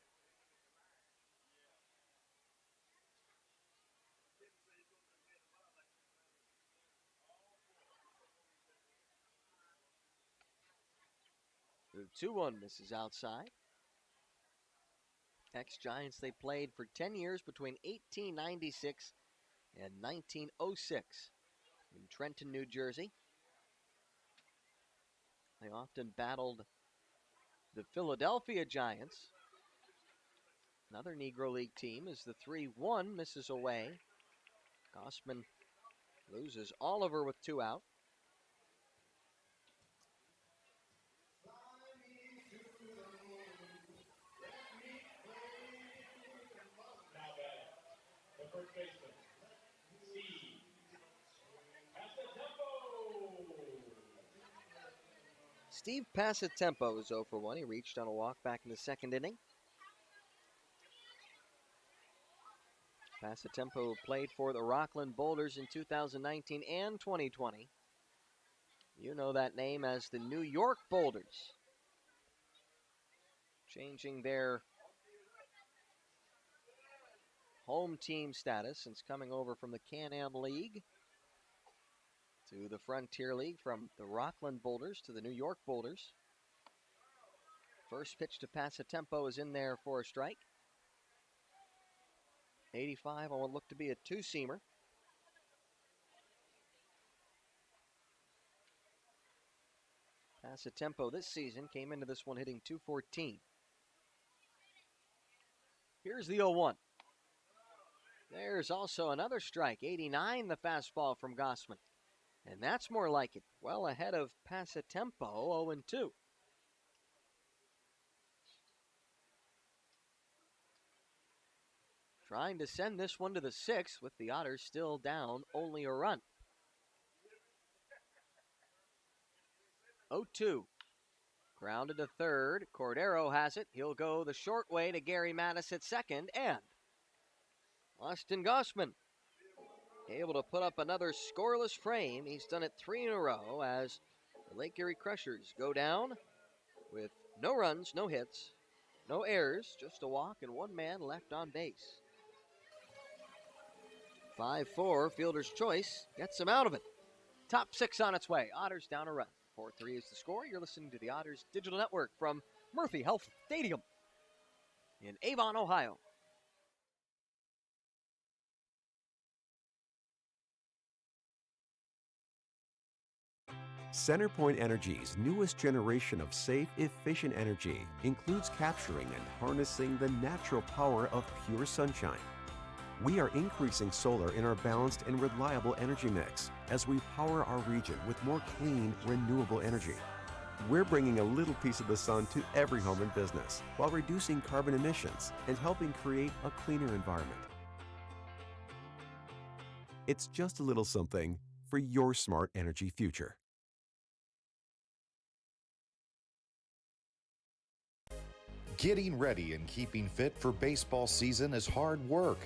Speaker 1: The 2-1 misses outside. Ex-Giants, they played for 10 years between 1896 and 1906 in Trenton, New Jersey. They often battled the Philadelphia Giants. Another Negro League team as the 3-1 misses away. Gossman loses Oliver with 2 out. Steve Passatempo is 0 for 1. He reached on a walk back in the second inning. Passatempo played for the Rockland Boulders in 2019 and 2020. You know that name as the New York Boulders. Changing their home team status since coming over from the Can-Am League to the Frontier League, from the Rockland Boulders to the New York Boulders. First pitch to Passatempo is in there for a strike. 85 on what looked to be a two-seamer. Passatempo this season came into this one hitting .214. Here's the 0-1. There's also another strike, 89, the fastball from Gossman. And that's more like it, well ahead of Passatempo, 0-2. Trying to send this one to the 6th with the Otters still down only a run. 0-2. Grounded to third. Cordero has it. He'll go the short way to Gary Mattis at second. And Austin Gossman able to put up another scoreless frame. He's done it 3 in a row as the Lake Erie Crushers go down with no runs, no hits, no errors, just a walk and 1 man left on base. 5-4, fielder's choice gets him out of it. Top 6 on its way. Otters down a run. 4-3 is the score. You're listening to the Otters Digital Network from Murphy Health Stadium in Avon, Ohio.
Speaker 2: Centerpoint Energy's newest generation of safe, efficient energy includes capturing and harnessing the natural power of pure sunshine. We are increasing solar in our balanced and reliable energy mix as we power our region with more clean, renewable energy. We're bringing a little piece of the sun to every home and business while reducing carbon emissions and helping create a cleaner environment. It's just a little something for your smart energy future.
Speaker 3: Getting ready and keeping fit for baseball season is hard work.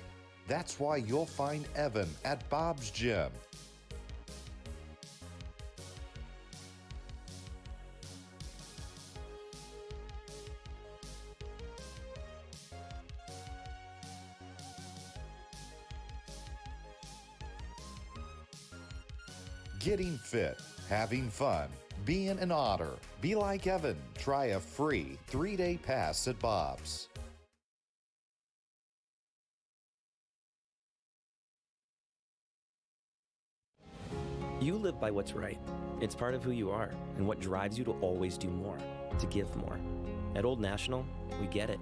Speaker 3: That's why you'll find Evan at Bob's Gym. Getting fit, having fun, being an Otter. Be like Evan. Try a free 3-day pass at Bob's.
Speaker 10: You live by what's right. It's part of who you are and what drives you to always do more, to give more. At Old National, we get it.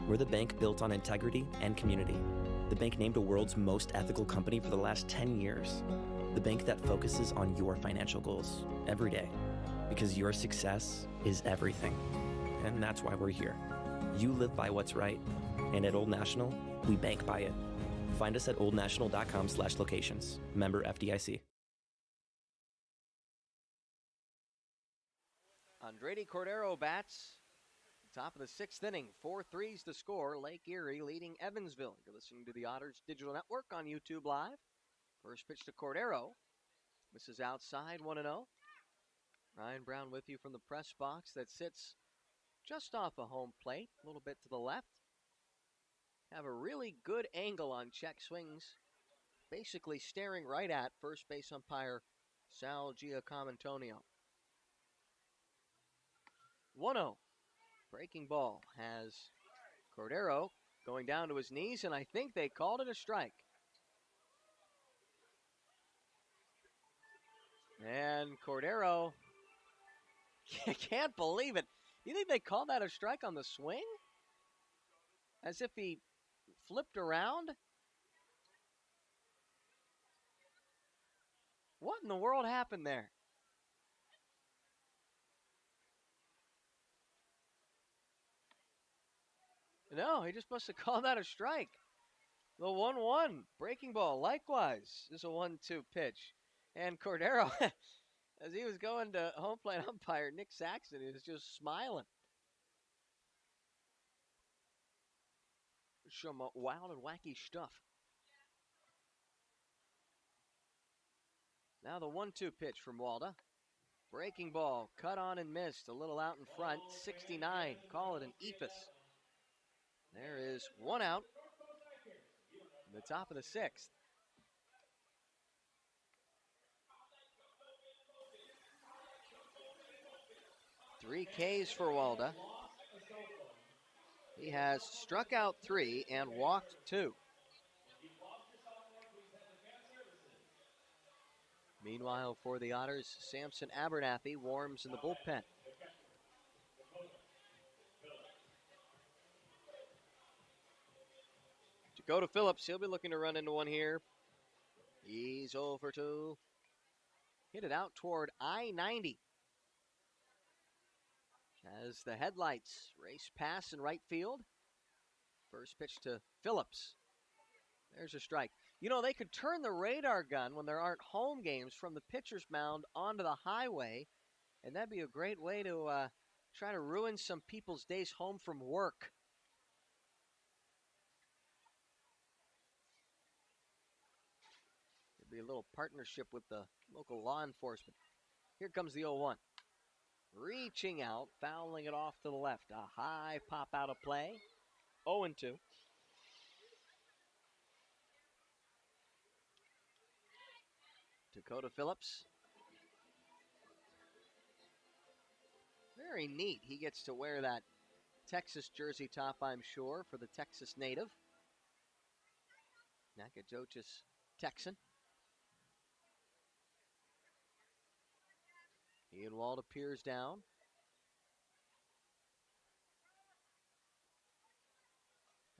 Speaker 10: We're the bank built on integrity and community. The bank named a world's most ethical company for the last 10 years. The bank that focuses on your financial goals every day. Because your success is everything. And that's why we're here. You live by what's right. And at Old National, we bank by it. Find us at oldnational.com/locations. Member FDIC.
Speaker 1: Andredi Cordero bats. Top of the 6th inning. 4-3's the score. Lake Erie leading Evansville. You're listening to the Otters Digital Network on YouTube Live. First pitch to Cordero. Misses outside, 1-0. Ryan Brown with you from the press box that sits just off a home plate, a little bit to the left. Have a really good angle on check swings, basically staring right at first base umpire Sal Giacomintonio. 1-0. Breaking ball has Cordero going down to his knees, and I think they called it a strike. And Cordero, can't believe it. You think they called that a strike on the swing? As if he flipped around? What in the world happened there? No, he just must have called that a strike. The 1-1 breaking ball likewise is a 1-2 pitch. And Cordero, as he was going to home plate umpire Nick Saxon, he was just smiling. Some wild and wacky stuff. Now the 1-2 pitch from Walda. Breaking ball, cut on and missed. A little out in front, 69. Call it an eephus. There is one out in the top of the sixth. Three Ks for Walda. He has struck out 3 and walked 2. Meanwhile, for the Otters, Samson Abernathy warms in the bullpen. Dakota Phillips, he'll be looking to run into one here. He's 0 for 2. Hit it out toward I-90. As the headlights race past in right field. First pitch to Phillips. There's a strike. You know, they could turn the radar gun when there aren't home games from the pitcher's mound onto the highway, and that'd be a great way to try to ruin some people's days home from work. It'd be a little partnership with the local law enforcement. Here comes the 0-1. Reaching out, fouling it off to the left. A high pop out of play. 0-2. Dakota Phillips. Very neat. He gets to wear that Texas jersey top, I'm sure, for the Texas native. Nacogdoches Texan. Ianwald appears down.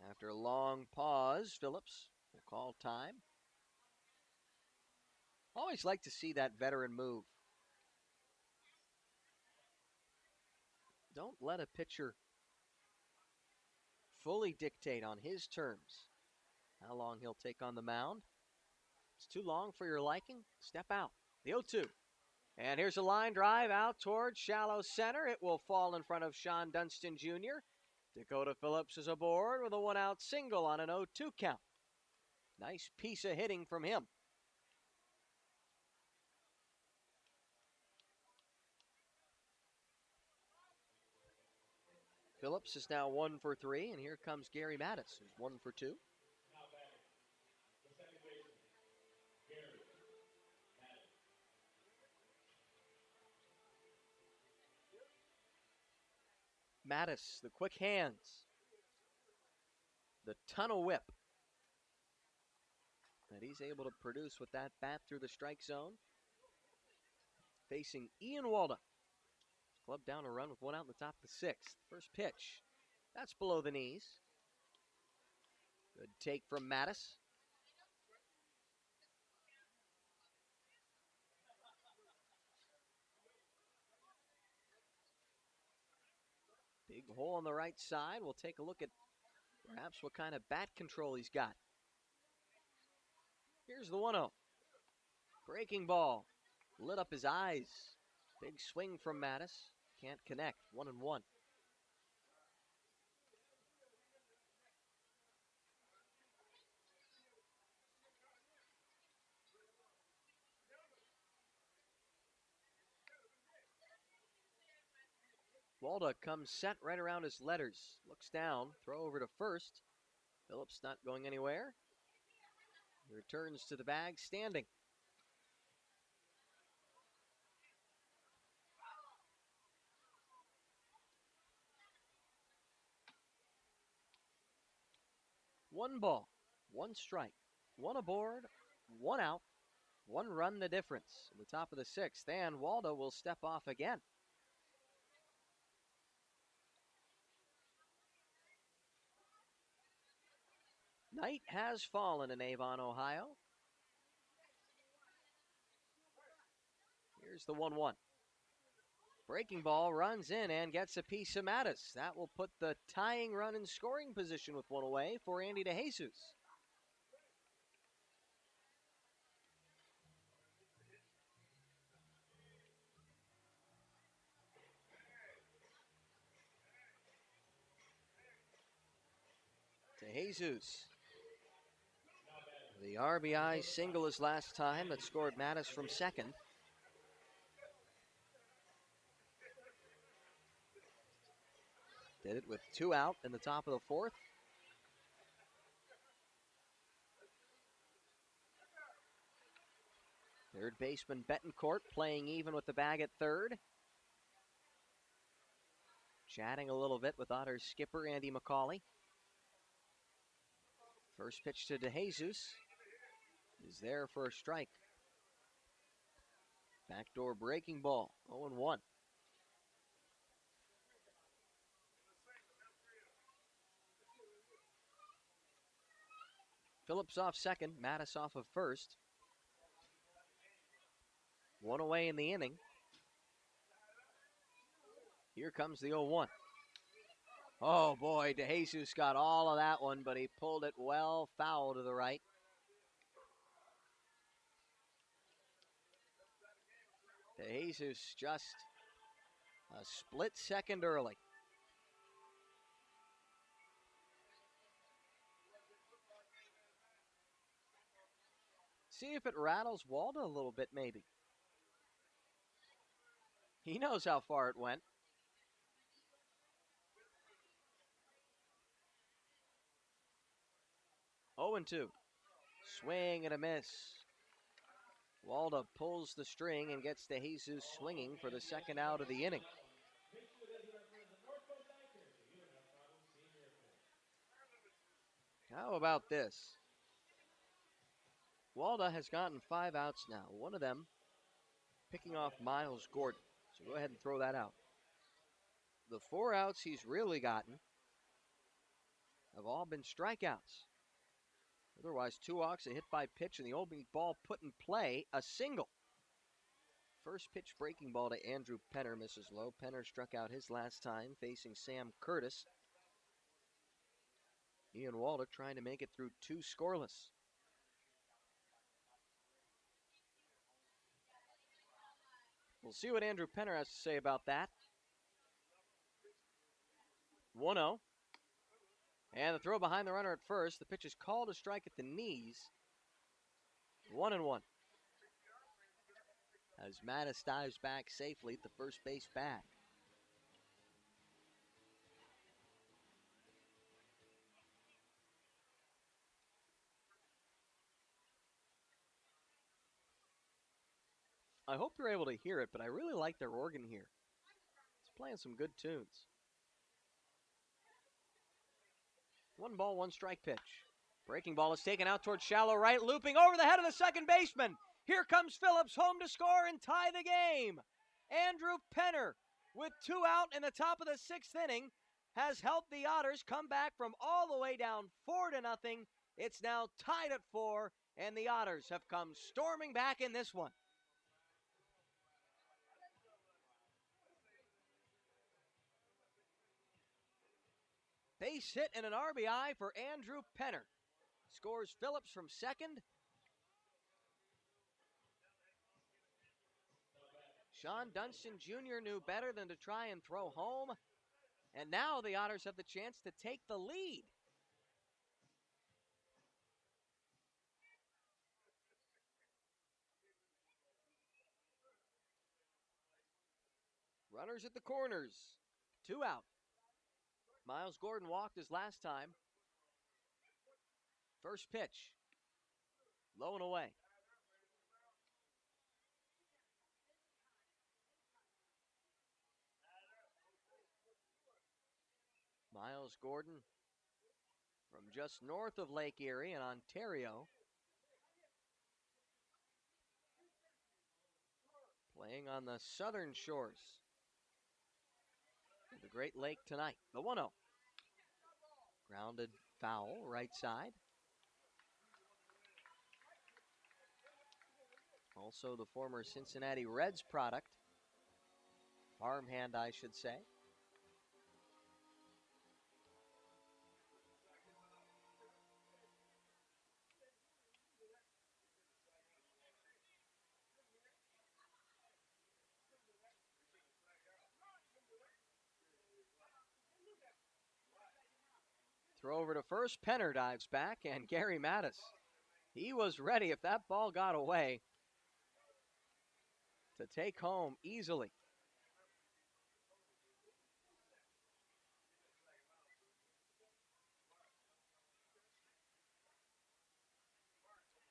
Speaker 1: After a long pause, Phillips will call time. Always like to see that veteran move. Don't let a pitcher fully dictate on his terms how long he'll take on the mound. It's too long for your liking. Step out. The 0-2. And here's a line drive out towards shallow center. It will fall in front of Sean Dunston Jr. Dakota Phillips is aboard with a one-out single on an 0-2 count. Nice piece of hitting from him. Phillips is now 1 for 3, and here comes Gary Mattis, who's 1 for 2. Mattis, the quick hands, the tunnel whip that he's able to produce with that bat through the strike zone. Facing Ian Walda. Club down a run with one out in the top of the sixth. First pitch. That's below the knees. Good take from Mattis. Big hole on the right side. We'll take a look at perhaps what kind of bat control he's got. Here's the 1-0. Breaking ball. Lit up his eyes. Big swing from Mattis. Can't connect. 1-1. Walda comes set right around his letters. Looks down. Throw over to first. Phillips not going anywhere. He returns to the bag standing. 1 ball, 1 strike, 1 aboard, 1 out, 1 run the difference. At the top of the 6th, and Waldo will step off again. Night has fallen in Avon, Ohio. Here's the 1-1. Breaking ball runs in and gets a piece of Mattis. That will put the tying run in scoring position with 1 away for Andy DeJesus. DeJesus. The RBI single his last time that scored Mattis from second. Did it with 2 out in the top of the 4th. Third baseman Betancourt playing even with the bag at third. Chatting a little bit with Otters skipper Andy McCauley. First pitch to DeJesus is there for a strike. Backdoor breaking ball, 0-1. Phillips off second, Mattis off of first. 1 away in the inning. Here comes the 0-1. Oh boy, DeJesus got all of that one, but he pulled it well foul to the right. DeJesus just a split second early. See if it rattles Waldo a little bit, maybe. He knows how far it went. Oh, 0-2. Swing and a miss. Waldo pulls the string and gets DeJesus swinging for the second out of the inning. How about this? Waldo has gotten 5 outs now. One of them picking off Miles Gordon. So go ahead and throw that out. The 4 outs he's really gotten have all been strikeouts. Otherwise, 2 walks, a hit by pitch, and the opening ball put in play, a single. First pitch breaking ball to Andrew Penner misses low. Penner struck out his last time facing Sam Curtis. Ian Waldo trying to make it through 2 scoreless. We'll see what Andrew Penner has to say about that. 1-0. And the throw behind the runner at first. The pitch is called a strike at the knees. 1-1. As Mattis dives back safely at the first base bag. I hope you're able to hear it, but I really like their organ here. It's playing some good tunes. 1 ball, 1 strike pitch. Breaking ball is taken out towards shallow right, looping over the head of the second baseman. Here comes Phillips, home to score and tie the game. Andrew Penner, with 2 out in the top of the 6th inning, has helped the Otters come back from all the way down 4-0. It's now tied at 4, and the Otters have come storming back in this one. Base hit and an RBI for Andrew Penner. Scores Phillips from second. Sean Dunston Jr. knew better than to try and throw home. And now the Otters have the chance to take the lead. Runners at the corners. 2 out. Miles Gordon walked his last time. First pitch. Low and away. Miles Gordon from just north of Lake Erie in Ontario. Playing on the southern shores of the Great Lake tonight. The 1-0. Grounded foul, right side. Also the former Cincinnati Reds product. Farmhand, I should say. Throw over to first. Penner dives back, and Gary Mattis. He was ready if that ball got away to take home easily.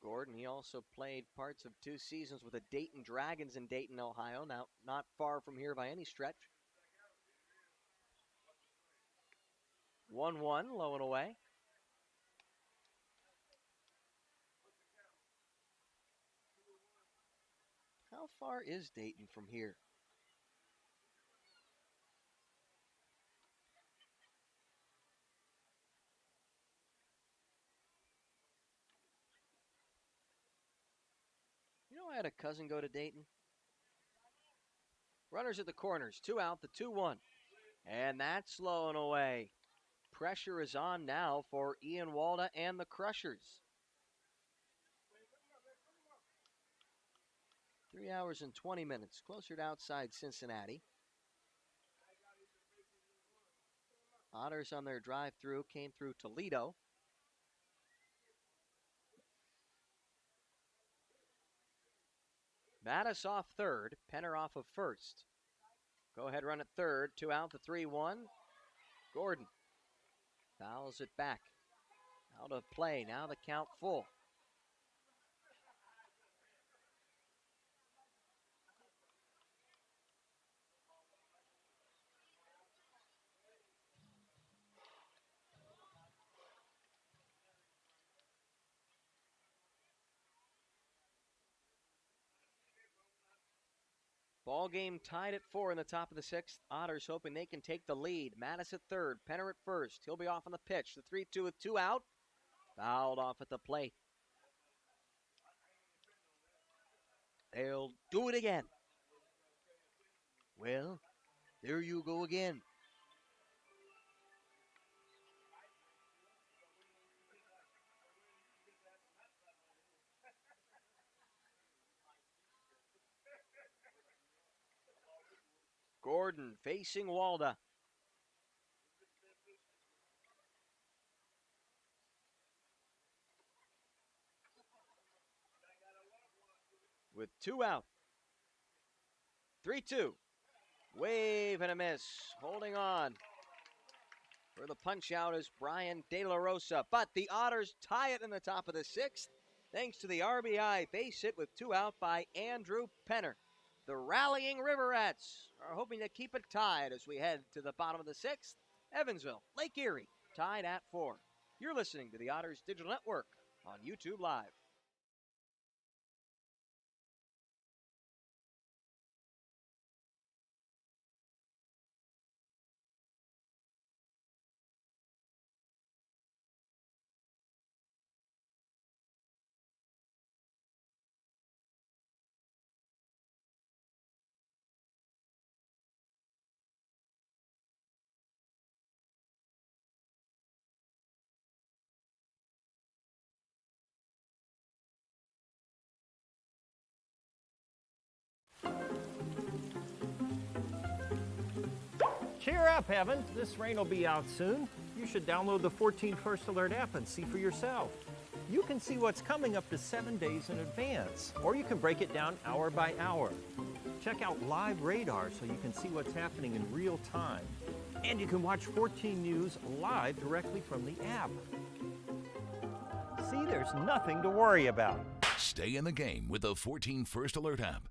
Speaker 1: Gordon, he also played parts of 2 seasons with the Dayton Dragons in Dayton, Ohio. Now, not far from here by any stretch. 1-1, low and away. How far is Dayton from here? You know, I had a cousin go to Dayton. Runners at the corners, 2 out, the 2-1. And that's low and away. Pressure is on now for Ian Walda and the Crushers. 3 hours and 20 minutes, closer to outside Cincinnati. Otters on their drive-through came through Toledo. Mattis off third, Penner off of first. Go ahead run at third, 2 out, the 3-1. Gordon fouls it back. Out of play, now the count full. Ball game tied at 4 in the top of the 6th. Otters hoping they can take the lead. Mattis at third, Penner at first. He'll be off on the pitch. The 3-2 with 2 out. Fouled off at the plate. They'll do it again. Well, there you go again. Gordon facing Walda. With 2 out. 3-2. Wave and a miss. Holding on. For the punch out is Brian De La Rosa. But the Otters tie it in the top of the 6th. Thanks to the RBI base hit with 2 out by Andrew Penner. The rallying River Rats are hoping to keep it tied as we head to the bottom of the 6th. Evansville, Lake Erie, tied at 4. You're listening to the Otters Digital Network on YouTube Live.
Speaker 7: Cheer up, Evan. This rain will be out soon. You should download the 14 First Alert app and see for yourself. You can see what's coming up to 7 days in advance, or you can break it down hour by hour. Check out live radar so you can see what's happening in real time. And you can watch 14 News live directly from the app. See, there's nothing to worry about.
Speaker 14: Stay in the game with the 14 First Alert app.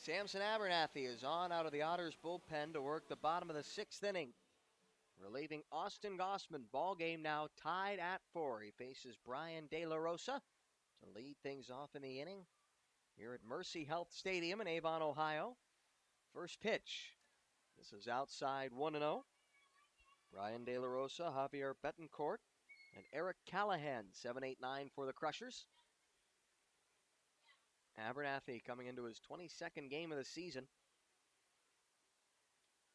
Speaker 1: Samson Abernathy is on out of the Otters bullpen to work the bottom of the 6th inning, relieving Austin Gossman. Ball game now tied at 4. He faces Brian De La Rosa to lead things off in the inning here at Mercy Health Stadium in Avon, Ohio. First pitch. This is outside 1-0. Brian De La Rosa, Javier Betancourt, and Eric Callahan, 7-8-9 for the Crushers. Abernathy coming into his 22nd game of the season.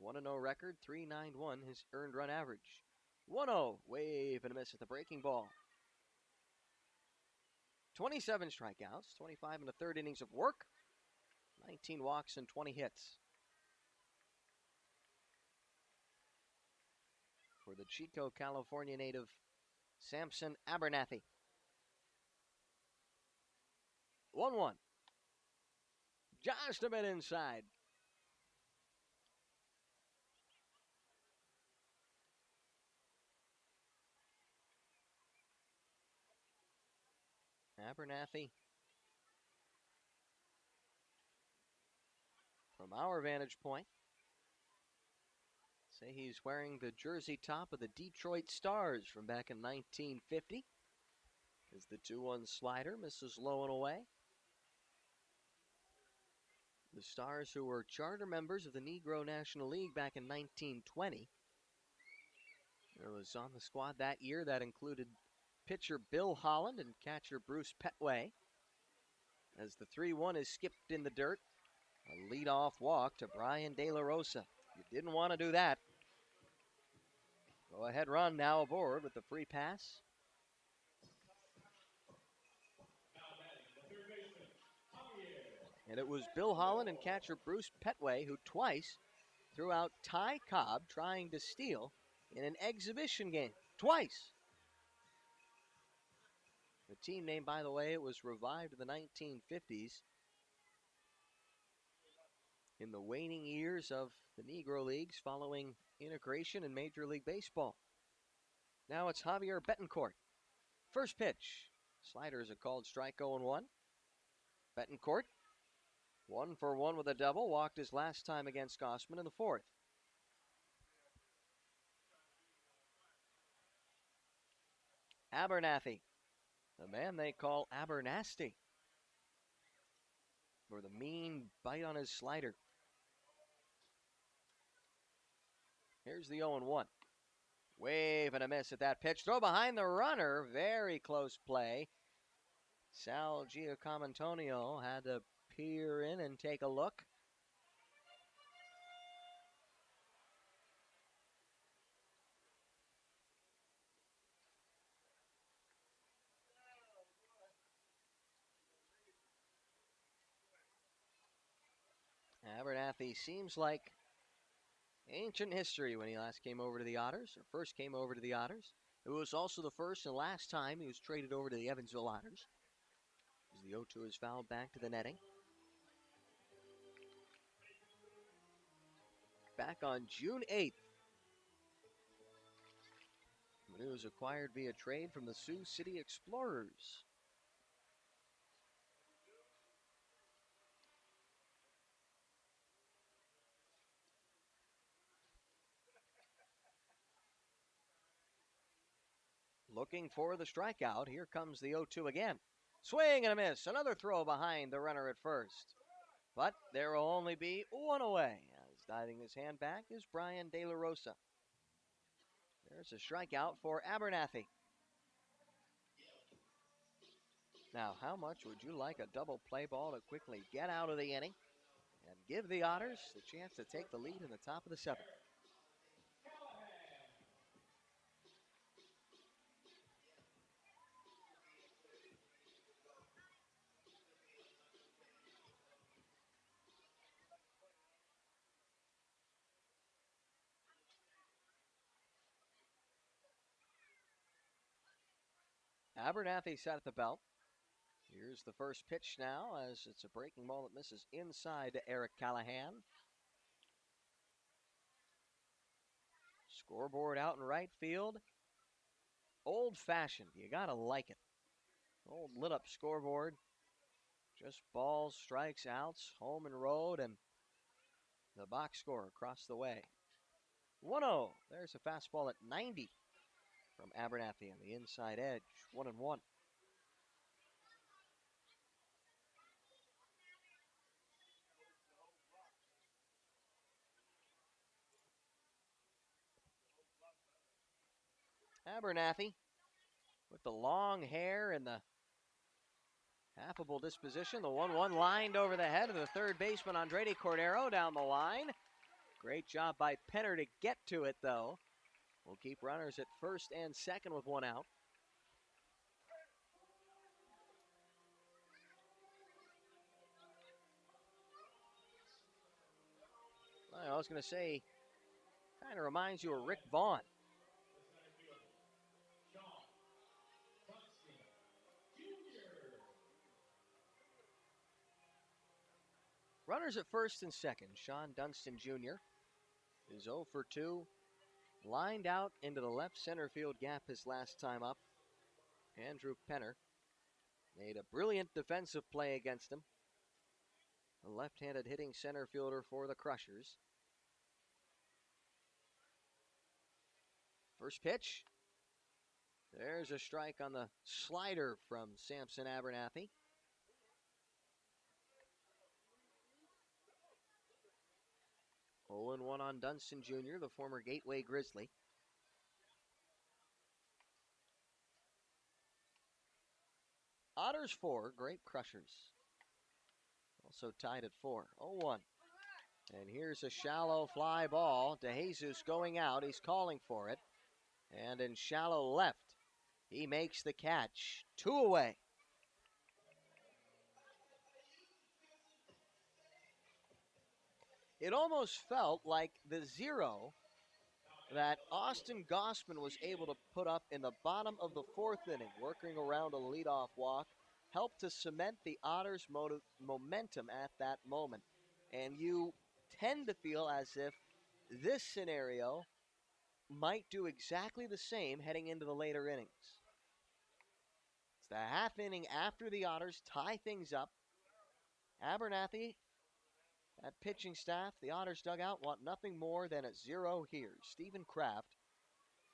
Speaker 1: 1-0 record, 3.91 his earned run average. 1-0, wave and a miss at the breaking ball. 27 strikeouts, 25 and a third innings of work, 19 walks and 20 hits. For the Chico, California native, Samson Abernathy. 1-1. Just a bit inside. Abernathy, from our vantage point, say he's wearing the jersey top of the Detroit Stars from back in 1950. As the 2-1 slider misses low and away. The Stars, who were charter members of the Negro National League back in 1920. It was on the squad that year that included pitcher Bill Holland and catcher Bruce Petway. As the 3-1 is skipped in the dirt, a leadoff walk to Brian De La Rosa. You didn't want to do that. Go ahead run now aboard with the free pass. And it was Bill Holland and catcher Bruce Petway who twice threw out Ty Cobb trying to steal in an exhibition game. Twice. The team name, by the way, it was revived in the 1950s in the waning years of the Negro Leagues following integration in Major League Baseball. Now it's Javier Betancourt. First pitch. Slider is a called strike, 0-1. Betancourt, 1 for 1 with a double, walked his last time against Gossman in the 4th. Abernathy, the man they call Abernasty, for the mean bite on his slider. Here's the 0-1. Wave and a miss at that pitch. Throw behind the runner. Very close play. Sal Giacomantonio had to peer in and take a look. Abernathy seems like ancient history when he last came over to the Otters, or first came over to the Otters. It was also the first and last time he was traded over to the Evansville Otters, as the 0-2 is fouled back to the netting. Back on June 8th, when he was acquired via trade from the Sioux City Explorers. Looking for the strikeout. Here comes the 0-2 again. Swing and a miss. Another throw behind the runner at first. But there will only be one away. As diving his hand back is Brian De La Rosa. There's a strikeout for Abernathy. Now, how much would you like a double play ball to quickly get out of the inning and give the Otters the chance to take the lead in the top of the 7th? Abernathy set at the belt. Here's the first pitch now, as it's a breaking ball that misses inside to Eric Callahan. Scoreboard out in right field. Old-fashioned. You gotta like it. Old lit-up scoreboard Just balls, strikes, outs, home and road, and the box score across the way. 1-0. There's a fastball at 90 from Abernathy on the inside edge. 1-1. Abernathy with the long hair and the affable disposition. The 1-1 lined over the head of the third baseman Andredi Cordero down the line. Great job by Penner to get to it, though. We'll keep runners at first and second with one out. I was going to say, kind of reminds you of Rick Vaughn. Runners at first and second. Sean Dunston Jr. is 0 for 2. Lined out into the left center field gap his last time up. Andrew Penner made a brilliant defensive play against him. A left-handed hitting center fielder for the Crushers. First pitch. There's a strike on the slider from Samson Abernathy. Oh, 0-1 on Dunston Jr., the former Gateway Grizzly. Otters 4, Grape Crushers also tied at 4. 0-1. And here's a shallow fly ball. DeJesus going out. He's calling for it. And in shallow left, he makes the catch. 2 away. It almost felt like the 0 that Austin Gossman was able to put up in the bottom of the 4th inning, working around a leadoff walk, helped to cement the Otters' momentum at that moment. And you tend to feel as if this scenario might do exactly the same heading into the later innings. It's the half inning after the Otters tie things up. Abernathy, that pitching staff, the Otters dugout, want nothing more than a 0 here. Stephen Kraft,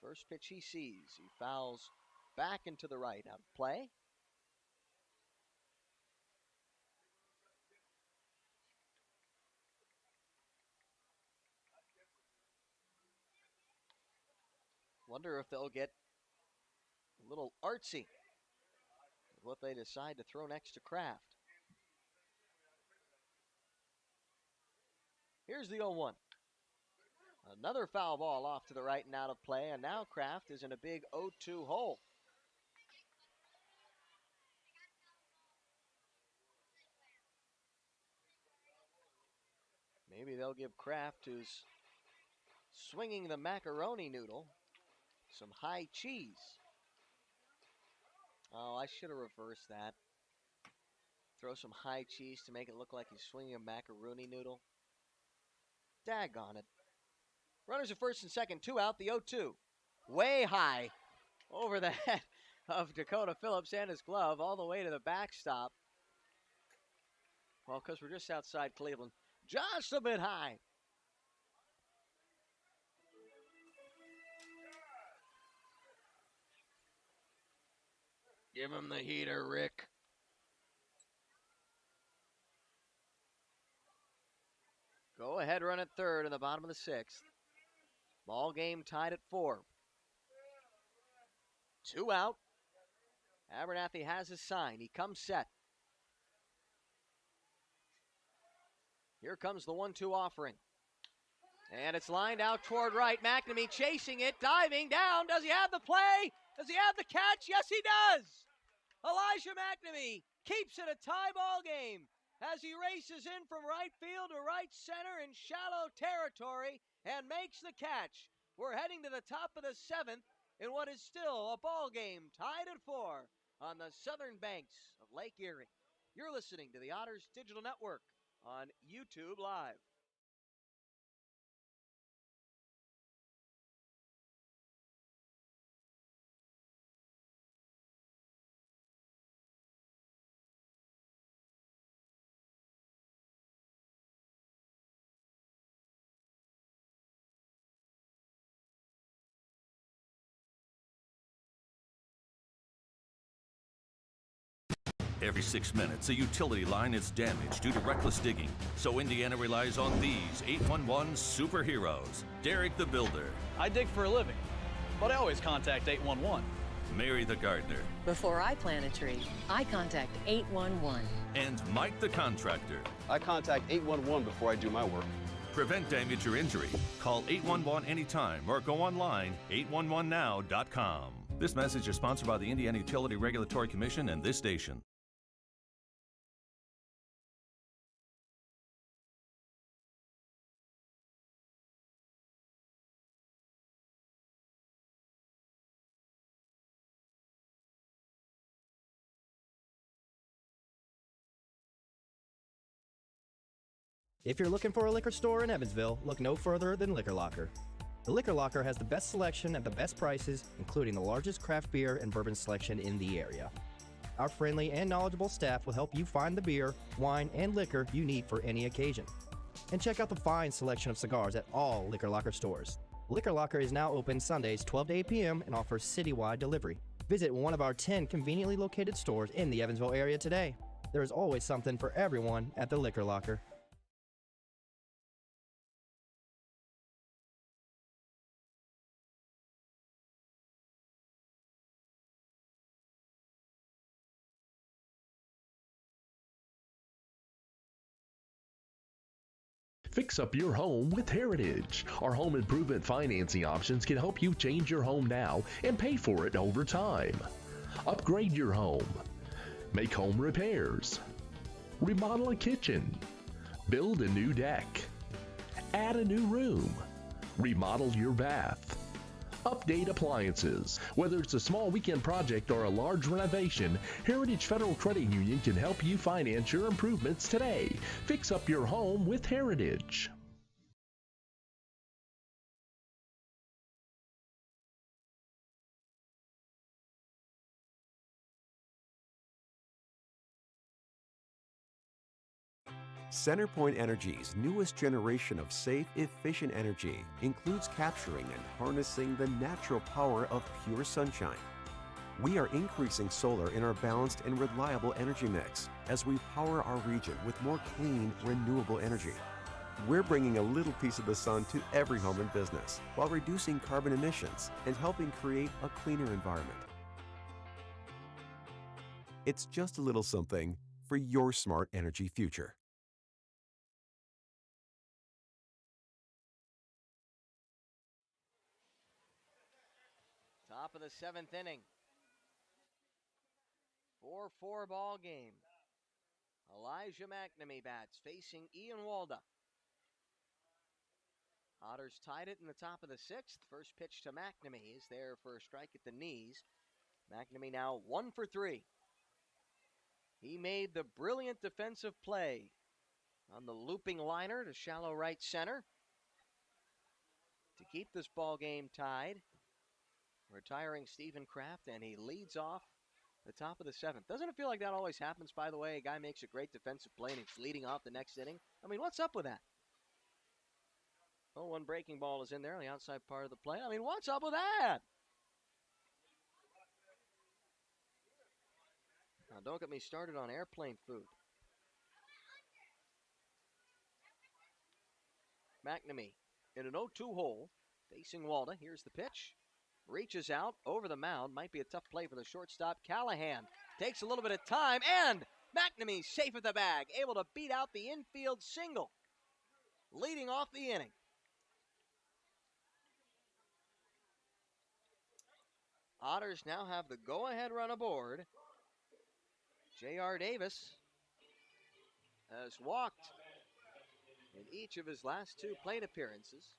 Speaker 1: first pitch he sees. He fouls back into the right. Out of play. Wonder if they'll get a little artsy with what they decide to throw next to Kraft. Here's the 0-1. Another foul ball off to the right and out of play, and now Kraft is in a big 0-2 hole. Maybe they'll give Kraft, who's swinging the macaroni noodle, some high cheese. Oh, I should have reversed that. Throw some high cheese to make it look like he's swinging a macaroni noodle. Daggone it. Runners at first and second, 2 out, the 0-2. Way high over the head of Dakota Phillips and his glove all the way to the backstop. Well, because we're just outside Cleveland. Just a bit high. Give him the heater, Rick. Go ahead, run at third in the bottom of the 6th. Ball game tied at 4. 2 out. Abernathy has his sign. He comes set. Here comes the 1-2 offering. And it's lined out toward right. Mcnamee chasing it, diving down. Does he have the play? Does he have the catch? Yes, he does. Elijah Mcnamee keeps it a tie ball game as he races in from right field to right center in shallow territory and makes the catch. We're heading to the top of the 7th in what is still a ball game tied at 4 on the southern banks of Lake Erie. You're listening to the Otters Digital Network on YouTube Live.
Speaker 8: Every 6 minutes, a utility line is damaged due to reckless digging. So Indiana relies on these 811 superheroes. Derek the Builder.
Speaker 11: I dig for a living, but I always contact 811.
Speaker 8: Mary the Gardener.
Speaker 12: Before I plant a tree, I contact 811.
Speaker 8: And Mike the Contractor.
Speaker 13: I contact 811 before I do my work.
Speaker 8: Prevent damage or injury. Call 811 anytime or go online 811now.com. This message is sponsored by the Indiana Utility Regulatory Commission and this station.
Speaker 9: If you're looking for a liquor store in Evansville, look no further than Liquor Locker. The Liquor Locker has the best selection at the best prices, including the largest craft beer and bourbon selection in the area. Our friendly and knowledgeable staff will help you find the beer, wine, and liquor you need for any occasion. And check out the fine selection of cigars at all Liquor Locker stores. Liquor Locker is now open Sundays 12 to 8 p.m. and offers citywide delivery. Visit one of our 10 conveniently located stores in the Evansville area today. There is always something for everyone at the Liquor Locker.
Speaker 6: Fix up your home with Heritage. Our home improvement financing options can help you change your home now and pay for it over time. Upgrade your home. Make home repairs. Remodel a kitchen. Build a new deck. Add a new room. Remodel your bath. Update appliances. Whether it's a small weekend project or a large renovation, Heritage Federal Credit Union can help you finance your improvements today. Fix up your home with Heritage.
Speaker 2: Centerpoint Energy's newest generation of safe, efficient energy includes capturing and harnessing the natural power of pure sunshine. We are increasing solar in our balanced and reliable energy mix as we power our region with more clean, renewable energy. We're bringing a little piece of the sun to every home and business while reducing carbon emissions and helping create a cleaner environment. It's just a little something for your smart energy future.
Speaker 1: Top of the 7th inning. 4-4 ball game. Elijah Mcnamee bats facing Ian Walda. Otters tied it in the top of the 6th. First pitch to Mcnamee is there for a strike at the knees. Mcnamee now 1 for 3. He made the brilliant defensive play on the looping liner to shallow right center to keep this ball game tied. Retiring Stephen Kraft, and he leads off the top of the 7th. Doesn't it feel like that always happens, by the way? A guy makes a great defensive play and he's leading off the next inning. I mean, what's up with that? Oh, one breaking ball is in there on the outside part of the plate. I mean, what's up with that? Now, don't get me started on airplane food. Mcnamee in an 0-2 hole, facing Walda. Here's the pitch. Reaches out over the mound. Might be a tough play for the shortstop. Callahan takes a little bit of time, and Mcnamee safe at the bag, able to beat out the infield single, leading off the inning. Otters now have the go-ahead run aboard. J.R. Davis has walked in each of his last 2 plate appearances.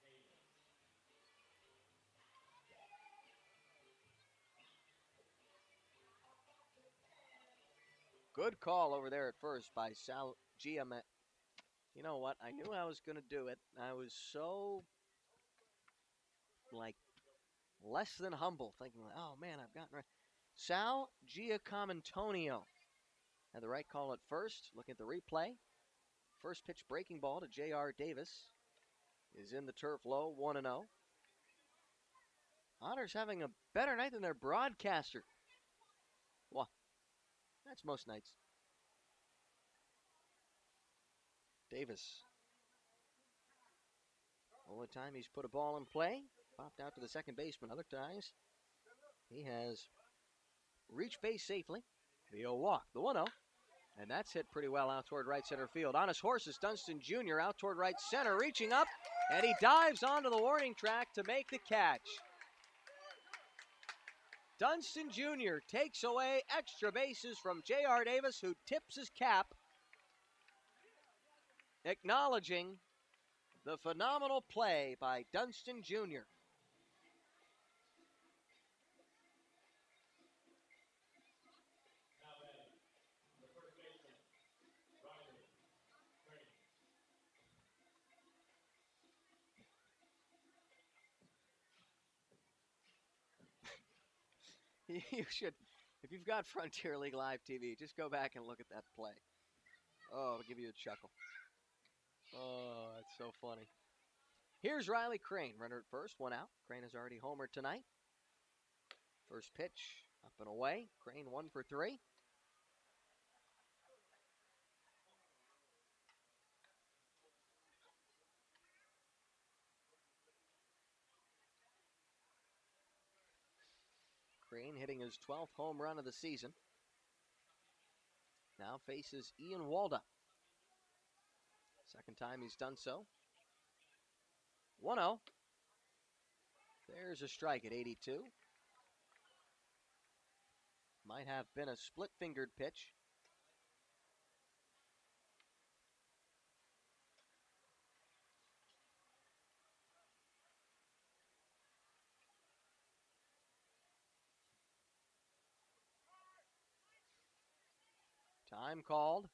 Speaker 1: Good call over there at first by Sal Giamet. You know what? I knew I was going to do it. I was so, less than humble, thinking, oh, man, I've gotten right. Sal Giacomintonio had the right call at first. Looking at the replay. First pitch breaking ball to J.R. Davis is in the turf low, 1-0. Otters having a better night than their broadcaster. Well, that's most nights. Davis. Only time he's put a ball in play, popped out to the second baseman. Other times, he has reached base safely via walk. The 1-0. And that's hit pretty well out toward right center field. On his horse is Dunston Jr. out toward right center, reaching up, and he dives onto the warning track to make the catch. Dunston Jr. takes away extra bases from J.R. Davis, who tips his cap, acknowledging the phenomenal play by Dunston Jr. You should, if you've got Frontier League Live TV, just go back and look at that play. Oh, it'll give you a chuckle. Oh, that's so funny. Here's Riley Crane, runner at first, one out. Crane has already homered tonight. First pitch, up and away. Crane 1 for 3. Crane hitting his 12th home run of the season. Now faces Ian Walda. Second time he's done so. 1-0. There's a strike at 82. Might have been a split-fingered pitch. Time called.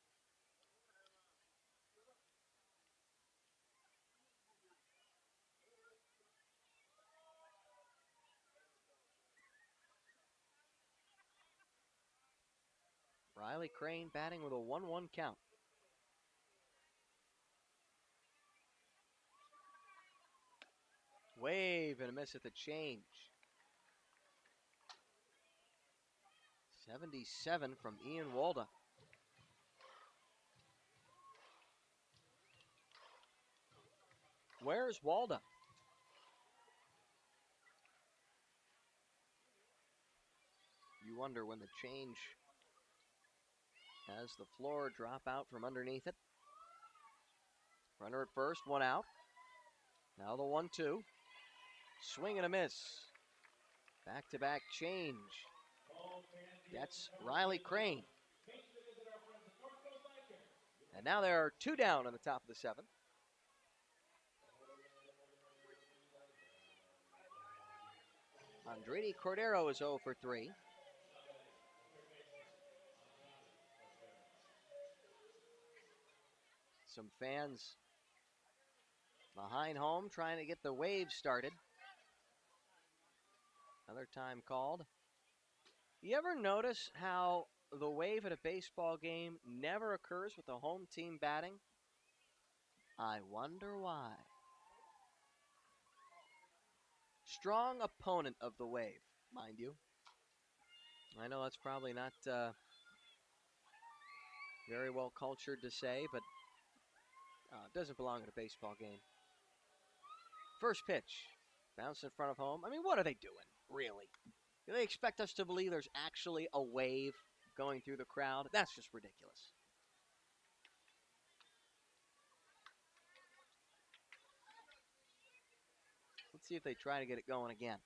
Speaker 1: Riley Crane batting with a 1-1 count. Wave and a miss at the change. 77 from Ian Walda. Where's Walda? You wonder when the change has the floor drop out from underneath it. Runner at first, one out. Now the 1-2. Swing and a miss. Back-to-back change. That's Riley Crane. And now there are 2 down on the top of the 7th. Andretti Cordero is 0 for 3. Some fans behind home trying to get the wave started. Another time called. You ever notice how the wave at a baseball game never occurs with the home team batting? I wonder why. Strong opponent of the wave, mind you. I know that's probably not very well cultured to say, but it doesn't belong at a baseball game. First pitch. Bounce in front of home. I mean, what are they doing, really? Do they expect us to believe there's actually a wave going through the crowd? That's just ridiculous. Let's see if they try to get it going again.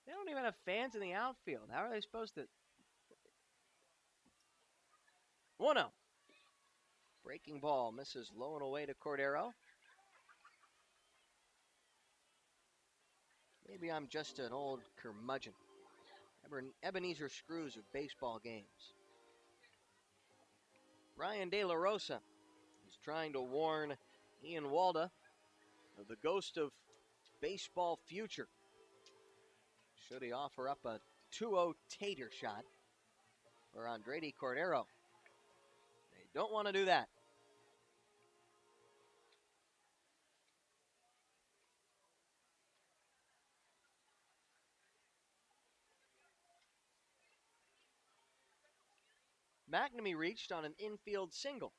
Speaker 1: They don't even have fans in the outfield. How are they supposed to? 1-0. Breaking ball misses low and away to Cordero. Maybe I'm just an old curmudgeon. Ebenezer Screws of baseball games. Brian De La Rosa is trying to warn Ian Walda of the ghost of baseball future. Should he offer up a 2-0 tater shot for Andretti Cordero? They don't want to do that. Mcnamee reached on an infield single.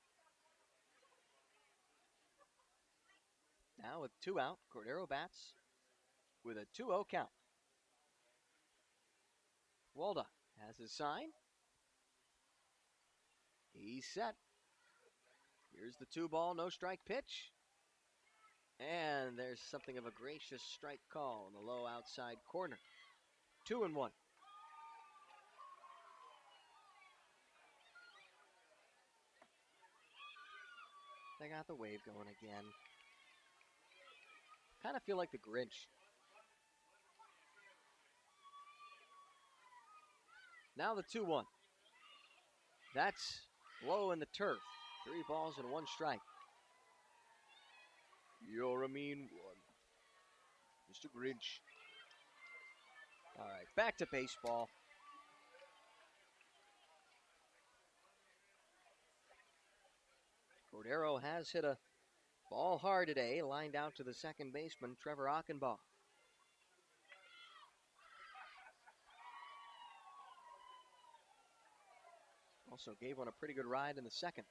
Speaker 1: Now with 2 out, Cordero bats with a 2-0 count. Walda has his sign. He's set. Here's the 2-ball, no strike pitch. And there's something of a gracious strike call in the low outside corner. 2-1. They got the wave going again. Kind of feel like the Grinch. Now the 2-1. That's low in the turf. 3 balls and 1 strike. You're a mean one, Mr. Grinch. All right, back to baseball. Cordero has hit a ball hard today, lined out to the second baseman, Trevor Akanba. Also gave one a pretty good ride in the second.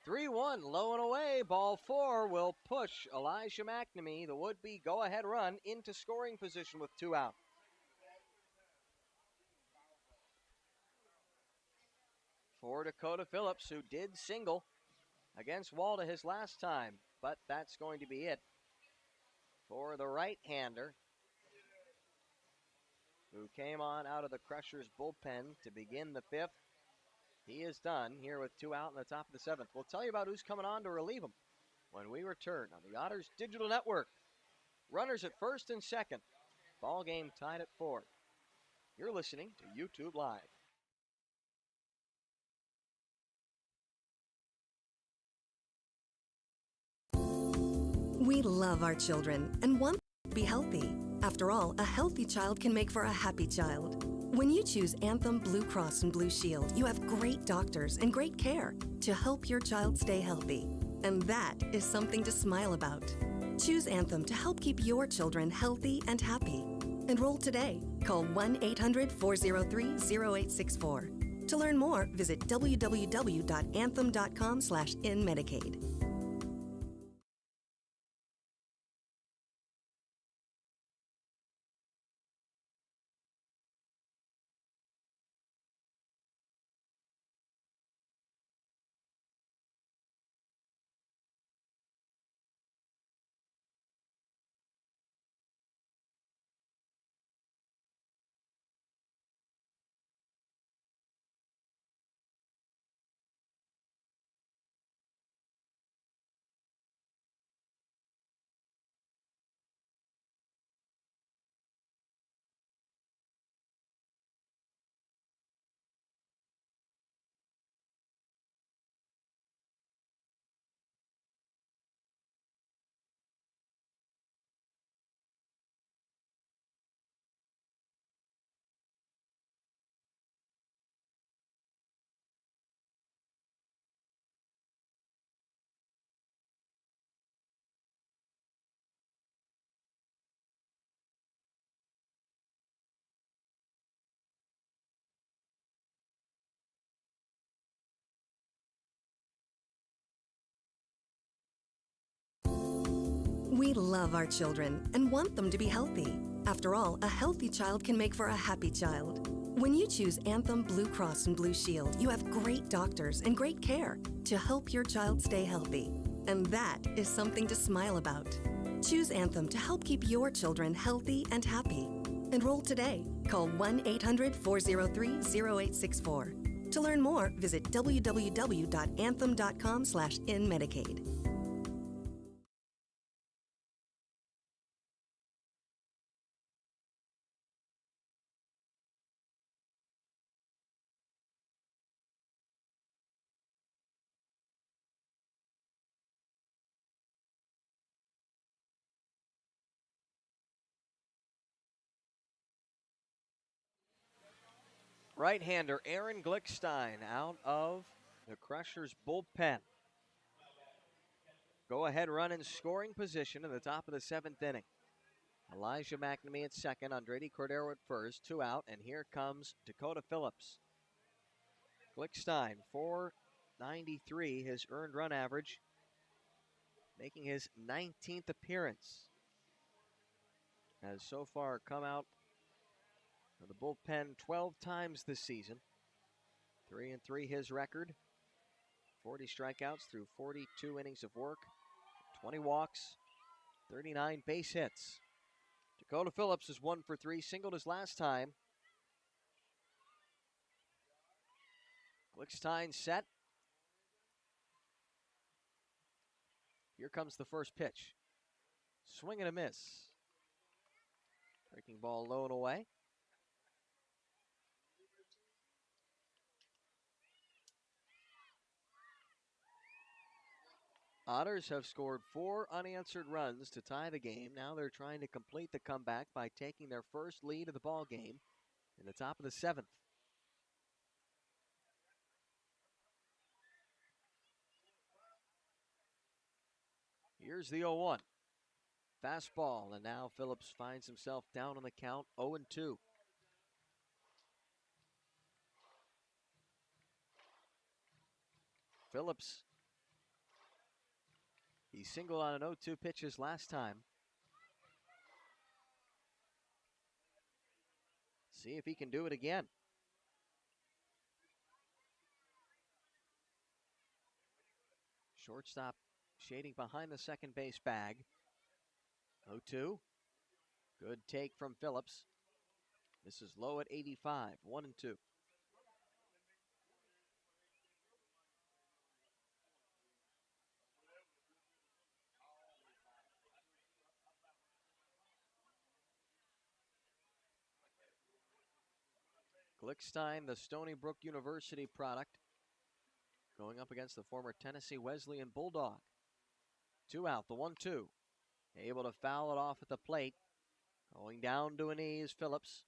Speaker 1: 3-1, low and away. Ball 4 will push Elijah Mcnamee, the would-be go-ahead run, into scoring position with 2 out. For Dakota Phillips, who did single against Walda his last time, but that's going to be it for the right-hander, who came on out of the Crushers' bullpen to begin the 5th. He is done here with 2 out in the top of the 7th. We'll tell you about who's coming on to relieve him when we return on the Otters Digital Network. Runners at first and second. Ball game tied at 4. You're listening to YouTube Live.
Speaker 4: We love our children and want them to be healthy. After all, a healthy child can make for a happy child. When you choose Anthem Blue Cross and Blue Shield, you have great doctors and great care to help your child stay healthy. And that is something to smile about. Choose Anthem to help keep your children healthy and happy. Enroll today. Call 1-800-403-0864. To learn more, visit www.anthem.com/inmedicaid. We love our children and want them to be healthy. After all, a healthy child can make for a happy child. When you choose Anthem Blue Cross and Blue Shield, you have great doctors and great care to help your child stay healthy. And that is something to smile about. Choose Anthem to help keep your children healthy and happy. Enroll today. Call 1-800-403-0864. To learn more, visit www.anthem.com/inmedicaid.
Speaker 1: Right-hander Aaron Glickstein out of the Crushers' bullpen. Go-ahead run in scoring position in the top of the 7th inning. Elijah Mcnamee at second, Andredi Cordero at first, 2 out, and here comes Dakota Phillips. Glickstein, 493, his earned run average, making his 19th appearance. Has so far come out of the bullpen 12 times this season. 3-3 his record. 40 strikeouts through 42 innings of work. 20 walks, 39 base hits. Dakota Phillips is 1 for 3, singled his last time. Glickstein set. Here comes the first pitch. Swing and a miss. Breaking ball low and away. Otters have scored 4 unanswered runs to tie the game. Now they're trying to complete the comeback by taking their first lead of the ball game in the top of the 7th. Here's the 0-1. Fastball, and now Phillips finds himself down on the count, 0-2. Phillips, he singled on an 0-2 pitch his last time. See if he can do it again. Shortstop shading behind the second base bag. 0-2. Good take from Phillips. This is low at 85, 1-2. Glickstein, the Stony Brook University product, going up against the former Tennessee Wesleyan Bulldog. 2 out, the 1-2. Able to foul it off at the plate. Going down to a knee is Phillips.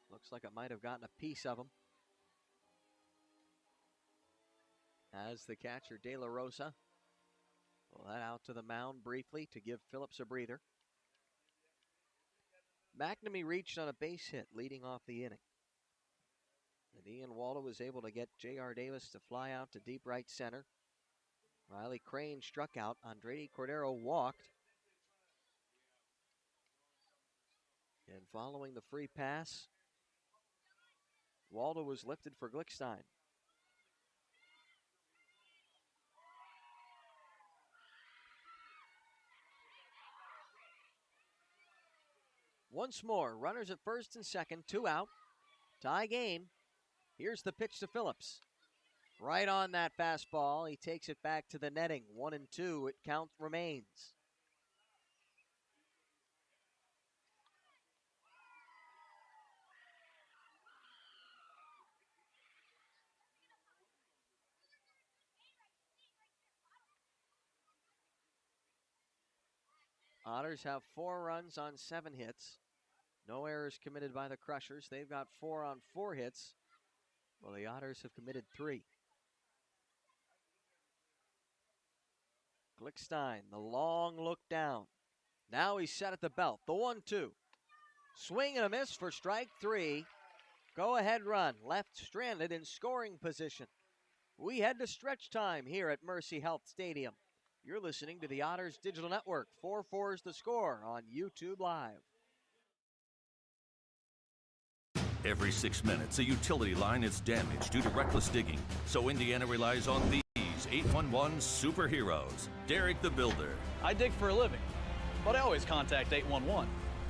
Speaker 1: Looks like it might have gotten a piece of him. As the catcher, De La Rosa, pull that out to the mound briefly to give Phillips a breather. Mcnamee reached on a base hit leading off the inning. And Ian Waldo was able to get J.R. Davis to fly out to deep right center. Riley Crane struck out. Andredi Cordero walked. And following the free pass, Waldo was lifted for Glickstein. Once more, runners at first and second, 2 out. Tie game. Here's the pitch to Phillips. Right on that fastball. He takes it back to the netting. 1-2. It count remains. Otters have 4 runs on 7 hits. No errors committed by the Crushers. They've got 4 on 4 hits. Well, the Otters have committed 3. Glickstein, the long look down. Now he's set at the belt. The 1-2. Swing and a miss for strike 3. Go ahead run. Left stranded in scoring position. We head to stretch time here at Mercy Health Stadium. You're listening to the Otters Digital Network. 4-4's the score on YouTube Live.
Speaker 8: Every 6 minutes, a utility line is damaged due to reckless digging. So Indiana relies on these 811 superheroes. Derek the Builder.
Speaker 11: I dig for a living, but I always contact 811.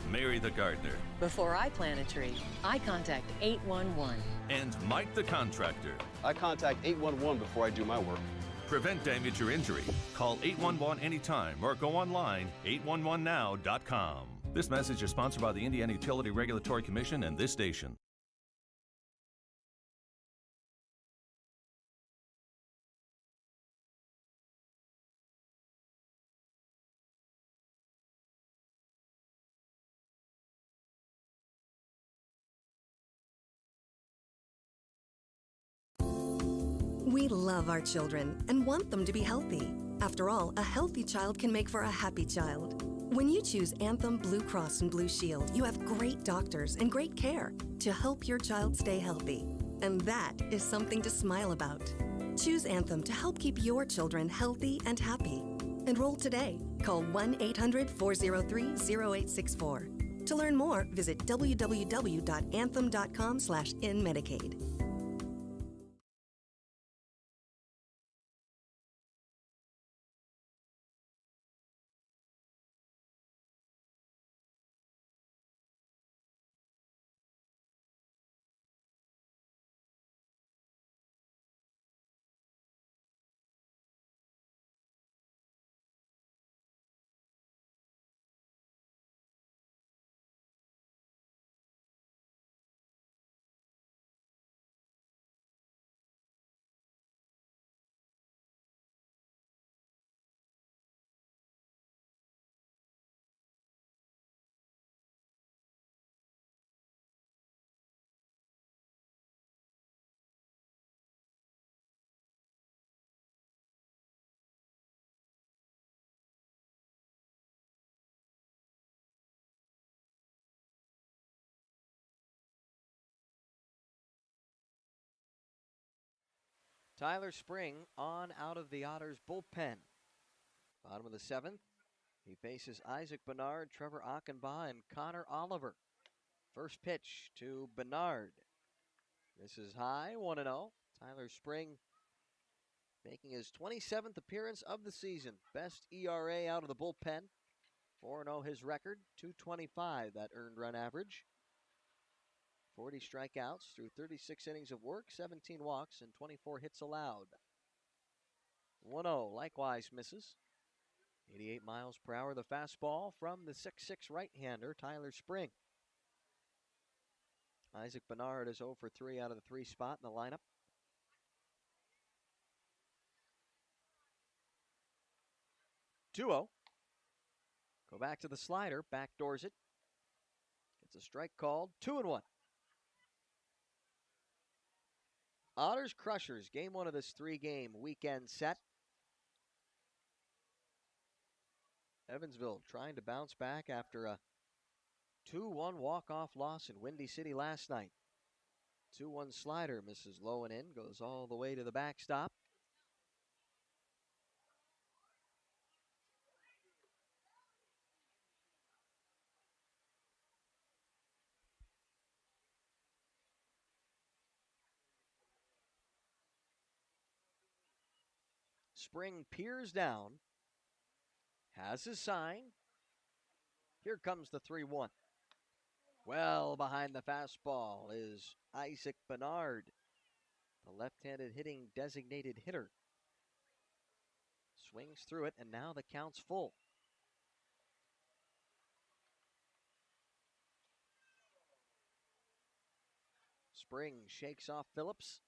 Speaker 8: Mary the Gardener.
Speaker 12: Before I plant a tree, I contact 811.
Speaker 8: And Mike the Contractor.
Speaker 13: I contact 811 before I do my work.
Speaker 8: Prevent damage or injury. Call 811 anytime or go online 811now.com. This message is sponsored by the Indiana Utility Regulatory Commission and this station.
Speaker 4: We love our children and want them to be healthy. After all, a healthy child can make for a happy child. When you choose Anthem Blue Cross and Blue Shield, you have great doctors and great care to help your child stay healthy. And that is something to smile about. Choose Anthem to help keep your children healthy and happy. Enroll today. Call 1-800-403-0864. To learn more, visit www.anthem.com/inmedicaid.
Speaker 1: Tyler Spring on out of the Otters bullpen. Bottom of the seventh, he faces Isaac Bernard, Trevor Akanba, and Connor Oliver. First pitch to Bernard. This is high, 1-0. Tyler Spring making his 27th appearance of the season. Best ERA out of the bullpen. 4-0 his record, 225 that earned run average. 40 strikeouts through 36 innings of work, 17 walks, and 24 hits allowed. 1-0 likewise misses. 88 miles per hour the fastball from the 6'6 right-hander, Tyler Spring. Isaac Bernard is 0 for 3 out of the 3 spot in the lineup. Go back to the slider, backdoors it. Gets a strike called, 2-1. Otters Crushers, game 1 of this 3-game weekend set. Evansville trying to bounce back after a 2-1 walk-off loss in Windy City last night. 2-1 slider misses low and in, goes all the way to the backstop. Spring peers down, has his sign. Here comes the 3-1. Well behind the fastball is Isaac Bernard, the left-handed hitting designated hitter. Swings through it, and now the count's full. Spring shakes off Phillips.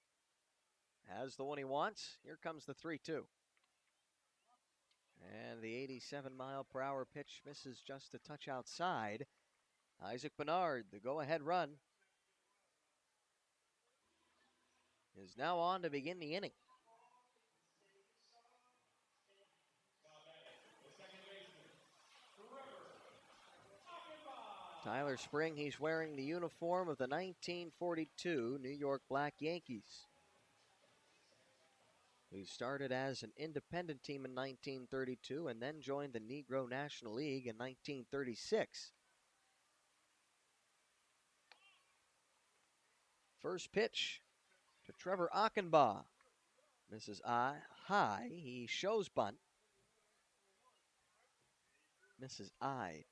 Speaker 1: Has the one he wants. Here comes the 3-2. And the 87-mile-per-hour pitch misses just a touch outside. Isaac Bernard, the go-ahead run, is now on to begin the inning. Tyler Spring, he's wearing the uniform of the 1942 New York Black Yankees, who started as an independent team in 1932 and then joined the Negro National League in 1936. First pitch to Trevor Akanba. Misses high. He shows bunt. Misses eye.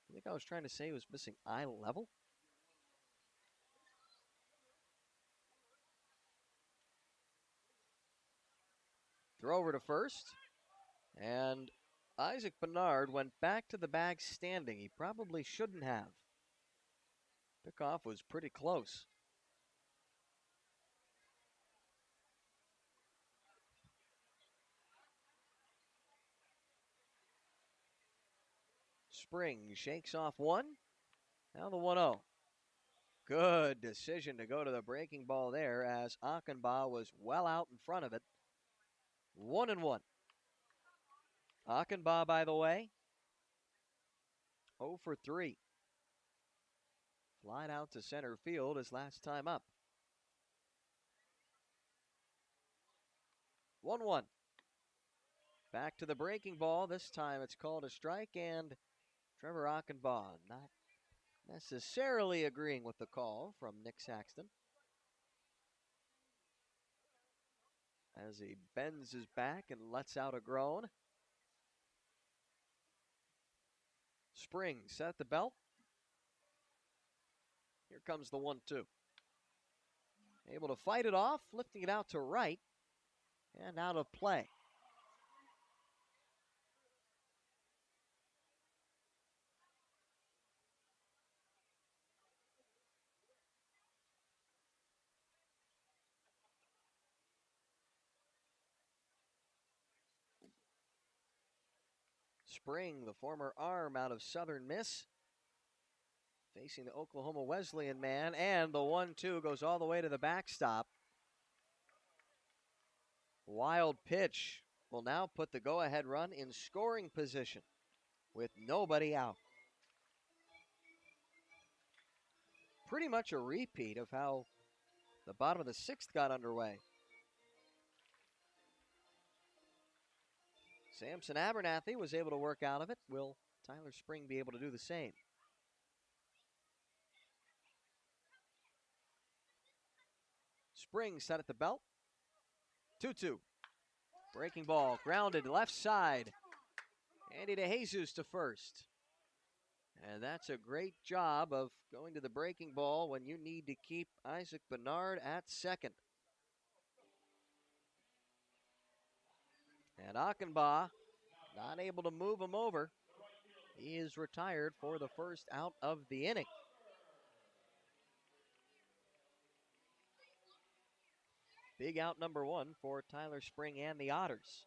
Speaker 1: I think I was trying to say he was missing eye level. Throw over to first. And Isaac Bernard went back to the bag standing. He probably shouldn't have. Pickoff was pretty close. Spring shakes off one. Now the 1-0. Good decision to go to the breaking ball there as Akanba was well out in front of it. 1-1. Akanba, by the way, 0 for 3. Flied out to center field his last time up. 1-1. Back to the breaking ball. This time it's called a strike, and Trevor Akanba not necessarily agreeing with the call from Nick Saxton, as he bends his back and lets out a groan. Spring set at the belt. Here comes the 1-2. Able to fight it off, lifting it out to right, and out of play. Spring, the former arm out of Southern Miss, facing the Oklahoma Wesleyan man, and the 1-2 goes all the way to the backstop. Wild pitch will now put the go-ahead run in scoring position with nobody out. Pretty much a repeat of how the bottom of the 6th got underway. Samson Abernathy was able to work out of it. Will Tyler Spring be able to do the same? Spring set at the belt. 2-2. Breaking ball, grounded left side. Andy DeJesus to first. And that's a great job of going to the breaking ball when you need to keep Isaac Bernard at second. And Akanba not able to move him over. He is retired for the first out of the inning. Big out number 1 for Tyler Spring and the Otters.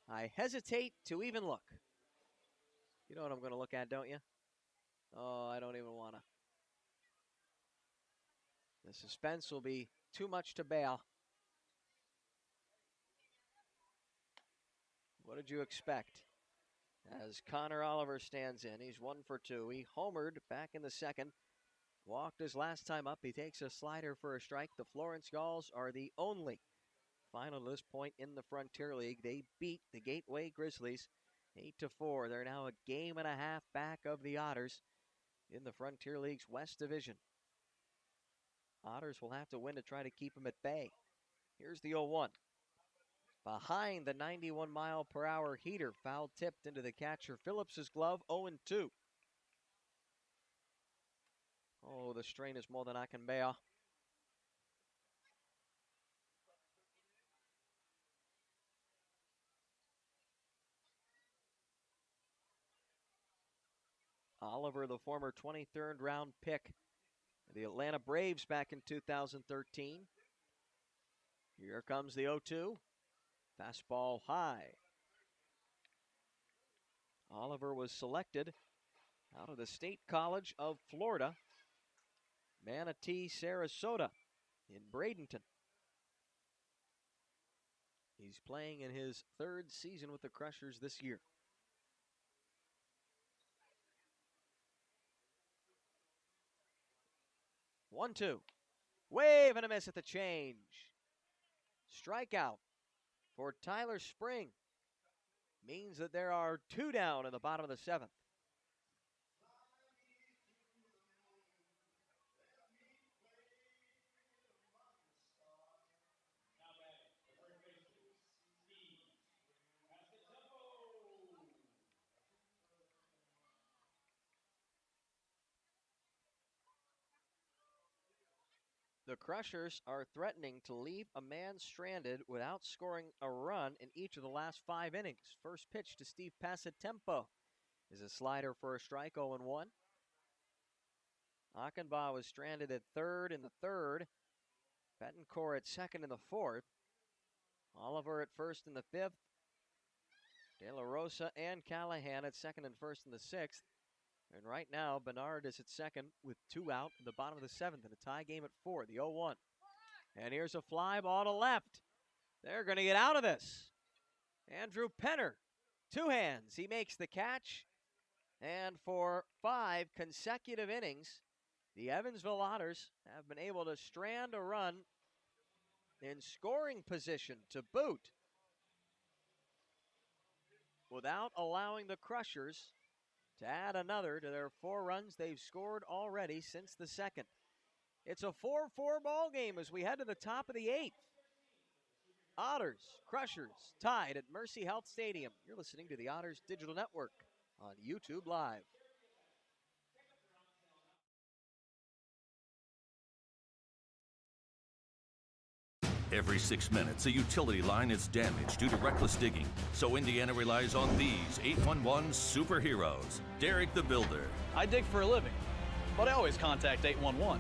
Speaker 1: I hesitate to even look. You know what I'm going to look at, don't you? Oh, I don't even want to. The suspense will be too much to bear. What did you expect? As Connor Oliver stands in, he's 1 for 2. He homered back in the 2nd. Walked his last time up. He takes a slider for a strike. The Florence Gulls are the only final at this point in the Frontier League. They beat the Gateway Grizzlies 8-4. They're now a game and a half back of the Otters in the Frontier League's West Division. Otters will have to win to try to keep them at bay. Here's the 0-1. Behind the 91-mile-per-hour heater, foul tipped into the catcher Phillips' glove, 0-2. Oh, the strain is more than I can bear. Oliver, the former 23rd round pick of the Atlanta Braves back in 2013. Here comes the 0-2. Fastball high. Oliver was selected out of the State College of Florida, Manatee, Sarasota in Bradenton. He's playing in his 3rd season with the Crushers this year. One-two. Wave and a miss at the change. Strikeout for Tyler Spring means that there are 2 down in the bottom of the 7th. The Crushers are threatening to leave a man stranded without scoring a run in each of the last 5 innings. First pitch to Steve Passatempo is a slider for a strike, 0-1. Akanba was stranded at 3rd in the 3rd. Betancourt at 2nd in the 4th. Oliver at 1st in the 5th. De La Rosa and Callahan at 2nd and 1st in the 6th. And right now, Bernard is at 2nd with 2 out in the bottom of the 7th in a tie game at 4, the 0-1. And here's a fly ball to left. They're going to get out of this. Andrew Penner Two hands, he makes the catch. And for 5 consecutive innings, the Evansville Otters have been able to strand a run in scoring position to boot without allowing the Crushers to add another to their 4 runs they've scored already since the second. It's a 4-4 ball game as we head to the top of the 8th. Otters, Crushers tied at Mercy Health Stadium. You're listening to the Otters Digital Network on YouTube Live.
Speaker 8: Every 6 minutes, a utility line is damaged due to reckless digging. So Indiana relies on these 811 superheroes. Derek the Builder.
Speaker 11: I dig for a living, but I always contact 811.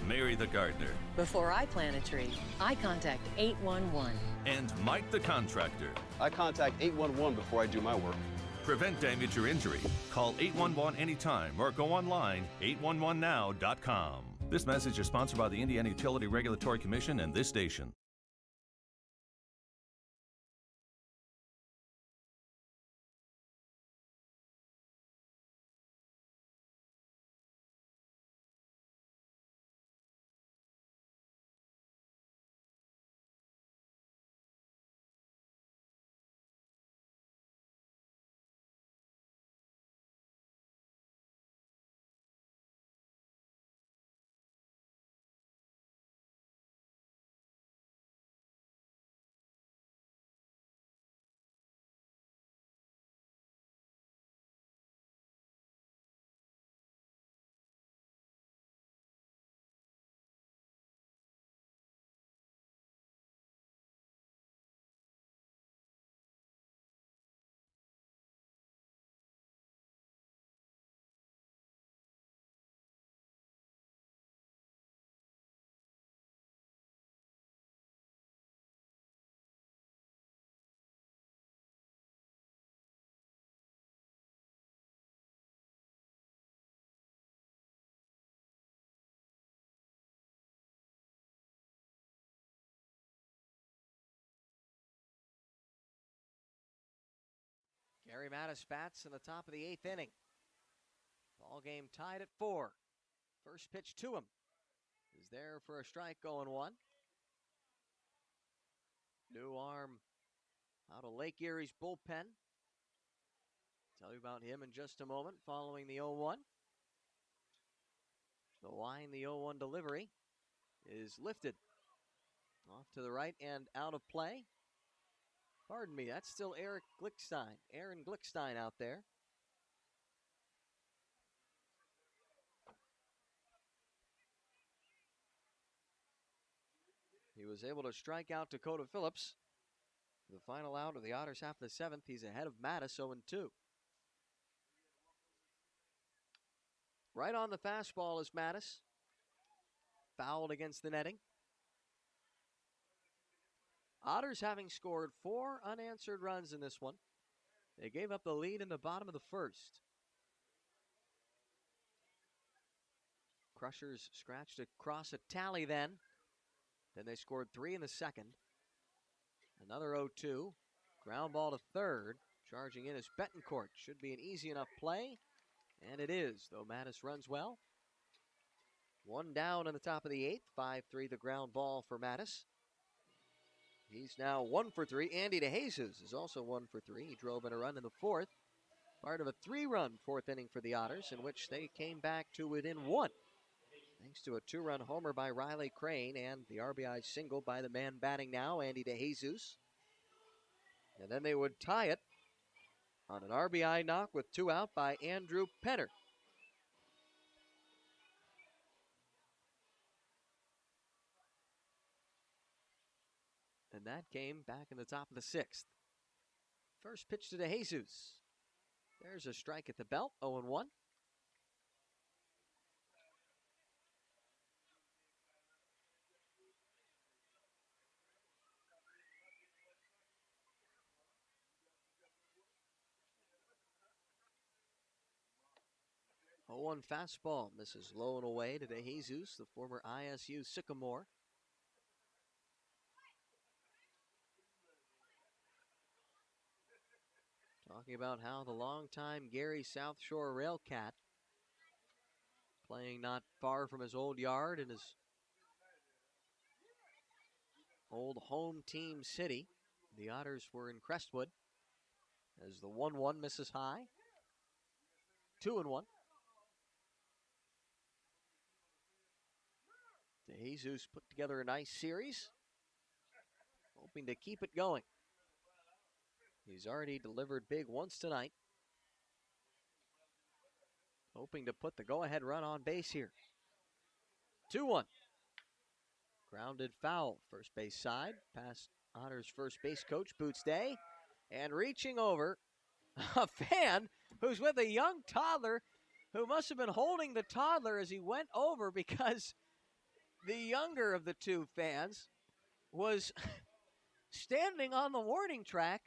Speaker 8: Mary the Gardener.
Speaker 12: Before I plant a tree, I contact 811.
Speaker 8: And Mike the Contractor.
Speaker 13: I contact 811 before I do my work.
Speaker 8: Prevent damage or injury. Call 811 anytime or go online 811now.com. This message is sponsored by the Indiana Utility Regulatory Commission and this station.
Speaker 1: Gary Mattis bats in the top of the 8th inning. Ball game tied at 4. First pitch to him is there for a strike, going 1. New arm out of Lake Erie's bullpen. Tell you about him in just a moment following the 0-1. The line, the 0-1 delivery is lifted off to the right and out of play. Pardon me, that's still Aaron Glickstein out there. He was able to strike out Dakota Phillips. The final out of the Otters half of the 7th. He's ahead of Mattis, 0-2. Right on the fastball is Mattis. Fouled against the netting. Otters having scored 4 unanswered runs in this one. They gave up the lead in the bottom of the 1st. Crushers scratched across a tally then. Then they scored 3 in the 2nd. Another 0-2. Ground ball to 3rd. Charging in is Betancourt. Should be an easy enough play. And it is, though Mattis runs well. 1 down in the top of the 8th. 5-3 the ground ball for Mattis. He's now 1 for 3. Andy DeJesus is also 1 for 3. He drove in a run in the 4th. Part of a 3-run 4th inning for the Otters, in which they came back to within 1. Thanks to a 2-run homer by Riley Crane and the RBI single by the man batting now, Andy DeJesus. And then they would tie it on an RBI knock with 2 out by Andrew Penner. And that came back in the top of the 6th. First pitch to DeJesus. There's a strike at the belt, 0-1. Oh, 0-1 fastball misses low and away to DeJesus, the former ISU Sycamore. Talking about how the longtime Gary South Shore Railcat, playing not far from his old yard in his old home team city. The Otters were in Crestwood as the 1-1 misses high. 2-1. DeJesus put together a nice series, hoping to keep it going. He's already delivered big once tonight, hoping to put the go-ahead run on base here. 2-1. Grounded foul, first base side, past Otters first base coach, Boots Day, and reaching over, a fan who's with a young toddler who must have been holding the toddler as he went over, because the younger of the two fans was standing on the warning track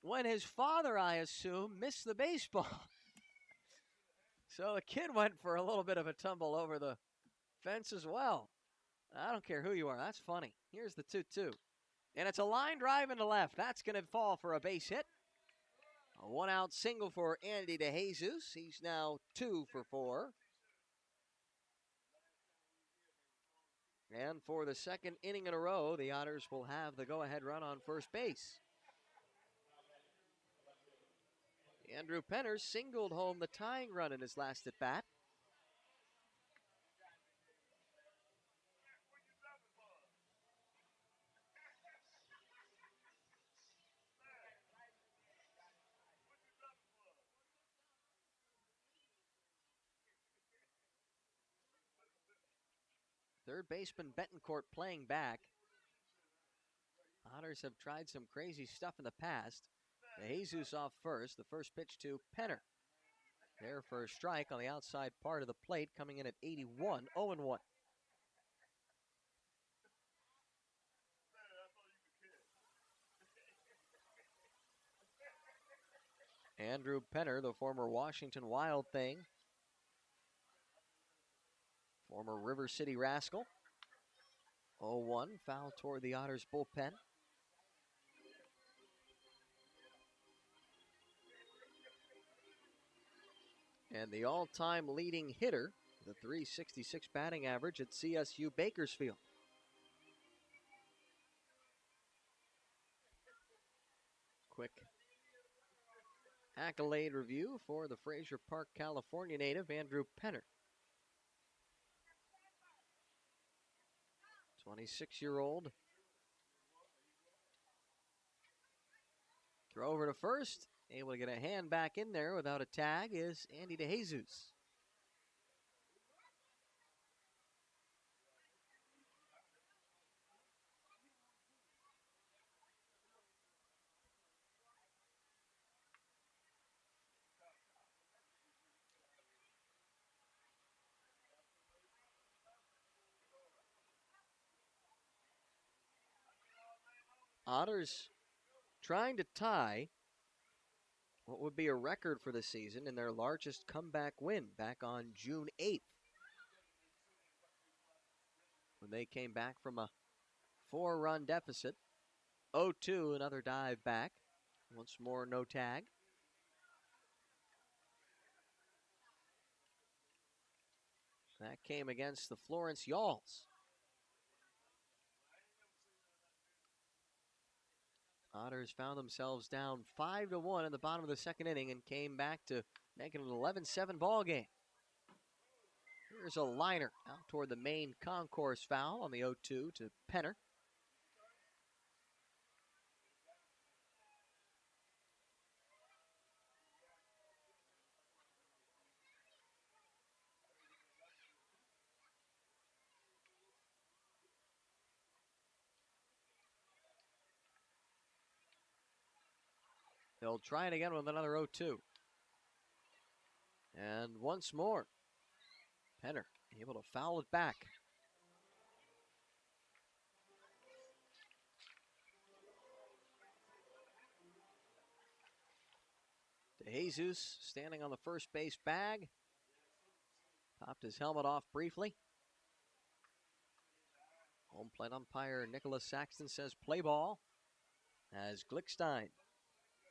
Speaker 1: when his father, I assume, missed the baseball. So the kid went for a little bit of a tumble over the fence as well. I don't care who you are. That's funny. Here's the 2-2. And it's a line drive into left. That's going to fall for a base hit. A one-out single for Andy DeJesus. He's now 2 for 4. And for the second inning in a row, the Otters will have the go-ahead run on first base. Andrew Penner singled home the tying run in his last at-bat. Third baseman Betancourt playing back. Otters have tried some crazy stuff in the past. DeJesus off first. The first pitch to Penner. There for a strike on the outside part of the plate, coming in at 81, 0-1. Andrew Penner, the former Washington Wild thing, former River City Rascal. 0-1, foul toward the Otters bullpen. And the all-time leading hitter, the .366 batting average at CSU Bakersfield. Quick accolade review for the Frazier Park, California native, Andrew Penner. 26-year-old. Throw over to first. Able to get a hand back in there without a tag is Andy DeJesus. Otters trying to tie what would be a record for the season in their largest comeback win back on June 8th, when they came back from a 4-run deficit. 0-2, another dive back. Once more, no tag. That came against the Florence Yalls. Otters found themselves down 5-1 in the bottom of the second inning and came back to make it an 11-7 ball game. Here's a liner out toward the main concourse foul on the 0-2 to Penner. They'll try it again with another 0-2. And once more, Penner able to foul it back. DeJesus standing on the first base bag. Popped his helmet off briefly. Home plate umpire Nicholas Saxton says play ball as Glickstein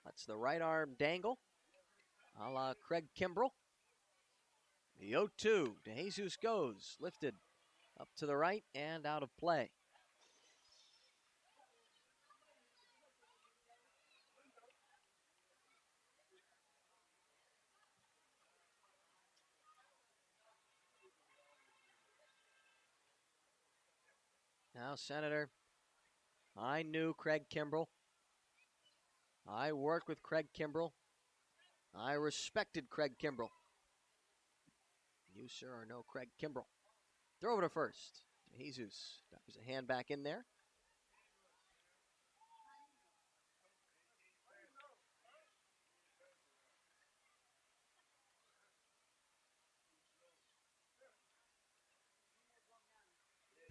Speaker 1: That's the right arm dangle, a la Craig Kimbrell. The 0-2 to Jesus goes, lifted up to the right and out of play. Now, Senator, I knew Craig Kimbrell. I worked with Craig Kimbrell. I respected Craig Kimbrell. You, sir, are no Craig Kimbrell. Throw it to first. Jesus dives a hand back in there.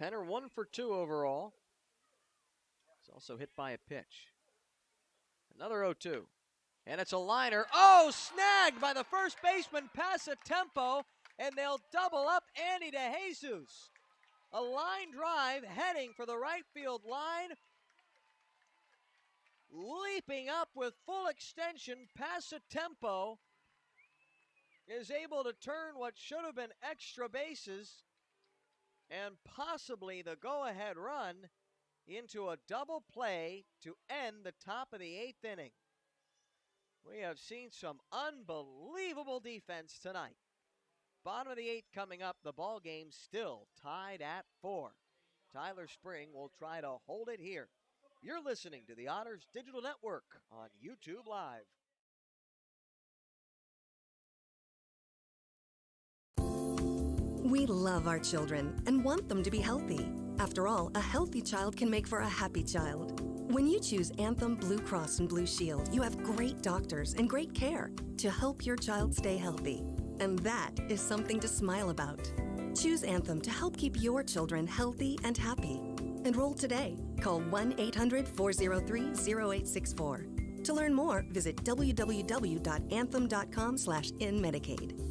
Speaker 1: Penner 1 for 2 overall. He's also hit by a pitch. Another 0-2. And it's a liner. Oh, snagged by the first baseman, Passatempo, and they'll double up Andy DeJesus. A line drive heading for the right field line. Leaping up with full extension, Passatempo is able to turn what should have been extra bases and possibly the go-ahead run into a double play to end the top of the 8th inning. We have seen some unbelievable defense tonight. Bottom of the 8th coming up, the ball game still tied at 4. Tyler Spring will try to hold it here. You're listening to the Otters Digital Network on YouTube Live.
Speaker 4: We love our children and want them to be healthy. After all, a healthy child can make for a happy child. When you choose Anthem Blue Cross and Blue Shield, you have great doctors and great care to help your child stay healthy. And that is something to smile about. Choose Anthem to help keep your children healthy and happy. Enroll today. Call 1-800-403-0864. To learn more, visit www.anthem.com/inmedicaid.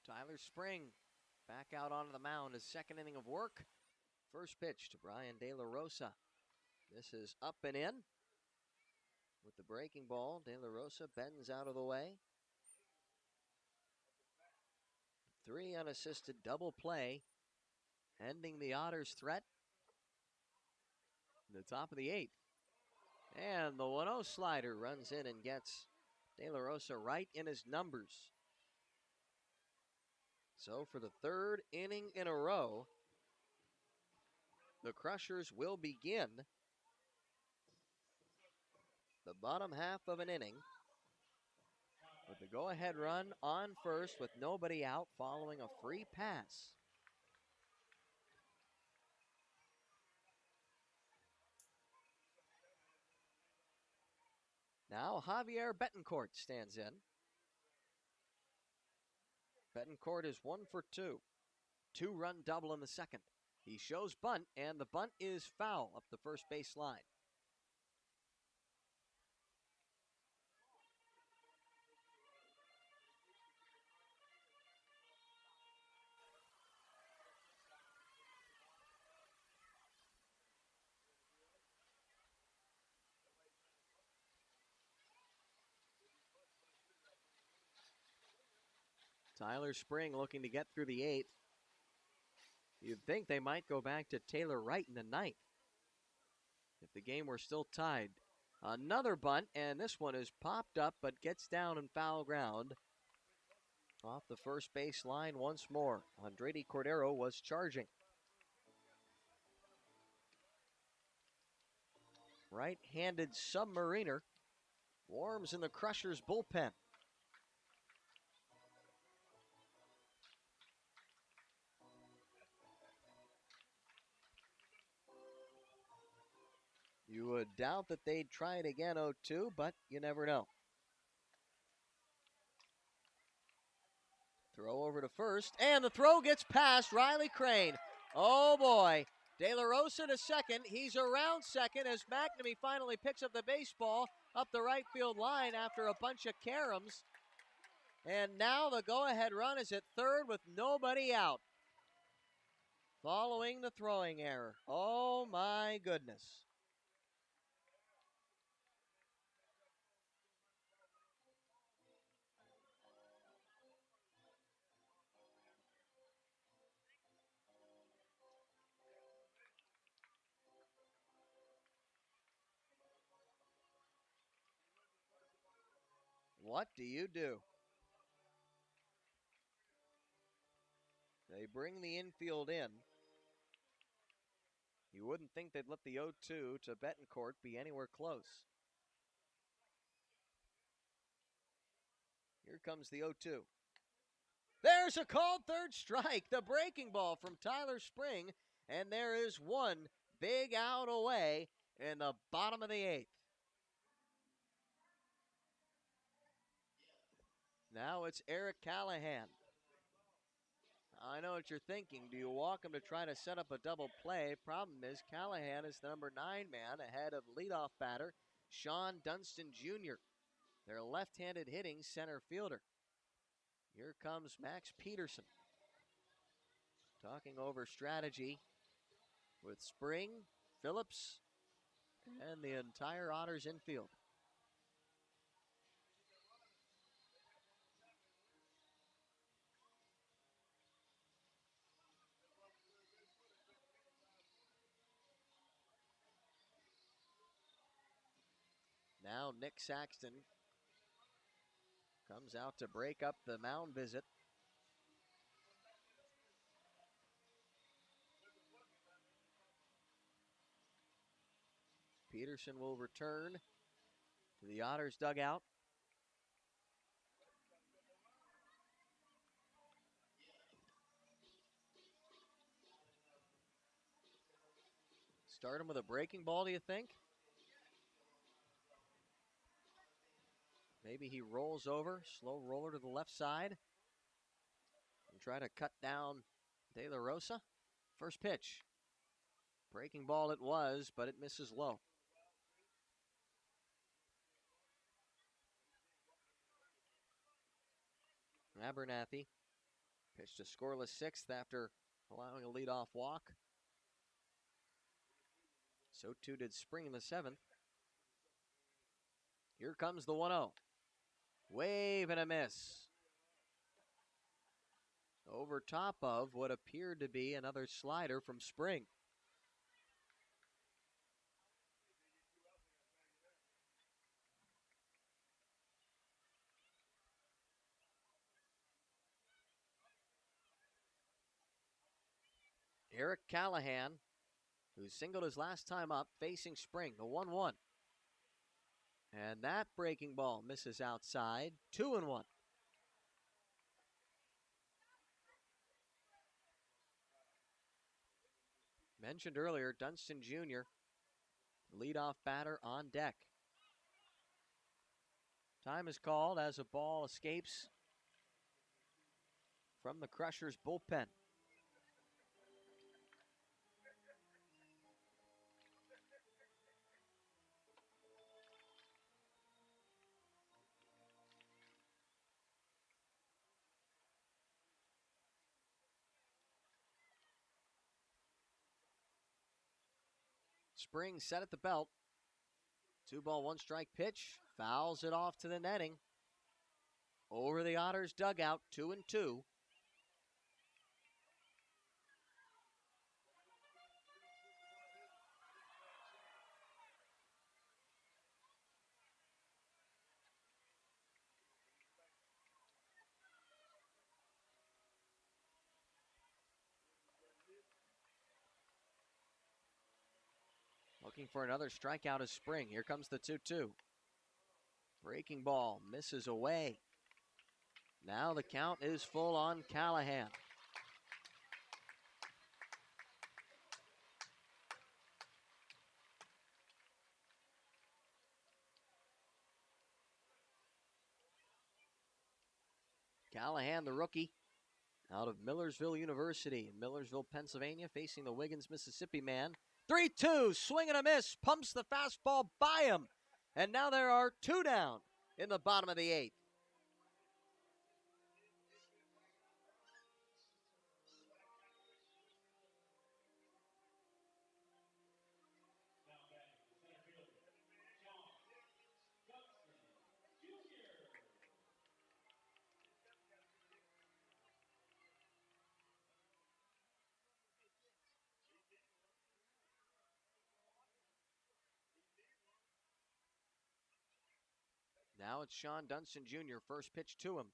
Speaker 4: Tyler Spring back out onto the mound, his second inning of work. First pitch to Brian De La Rosa. This is up and in. With the breaking ball, De La Rosa bends out of the way. 3 unassisted double play, ending the Otters' threat. The top of the 8th. And the 1-0 slider runs in and gets De La Rosa right in his numbers. So for the 3rd inning in a row, the Crushers will begin the bottom half of an inning with the go-ahead run on first with nobody out following a free pass. Now Javier Betancourt stands in. Betancourt is 1 for 2. 2-run double in the second. He shows bunt, and the bunt is foul up the first base line.
Speaker 1: Tyler Spring looking to get through the 8th. You'd think they might go back to Taylor Wright in the 9th if the game were still tied. Another bunt, and this one is popped up but gets down in foul ground. Off the first base line once more. Andredi Cordero was charging. Right-handed submariner warms in the Crushers' bullpen. You would doubt that they'd try it again 0-2, but you never know. Throw over to first, and the throw gets past Riley Crane. Oh boy. De La Rosa to second. He's around second as Mcnamee finally picks up the baseball up the right field line after a bunch of caroms. And now the go-ahead run is at third with nobody out. Following the throwing error. Oh my goodness. What do you do? They bring the infield in. You wouldn't think they'd let the 0-2 to Betancourt be anywhere close. Here comes the 0-2. There's a called third strike. The breaking ball from Tyler Spring. And there is one big out away in the bottom of the 8th. Now it's Eric Callahan. I know what you're thinking. Do you walk him to try to set up a double play? Problem is, Callahan is the number 9 man ahead of leadoff batter Sean Dunston Jr., their left-handed hitting center fielder. Here comes Max Peterson, talking over strategy with Spring, Phillips, and the entire Otters infield. Now Nick Saxton comes out to break up the mound visit. Peterson will return to the Otters dugout. Start him with a breaking ball, do you think? Maybe he rolls over, slow roller to the left side, and try to cut down De La Rosa. First pitch. Breaking ball it was, but it misses low. Abernathy pitched a scoreless 6th after allowing a leadoff walk. So too did Spring in the 7th. Here comes the 1-0. Wave and a miss. Over top of what appeared to be another slider from Spring. Eric Callahan, who singled his last time up, facing Spring, the 1-1. And that breaking ball misses outside, 2-1. Mentioned earlier, Dunston Jr., leadoff batter on deck. Time is called as a ball escapes from the Crushers' bullpen. Spring set at the belt. 2-ball, 1-strike pitch. Fouls it off to the netting. over the Otters dugout, 2-2. Looking for another strikeout of Spring. Here comes the 2-2. Breaking ball misses away. Now the count is full on Callahan. Callahan, the rookie, out of Millersville University in Millersville, Pennsylvania, facing the Wiggins, Mississippi man. 3-2, swing and a miss, pumps the fastball by him. And now there are two down in the bottom of the eighth. Now it's Sean Dunston Jr., first pitch to him.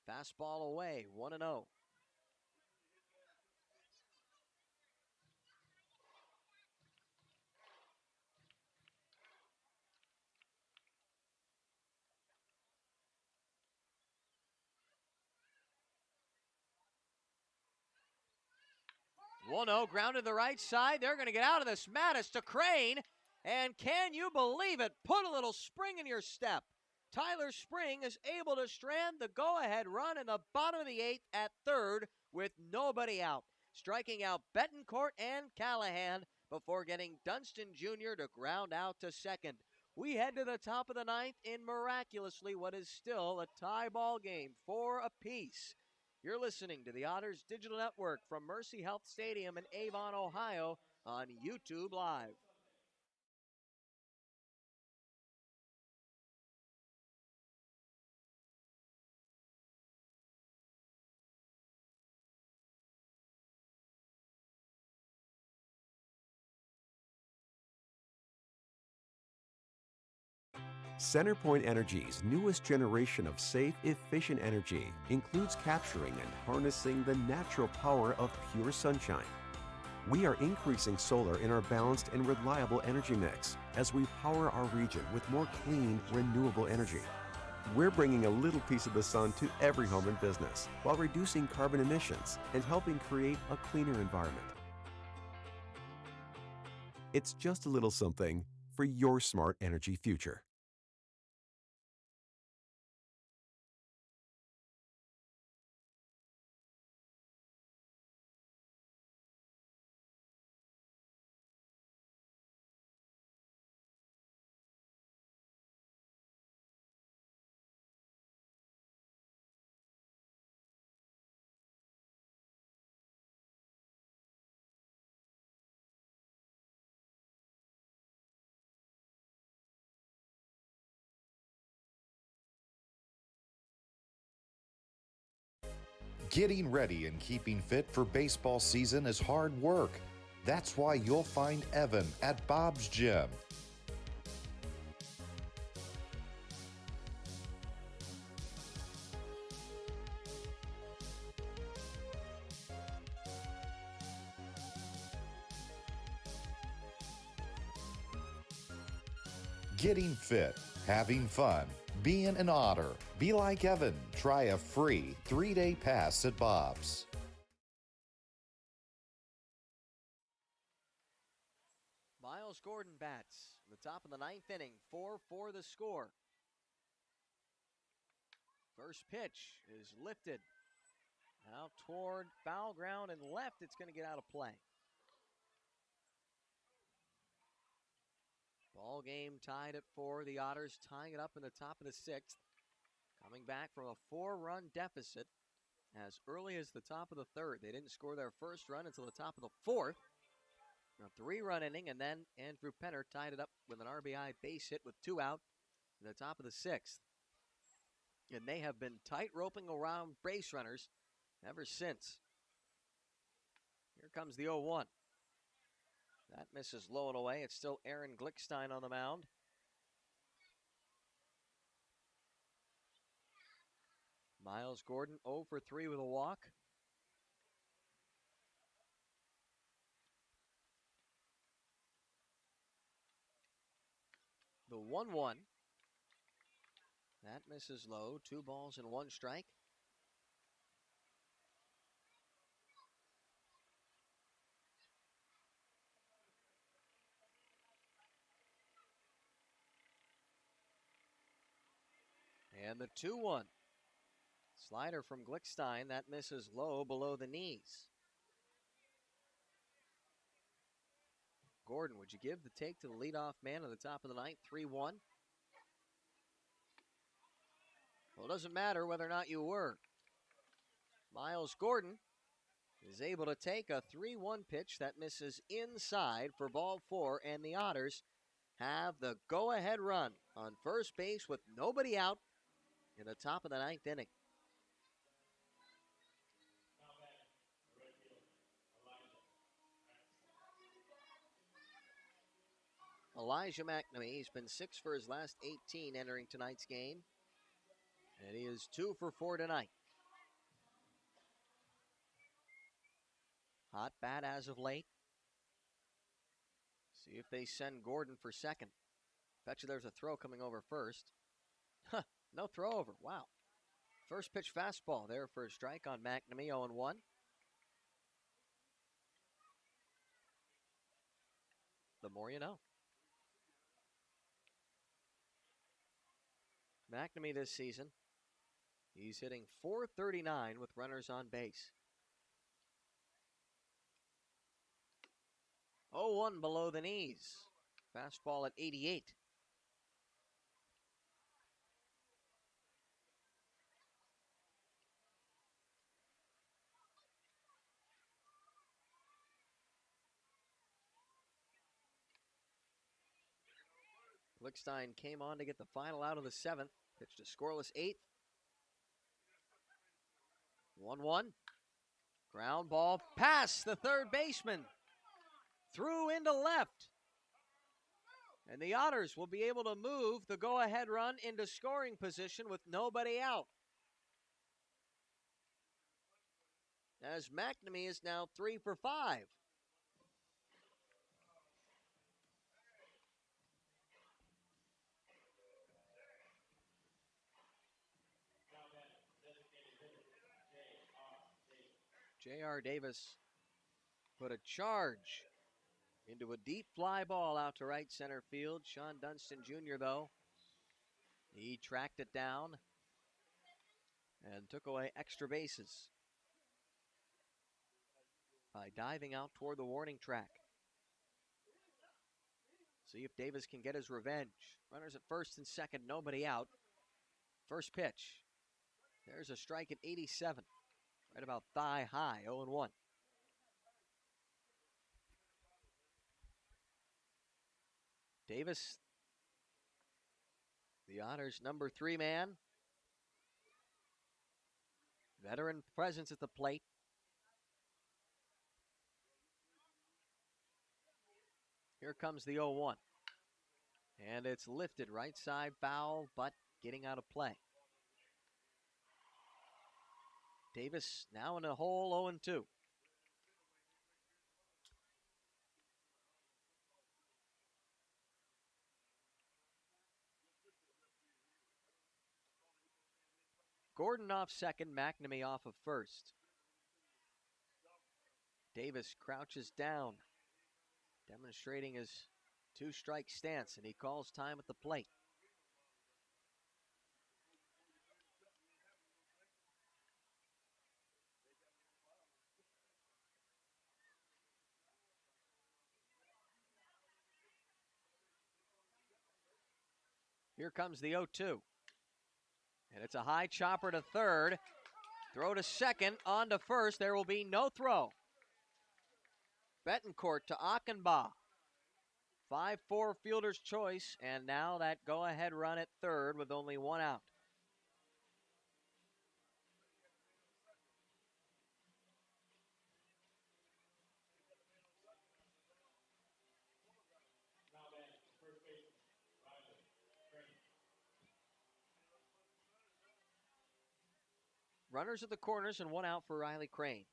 Speaker 1: Fastball away, 1-0. Grounded to the right side. They're going to get out of this. Mattis to Crane. And can you believe it? Put a little spring in your step. Tyler Spring is able to strand the go-ahead run in the bottom of the eighth at third with nobody out. Striking out Betancourt and Callahan before getting Dunston Jr. to ground out to second. We head to the top of the ninth in miraculously what is still a tie ball game, 4 apiece. You're listening to the Otters Digital Network from Mercy Health Stadium in Avon, Ohio on YouTube Live.
Speaker 2: Centerpoint Energy's newest generation of safe, efficient energy includes capturing and harnessing the natural power of pure sunshine. We are increasing solar in our balanced and reliable energy mix as we power our region with more clean, renewable energy. We're bringing a little piece of the sun to every home and business while reducing carbon emissions and helping create a cleaner environment. It's just a little something for your smart energy future.
Speaker 3: Getting ready and keeping fit for baseball season is hard work. That's why you'll find Evan at Bob's Gym. Getting fit, having fun, being an Otter. Be like Evan. Try a free 3-day pass at Bob's.
Speaker 1: Miles Gordon bats in the top of the ninth inning, 4-4 the score. First pitch is lifted. Out toward foul ground and left, it's going to get out of play. Ball game tied at 4. The Otters tying it up in the top of the sixth. Coming back from a 4-run deficit as early as the top of the third. They didn't score their first run until the top of the fourth. A 3-run inning, and then Andrew Penner tied it up with an RBI base hit with 2 out in the top of the sixth. And they have been tight roping around base runners ever since. Here comes the 0-1. That misses low and away. It's still Aaron Glickstein on the mound. Miles Gordon 0 for 3 with a walk. The 1-1. That misses low. 2 balls and 1 strike. And the 2-1. Slider from Glickstein. That misses low below the knees. Gordon, would you give the take to the leadoff man at the top of the ninth? 3-1. Well, it doesn't matter whether or not you were. Miles Gordon is able to take a 3-1 pitch that misses inside for ball 4, and the Otters have the go-ahead run on first base with nobody out in the top of the ninth inning. Elijah Mcnamee, he's been 6 for his last 18 entering tonight's game, and he is 2 for 4 tonight. Hot bat as of late. See if they send Gordon for second. Bet you there's a throw coming over first. Huh, no throw over. Wow. First pitch fastball there for a strike on Mcnamee, 0-1. The more you know. Mcnamee this season, he's hitting .439 with runners on base. 0-1 below the knees. Fastball at 88. Glickstein came on to get the final out of the 7th. Pitched a scoreless 8th. 1-1. Ground ball past the third baseman. Through into left. And the Otters will be able to move the go-ahead run into scoring position with nobody out. As Mcnamee is now 3 for 5. J.R. Davis put a charge into a deep fly ball out to right center field. Sean Dunston Jr., though, he tracked it down and took away extra bases by diving out toward the warning track. See if Davis can get his revenge. Runners at first and second, nobody out. First pitch. There's a strike at 87. Right about thigh high, 0-1. Davis, the Otters' number 3 man. Veteran presence at the plate. Here comes the 0-1. And it's lifted right side foul, but getting out of play. Davis now in a hole, 0-2. Gordon off second, Mcnamee off of first. Davis crouches down, demonstrating his 2-strike stance, and he calls time at the plate. Here comes the 0-2. And it's a high chopper to third. Throw to second, on to first. There will be no throw. Betancourt to Akanba. 5-4 fielder's choice, and now that go-ahead run at third with only 1 out. Runners at the corners and one out for Riley Crane.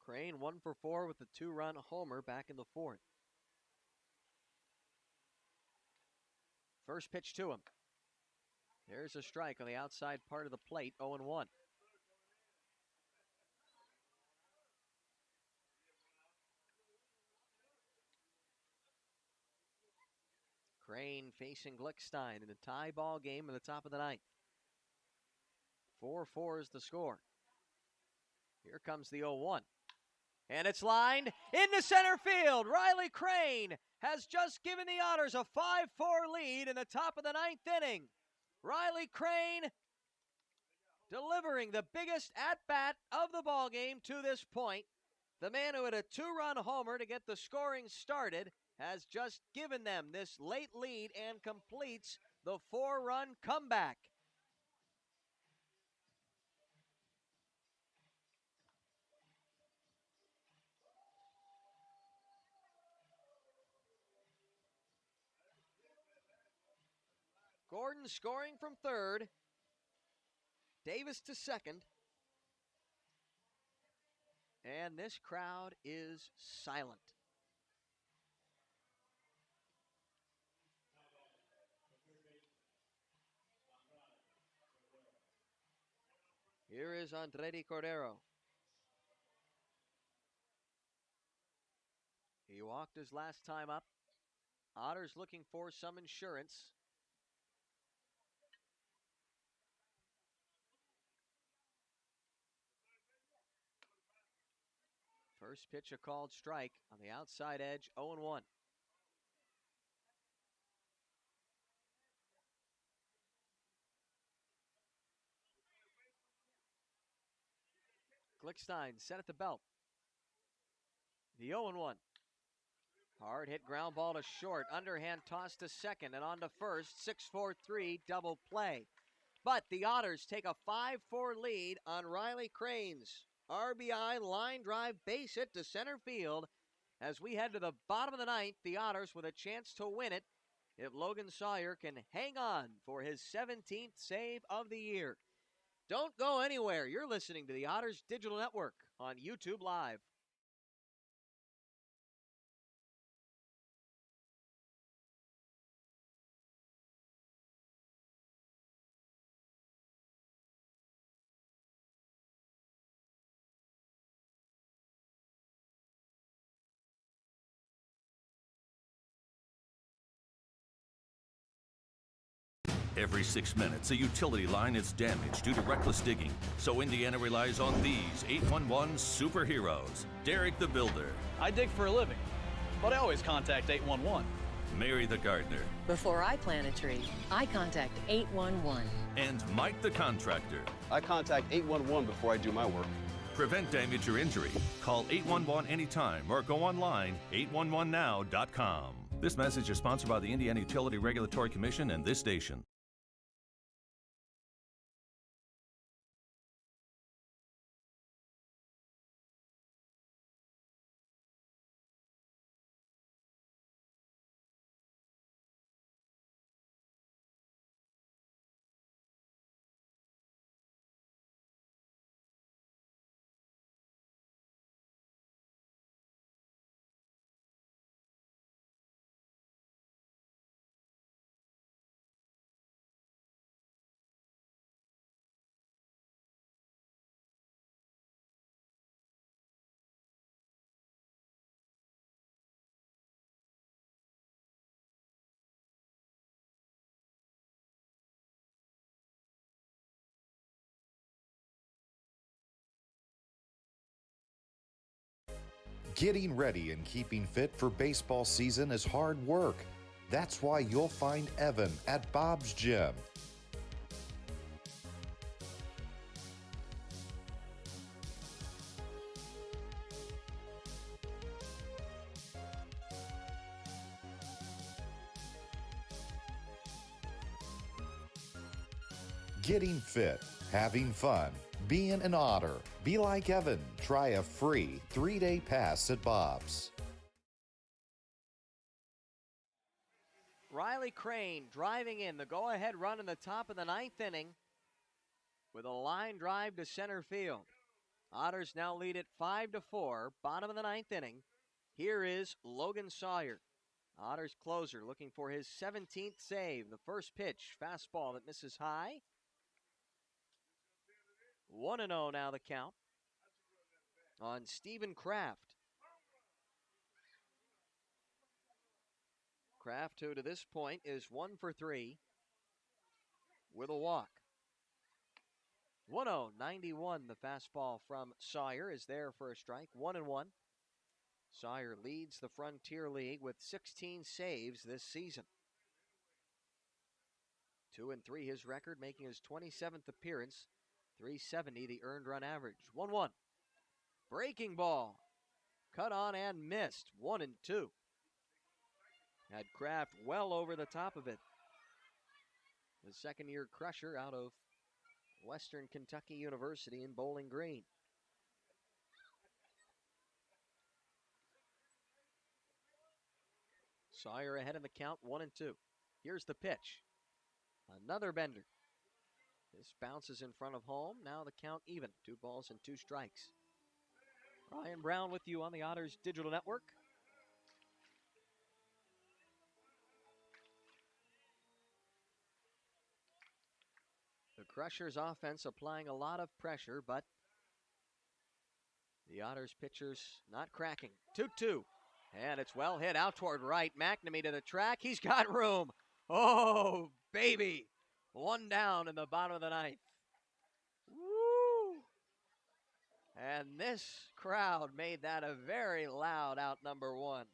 Speaker 1: Crane 1 for 4 with a 2-run homer back in the fourth. First pitch to him. There's a strike on the outside part of the plate, 0-1. Crane facing Glickstein in a tie ball game in the top of the ninth. 4-4 is the score. Here comes the 0-1. And it's lined into center field. Riley Crane has just given the Otters a 5-4 lead in the top of the ninth inning. Riley Crane delivering the biggest at-bat of the ballgame to this point. The man who had a 2-run homer to get the scoring started has just given them this late lead and completes the 4-run comeback. Gordon scoring from third. Davis to second. And this crowd is silent. Here is Andredi Cordero. He walked his last time up. Otters looking for some insurance. First pitch a called strike on the outside edge, 0-1. Glickstein set at the belt. The 0-1. Hard hit ground ball to short. Underhand toss to second and on to first. 6-4-3 double play. But the Otters take a 5-4 lead on Riley Crane's RBI line drive base hit to center field. As we head to the bottom of the ninth, the Otters with a chance to win it if Logan Sawyer can hang on for his 17th save of the year. Don't go anywhere. You're listening to the Otters Digital Network on YouTube Live.
Speaker 8: Every 6 minutes, a utility line is damaged due to reckless digging. So Indiana relies on these 811 superheroes. Derek the Builder.
Speaker 11: I dig for a living, but I always contact 811.
Speaker 8: Mary the Gardener.
Speaker 12: Before I plant a tree, I contact 811.
Speaker 8: And Mike the Contractor.
Speaker 13: I contact 811 before I do my work.
Speaker 8: Prevent damage or injury. Call 811 anytime or go online 811now.com. This message is sponsored by the Indiana Utility Regulatory Commission and this station.
Speaker 3: Getting ready and keeping fit for baseball season is hard work. That's why you'll find Evan at Bob's Gym. Getting fit, having fun, being an Otter. Be like Evan. Try a free 3-day pass at Bob's.
Speaker 1: Riley Crane driving in the go-ahead run in the top of the 9th inning with a line drive to center field. Otters now lead it 5-4, bottom of the 9th inning. Here is Logan Sawyer, Otters closer, looking for his 17th save. The first pitch, fastball that misses high. 1-0 now the count on Stephen Kraft. Kraft, who to this point is 1 for 3 with a walk. 1-0, 91, the fastball from Sawyer is there for a strike, 1-1. Sawyer leads the Frontier League with 16 saves this season. 2-3 his record, making his 27th appearance, 370 the earned run average. 1-1, breaking ball, cut on and missed, 1-2. Had Kraft well over the top of it. The second-year crusher out of Western Kentucky University in Bowling Green. Sawyer ahead in the count, 1-2. Here's the pitch. Another bender. This bounces in front of home. Now the count even. 2 balls and 2 strikes. Ryan Brown with you on the Otters Digital Network. The Crushers offense applying a lot of pressure, but the Otters pitchers not cracking. 2-2. And it's well hit out toward right. Mcnamee to the track. He's got room. Oh, baby. 1 down in the bottom of the 9th. Woo! And this crowd made that a very loud out number 1.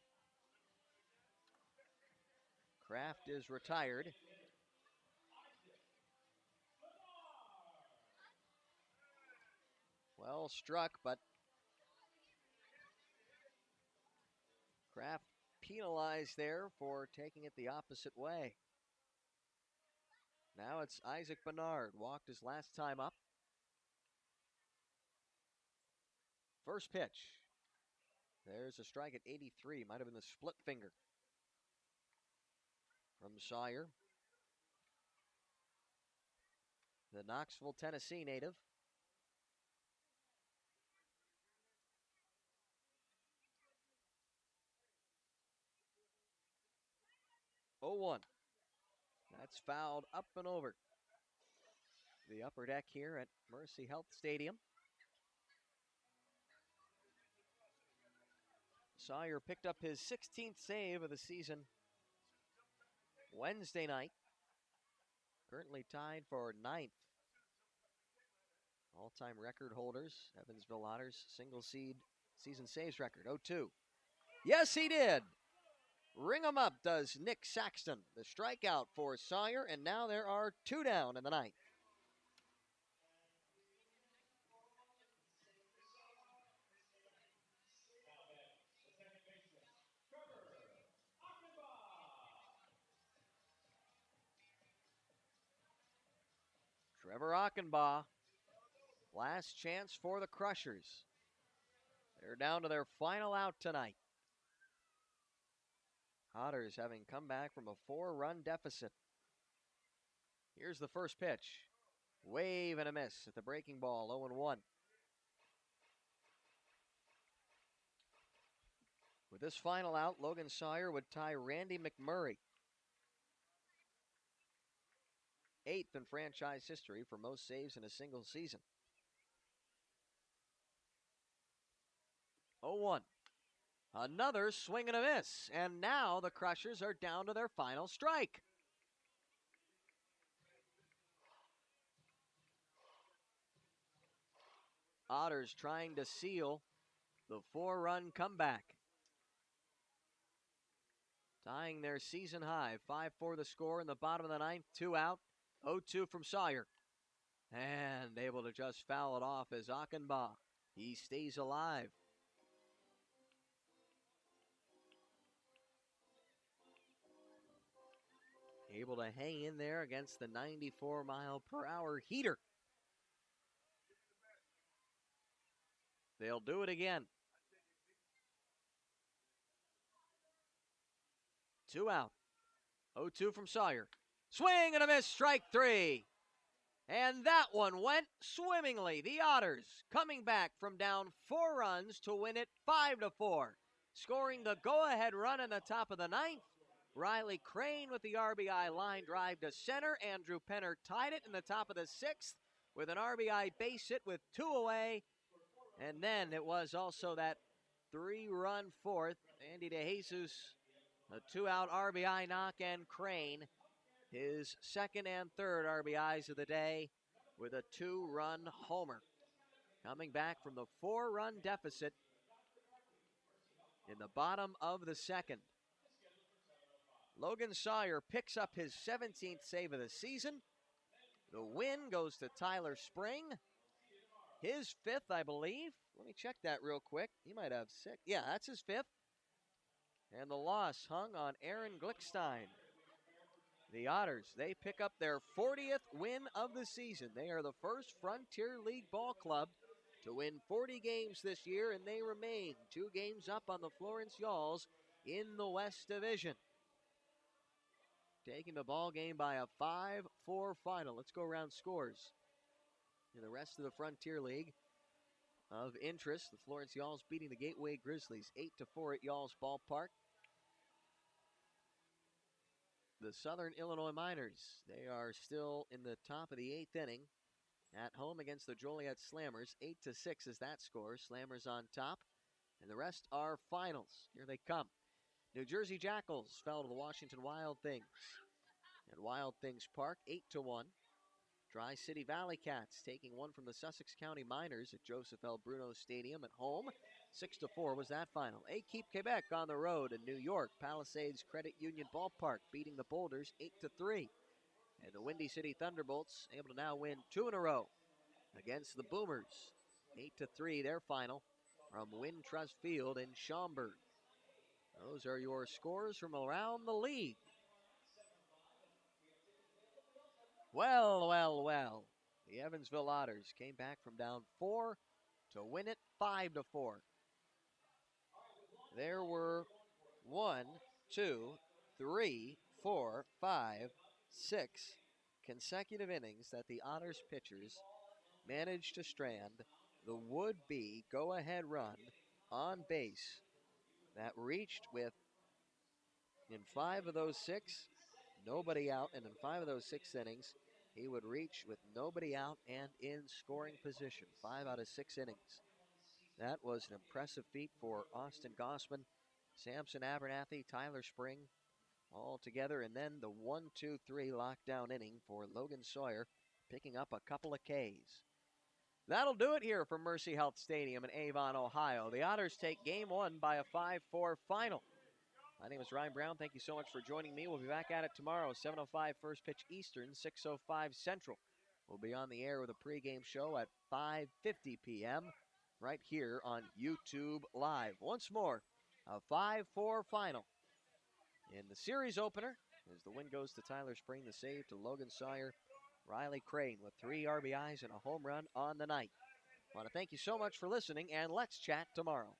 Speaker 1: Kraft is retired. Well struck, but Kraft penalized there for taking it the opposite way. Now it's Isaac Bernard, walked his last time up. First pitch. There's a strike at 83, might have been the split finger from Sawyer. The Knoxville, Tennessee native. Oh, 1. That's fouled up and over the upper deck here at Mercy Health Stadium. Sawyer picked up his 16th save of the season Wednesday night. Currently tied for 9th. All-time record holders, Evansville Otters single season saves record, 0-2. Yes, he did. Ring 'em up does Nick Saxton. The strikeout for Sawyer, and now there are 2 down in the 9th. Trevor Akanba, last chance for the Crushers. They're down to their final out tonight. Otters having come back from a 4-run deficit. Here's the first pitch. Wave and a miss at the breaking ball, 0-1. With this final out, Logan Sawyer would tie Randy McMurray, 8th in franchise history for most saves in a single season. 0-1. Another swing and a miss, and now the Crushers are down to their final strike. Otters trying to seal the 4-run comeback. Tying their season high, 5-4 the score in the bottom of the 9th, 2 out, 0-2 from Sawyer. And able to just foul it off as Akanba. He stays alive. Able to hang in there against the 94-mile-per-hour heater. They'll do it again. 2 out. 0-2 from Sawyer. Swing and a miss, strike 3. And that one went swimmingly. The Otters coming back from down 4 runs to win it 5-4. Scoring the go-ahead run in the top of the 9th. Riley Crane with the RBI line drive to center. Andrew Penner tied it in the top of the 6th with an RBI base hit with 2 away. And then it was also that 3-run 4th. Andy DeJesus, a 2-out RBI knock, and Crane, his 2nd and 3rd RBIs of the day with a 2-run homer. Coming back from the 4-run deficit in the bottom of the 2nd. Logan Sawyer picks up his 17th save of the season. The win goes to Tyler Spring. His 5th, I believe. Let me check that real quick. He might have 6. Yeah, that's his 5th. And the loss hung on Aaron Glickstein. The Otters, they pick up their 40th win of the season. They are the first Frontier League ball club to win 40 games this year, and they remain 2 games up on the Florence Yawls in the West Division. Taking the ball game by a 5-4 final. Let's go around scores. In the rest of the Frontier League of interest, the Florence Yawls beating the Gateway Grizzlies 8-4 at Yawls Ballpark. The Southern Illinois Miners, they are still in the top of the 8th inning at home against the Joliet Slammers. 8-6 is that score. Slammers on top, and the rest are finals. Here they come. New Jersey Jackals fell to the Washington Wild Things at Wild Things Park, 8-1. Tri-City Valley Cats taking one from the Sussex County Miners at Joseph L. Bruno Stadium at home. 6-4 was that final. Équipe Quebec on the road in New York. Palisades Credit Union Ballpark beating the Boulders 8-3. And the Windy City Thunderbolts able to now win 2 in a row against the Boomers. 8-3 their final from Wintrust Field in Schaumburg. Those are your scores from around the league. Well, well, well. The Evansville Otters came back from down 4 to win it 5-4. There were 1, 2, 3, 4, 5, 6 consecutive innings that the Otters pitchers managed to strand the would-be go-ahead run on base that reached with, in 5 of those 6, nobody out, and in 5 of those 6 innings, he would reach with nobody out and in scoring position. 5 out of 6 innings. That was an impressive feat for Austin Gossman, Samson Abernathy, Tyler Spring, all together. And then the 1-2-3 lockdown inning for Logan Sawyer, picking up a couple of Ks. That'll do it here from Mercy Health Stadium in Avon, Ohio. The Otters take Game 1 by a 5-4 final. My name is Ryan Brown. Thank you so much for joining me. We'll be back at it tomorrow, 7:05 first pitch Eastern, 6:05 Central. We'll be on the air with a pregame show at 5:50 p.m. right here on YouTube Live. Once more, a 5-4 final in the series opener as the win goes to Tyler Spring, the save to Logan Sawyer, Riley Crane with 3 RBIs and a home run on the night. I want to thank you so much for listening, and let's chat tomorrow.